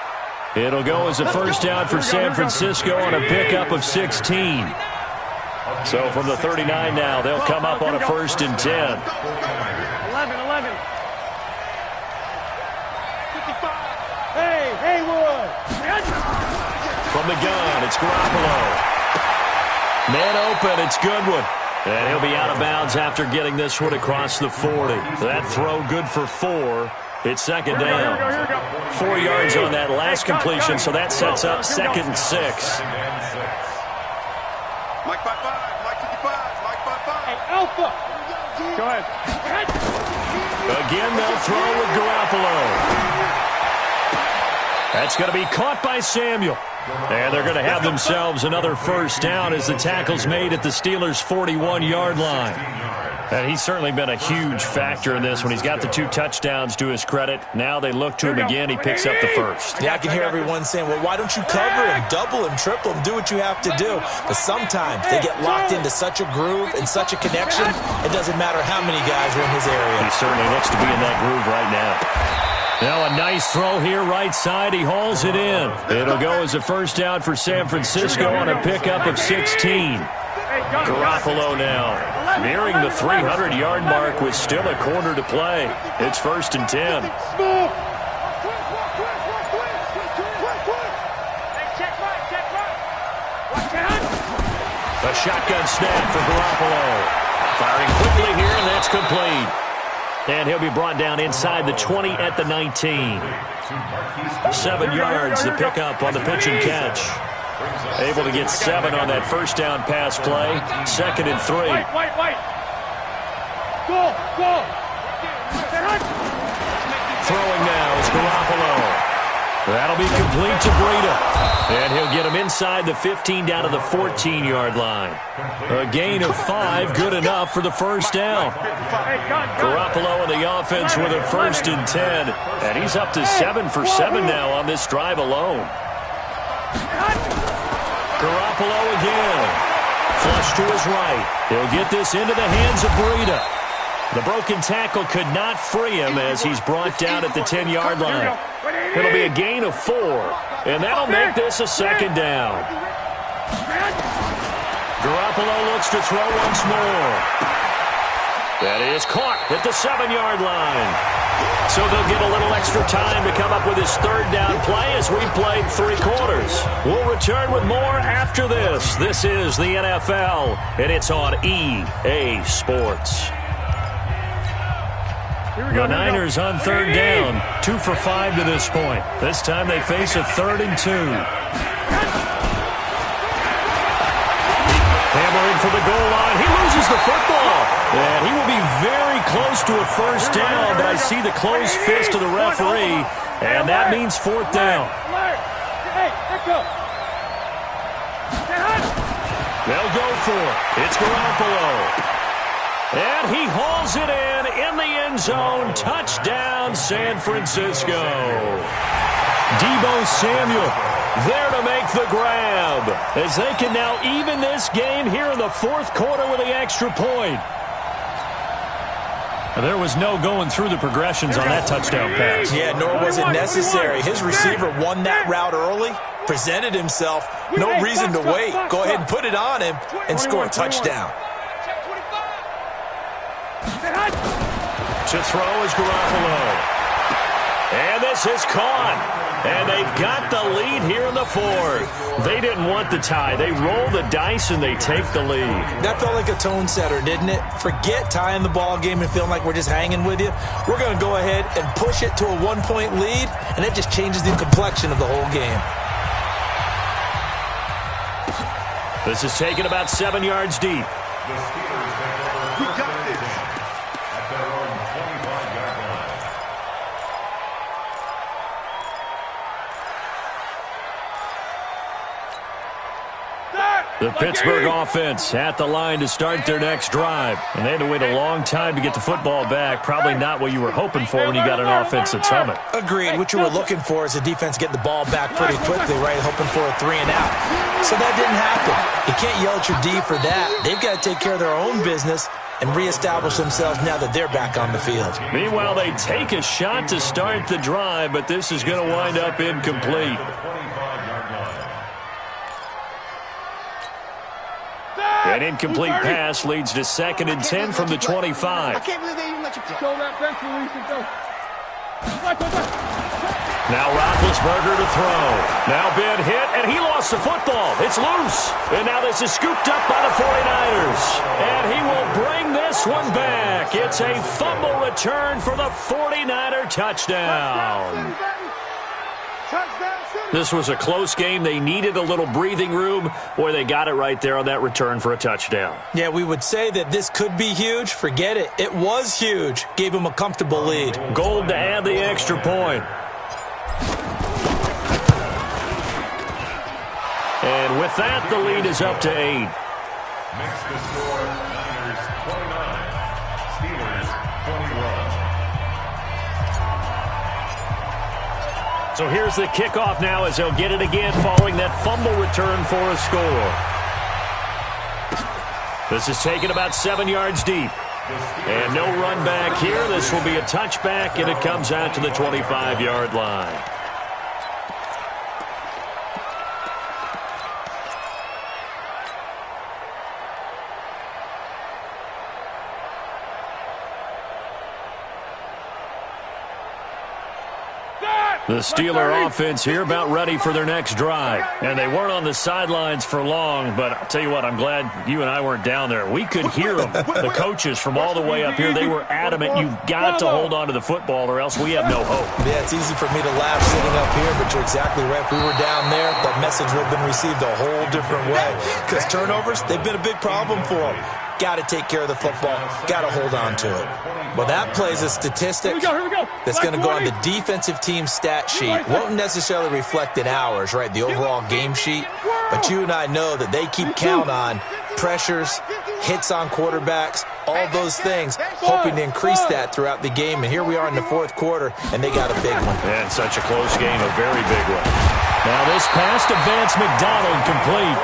It'll go as a first down for San Francisco on a pickup of 16. So from the 39 now, they'll come up on a 1st and 10. 11. Hey, Haywood. From the gun, it's Garoppolo. Man open, it's Goodwin. And he'll be out of bounds after getting this one across the 40. That throw good for 4. It's 2nd down. 4 yards on that last completion, so that sets up 2nd and 6. Mike 5-5, Mike 55, Mike 5-5. Hey, Alpha. Go ahead. Again, they'll throw with Garoppolo. That's going to be caught by Samuel. And they're going to have themselves another first down as the tackle's made at the Steelers' 41-yard line. And he's certainly been a huge factor in this when he's got the 2 touchdowns to his credit. Now they look to him again. He picks up the first. Yeah, I can hear everyone saying, well, why don't you cover him, double him, triple him, do what you have to do. But sometimes they get locked into such a groove and such a connection, it doesn't matter how many guys are in his area. He certainly looks to be in that groove right now. Now a nice throw here right side. He hauls it in. It'll go as a first down for San Francisco on a pickup of 16. Garoppolo now nearing the 300-yard mark with still a quarter to play. It's 1st and 10. A shotgun snap for Garoppolo. Firing quickly here, and that's complete. And he'll be brought down inside the 20 at the 19. 7 yards, the pickup on the pitch and catch. Able to get 7 on that first down pass play. 2nd and 3. White. Go. Throwing now is Garoppolo. That'll be complete to Breida. And he'll get him inside the 15 down to the 14-yard line. A gain of 5, good enough for the first down. Garoppolo and the offense with a 1st and 10. And he's up to 7 for 7 now on this drive alone. Garoppolo again. Flush to his right. He'll get this into the hands of Breida. The broken tackle could not free him as he's brought down at the 10-yard line. It'll be a gain of 4, and that'll make this a 2nd down. Garoppolo looks to throw once more. That is caught at the 7-yard line. So they'll get a little extra time to come up with his 3rd down play as we played 3 quarters. We'll return with more after this. This is the NFL, and it's on EA Sports. The Niners on 3rd down, 2 for 5 to this point. This time they face a 3rd and 2. Hammering for the goal line. He loses the football. And he will be very close to a first down, but I see the closed fist of the referee, and that means 4th down. They'll go for it. It's Garoppolo. And he hauls it in the end zone. Touchdown, San Francisco. Deebo Samuel there to make the grab as they can now even this game here in the 4th quarter with the extra point. There was no going through the progressions on that touchdown pass. Yeah, nor was it necessary. His receiver won that route early, presented himself. No reason to wait. Go ahead and put it on him and score a touchdown. To throw is Garoppolo. And this is caught. And they've got the lead here in the 4th. They didn't want the tie. They roll the dice and they take the lead. That felt like a tone setter, didn't it? Forget tying the ball game and feeling like we're just hanging with you. We're going to go ahead and push it to a 1-point lead, and that just changes the complexion of the whole game. This is taken about 7 yards deep. The Steelers take over first and 10 at their own 25-yard line. The Pittsburgh offense at the line to start their next drive. And they had to wait a long time to get the football back. Probably not what you were hoping for when you got an offense that's humming. Agreed. What you were looking for is a defense getting the ball back pretty quickly, right? Hoping for a 3 and out. So that didn't happen. You can't yell at your D for that. They've got to take care of their own business and reestablish themselves now that they're back on the field. Meanwhile, they take a shot to start the drive, but this is going to wind up incomplete. An incomplete pass leads to 2nd and 10 from the 25. I can't believe they even let you go. Show that bench release and go. Now Roethlisberger to throw. Now Ben hit, and he lost the football. It's loose. And now this is scooped up by the 49ers. And he will bring this one back. It's a fumble return for the 49er touchdown. This was a close game. They needed a little breathing room, or they got it right there on that return for a touchdown. Yeah, we would say that this could be huge. Forget it. It was huge. Gave them a comfortable lead. Gold to add the extra point. And with that, the lead is up to 8. Makes the score Niners 29, Steelers 21. So here's the kickoff now as they'll get it again following that fumble return for a score. This is taken about 7 yards deep. And no run back here. This will be a touchback, and it comes out to the 25-yard line. The Steeler offense here about ready for their next drive. And they weren't on the sidelines for long, but I'll tell you what, I'm glad you and I weren't down there. We could hear them. The coaches from all the way up here, they were adamant, you've got to hold on to the football or else we have no hope. Yeah, it's easy for me to laugh sitting up here, but you're exactly right. If we were down there, that message would have been received a whole different way. Because turnovers, they've been a big problem for them. Got to take care of the football. Got to hold on to it. Well, that plays a statistic that's going to go on the defensive team stat sheet. Won't necessarily reflect in ours, right, the overall game sheet. But you and I know that they keep count on pressures, hits on quarterbacks, all those things, hoping to increase that throughout the game. And here we are in the fourth quarter, and they got a big one. And such a close game, a very big one. Now this pass to Vance McDonald complete.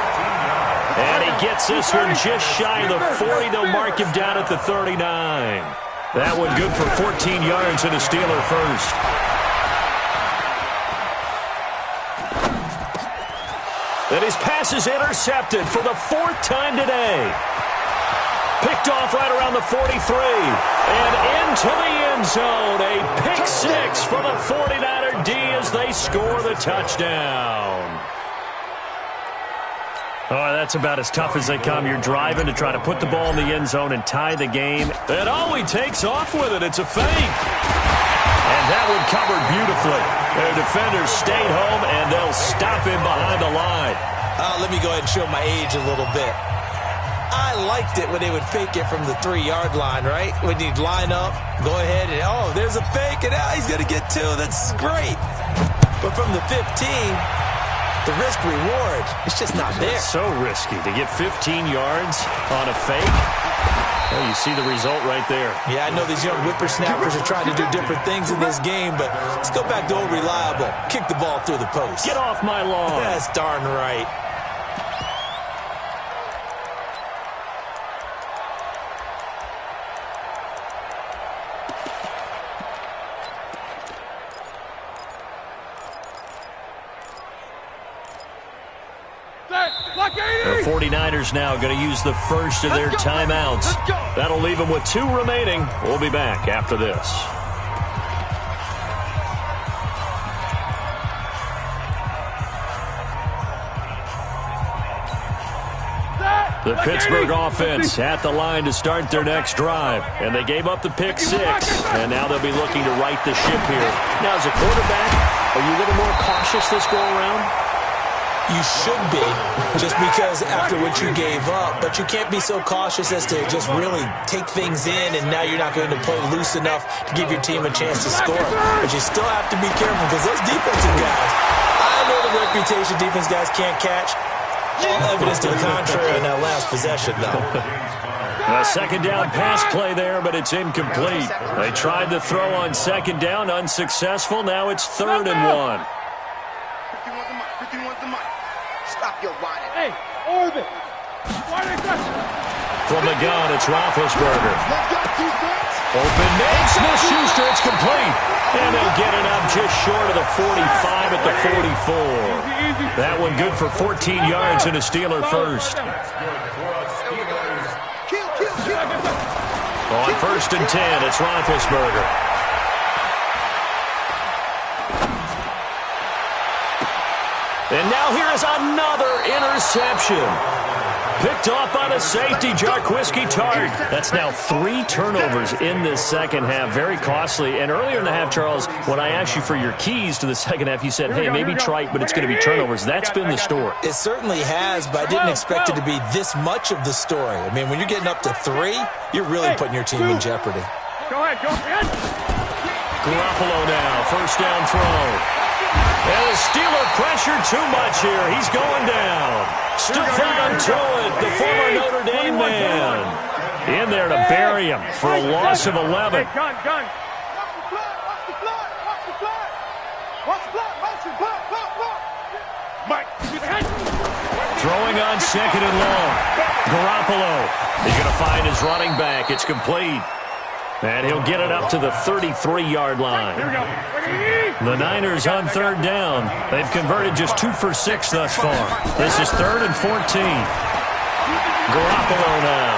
And he gets this one just shy of the 40. They'll mark him down at the 39. That one good for 14 yards and a Steeler first. And his pass is intercepted for the 4th time today. Picked off right around the 43. And into the end zone. A pick 6 for the 49er D as they score the touchdown. Oh, that's about as tough as they come. You're driving to try to put the ball in the end zone and tie the game. And he takes off with it. It's a fake. And that one covered beautifully. Their defenders stayed home, and they'll stop him behind the line. Let me go ahead and show my age a little bit. I liked it when they would fake it from the 3-yard line, right? When you'd line up, go ahead, and there's a fake, and he's going to get 2. That's great. But from the 15... the risk-reward, it's just not there. It's so risky to get 15 yards on a fake. Well, you see the result right there. Yeah, I know these young whippersnappers are trying to do different things in this game, but let's go back to old reliable. Kick the ball through the post. Get off my lawn. That's darn right. The 49ers now going to use the first of their timeouts. That'll leave them with 2 remaining. We'll be back after this. The Pittsburgh offense at the line to start their next drive. And they gave up the pick 6. And now they'll be looking to right the ship here. Now, as a quarterback, are you a little more cautious this go around? You should be, just because after what you gave up, but you can't be so cautious as to just really take things in, and now you're not going to play loose enough to give your team a chance to score. But you still have to be careful because those defensive guys, I know the reputation defense guys can't catch. All evidence to the contrary on that last possession, though. A second down pass play there, but it's incomplete. They tried to throw on second down, unsuccessful. Now it's 3rd and 1. 51's the mic. Stop your whining. Hey, orbit. From the gun, it's Roethlisberger. Open man, Smith-Schuster, it's complete. And they'll get it up just short of the 45 at the 44. That one good for 14 yards and a Steeler first. On 1st and 10, it's Roethlisberger. And now here is another interception. Picked off by the safety, Jarquiski Tart. That's now 3 turnovers in this second half. Very costly. And earlier in the half, Charles, when I asked you for your keys to the second half, you said, hey, maybe trite, but it's going to be turnovers. That's been the story. It certainly has, but I didn't expect it to be this much of the story. I mean, when you're getting up to 3, you're really putting your team in jeopardy. Go ahead, go ahead. Garoppolo now, 1st down throw. And the Steeler pressure too much here. He's going down. Stephon Tuitt, the former Notre Dame man, in there to bury him for a loss of 11. Hey, gun. Watch the flag. Watch the flag. Mike. Throwing on 2nd and long. Garoppolo. He's going to find his running back. It's complete. And he'll get it up to the 33-yard line. Here we go. The Niners on 3rd down. They've converted just 2 for 6 thus far. This is 3rd and 14. Garoppolo now.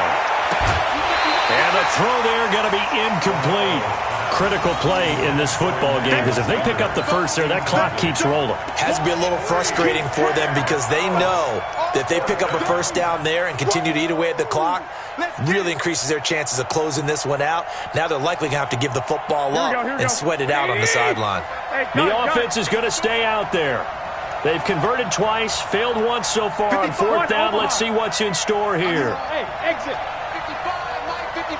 And the throw there going to be incomplete. Critical play in this football game because if they pick up the first there, that clock keeps rolling. Has to be a little frustrating for them because they know that if they pick up a first down there and continue to eat away at the clock, really increases their chances of closing this one out. Now they're likely going to have to give the football up and sweat it out on the sideline. The offense is going to stay out there. They've converted twice, failed once so far on 4th down. Let's see what's in store here. Hey, exit. 55, Mike, 55.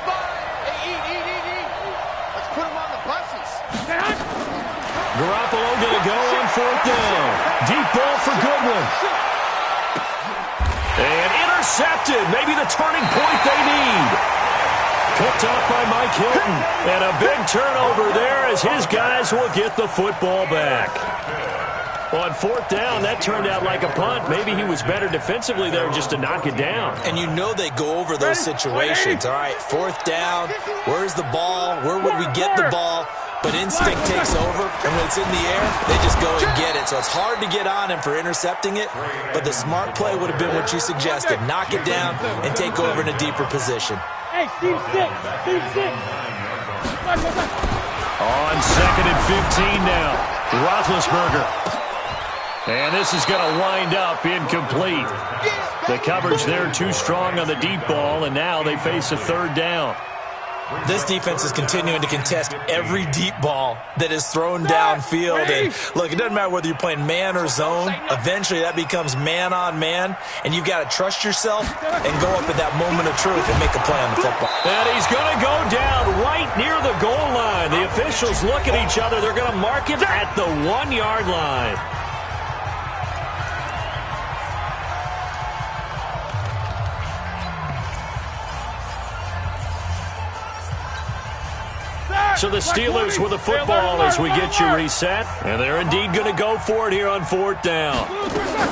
Hey, eat. Let's put him on the buses. Garoppolo going to go on 4th down. Deep ball for Goodwin. And intercepted. Maybe the turning point they need. Picked up by Mike Hilton. And a big turnover there as his guys will get the football back. On 4th down, that turned out like a punt. Maybe he was better defensively there just to knock it down. And you know they go over those situations. All right, 4th down, where's the ball? Where would we get the ball? But instinct takes over, and when it's in the air, they just go and get it. So it's hard to get on him for intercepting it, but the smart play would have been what you suggested. Knock it down and take over in a deeper position. Hey, Steve 6. On 2nd and 15 now, Roethlisberger. And this is going to wind up incomplete. The coverage there too strong on the deep ball, and now they face a 3rd down. This defense is continuing to contest every deep ball that is thrown downfield. And look, it doesn't matter whether you're playing man or zone. Eventually that becomes man on man, and you've got to trust yourself and go up at that moment of truth and make a play on the football. And he's going to go down right near the goal line. The officials look at each other. They're going to mark him at the 1-yard line. So the Steelers with the football as we get you reset. And they're indeed going to go for it here on 4th down.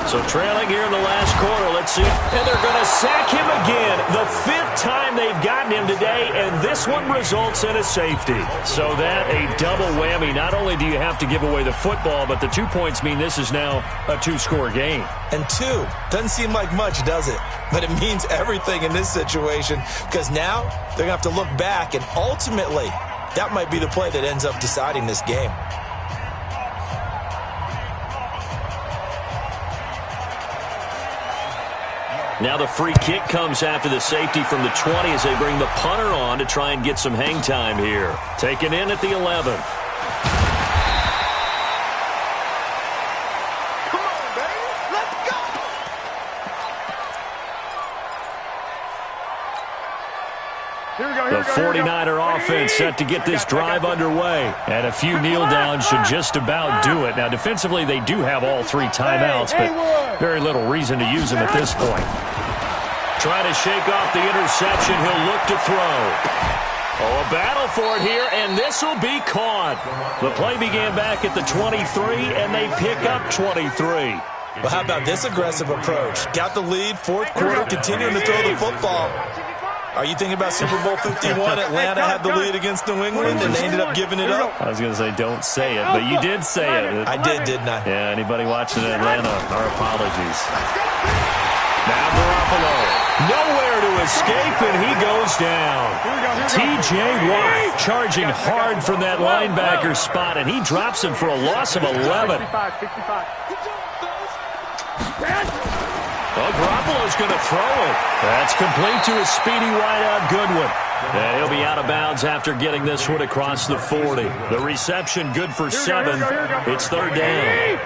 So trailing here in the last quarter, let's see. And they're going to sack him again. The 5th time they've gotten him today, and this one results in a safety. So that a double whammy. Not only do you have to give away the football, but the 2 points mean this is now a 2-score game. And 2 doesn't seem like much, does it? But it means everything in this situation because now they're going to have to look back, and ultimately that might be the play that ends up deciding this game. Now the free kick comes after the safety from the 20 as they bring the punter on to try and get some hang time here. Taken in at the 11. Come on, baby. Let's go. The 49er offense set to get this drive underway. And a few kneel downs should just about do it. Now, defensively, they do have all 3 timeouts, but very little reason to use them at this point. Trying to shake off the interception. He'll look to throw. Oh, a battle for it here, and this will be caught. The play began back at the 23, and they pick up 23. Well, how about this aggressive approach? Got the lead, fourth quarter, continuing to throw the football. Are you thinking about Super Bowl 51? Atlanta had the lead against New England, and they ended up giving it up? I was going to say don't say it, but you did say it. I did, didn't I? Yeah, anybody watching in Atlanta, our apologies. Now Garoppolo. Nowhere to escape, and he goes down. T.J. Watt charging hard from that linebacker spot, and he drops him for a loss of 11. Well, Garoppolo's going to throw it. That's complete to a speedy wideout Goodwin. And he'll be out of bounds after getting this one across the 40. The reception good for 7. It's third down.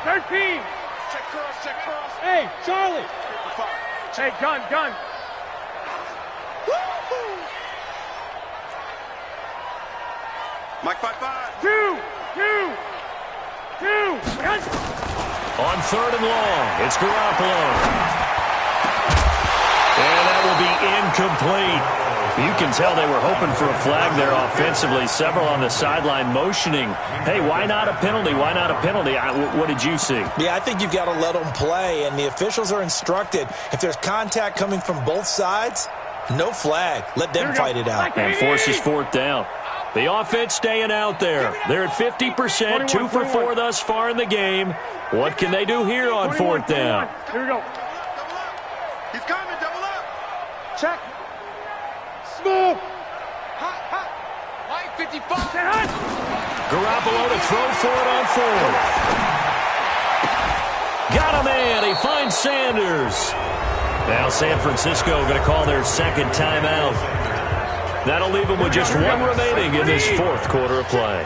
13. Check cross. Hey, Charlie. Hey, gun. Mike 5-5. 2. On third and long, it's Garoppolo. And that will be incomplete. You can tell they were hoping for a flag there offensively. Several on the sideline motioning, hey, why not a penalty? Why not a penalty? What did you see? Yeah, I think you've got to let them play, and the officials are instructed. If there's contact coming from both sides, no flag. Let them fight it out. And forces fourth down. The offense staying out there. They're at 50%, 2 for 4 thus far in the game. What can they do here on fourth down? Here we go. He's coming, double up. Check. Smooth. Hot. Mike 55. Garoppolo to throw for it on fourth. Got a man. He finds Sanders. Now San Francisco going to call their second timeout. That'll leave them with just 1 remaining in this fourth quarter of play.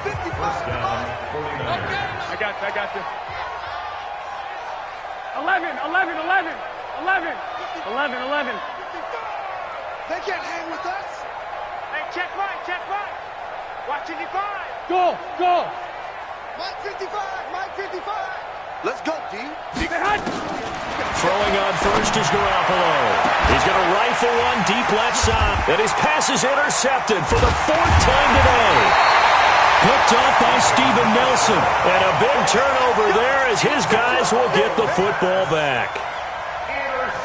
I got you. 11. They can't hang with us. Hey, check right. Watch 55. Go. Mike 55. Let's go, D. Throwing on first is Garoppolo. He's going to rifle one deep left side. And his pass is intercepted for the 4th time today. Picked up by Steven Nelson. And a big turnover there as his guys will get the football back.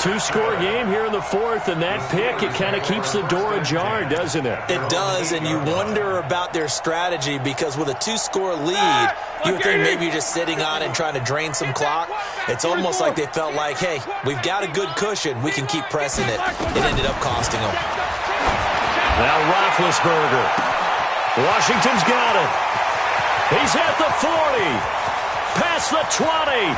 2-score game here in the 4th, and that pick, it kind of keeps the door ajar, doesn't it? It does, and you wonder about their strategy because with a 2-score lead, you would think maybe you're just sitting on and trying to drain some clock. It's almost like they felt like, hey, we've got a good cushion. We can keep pressing it. It ended up costing them. Now Roethlisberger. Washington's got it. He's at the 40. Past the 20.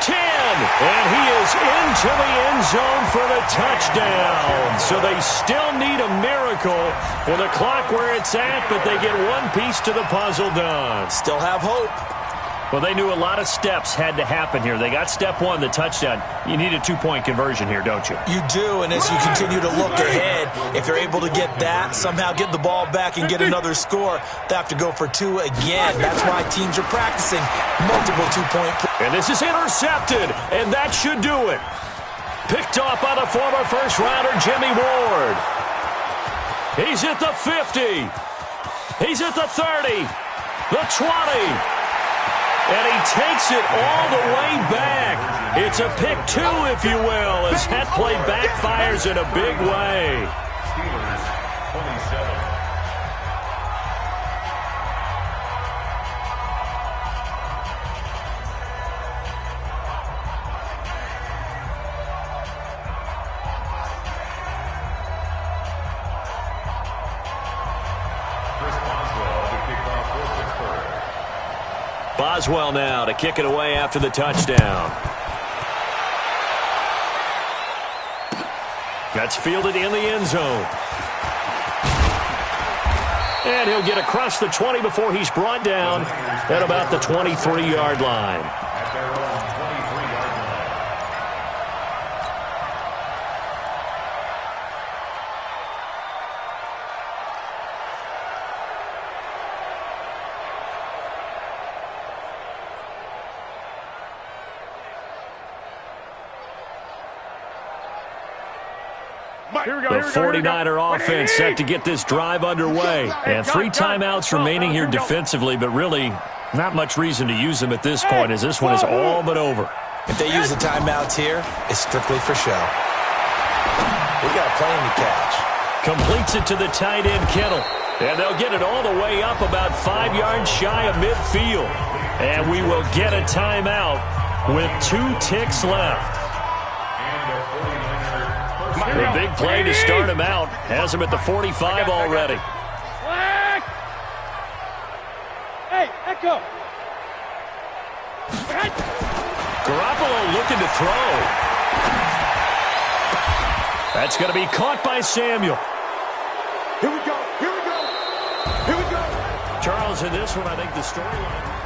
10, and he is into the end zone for the touchdown. So they still need a miracle with the clock where it's at, but they get one piece to the puzzle done. Still have hope. Well, they knew a lot of steps had to happen here. They got step 1, the touchdown. You need a 2-point conversion here, don't you? You do, and as you continue to look ahead, if they're able to get that, somehow get the ball back and get another score, they have to go for 2 again. That's why teams are practicing multiple 2-point plays. And this is intercepted, and that should do it. Picked off by the former first-rounder Jimmy Ward. He's at the 50. He's at the 30. The 20. And he takes it all the way back. It's a pick 2, if you will, as that play backfires in a big way. Steelers 27. Boswell now to kick it away after the touchdown. That's fielded in the end zone. And he'll get across the 20 before he's brought down at about the 23-yard line. At their own 23-yard The 49er offense set to get this drive underway. And 3 timeouts remaining here defensively, but really not much reason to use them at this point, as this one is all but over. If they use the timeouts here, it's strictly for show. We got a plane to catch. Completes it to the tight end, Kittle. And they'll get it all the way up about 5 yards shy of midfield. And we will get a timeout with 2 ticks left. The big play to start him out has him at the 45 already. Hey, Echo. Garoppolo looking to throw. That's going to be caught by Samuel. Here we go. Here we go. Here we go. Charles, in this one, I think the storyline...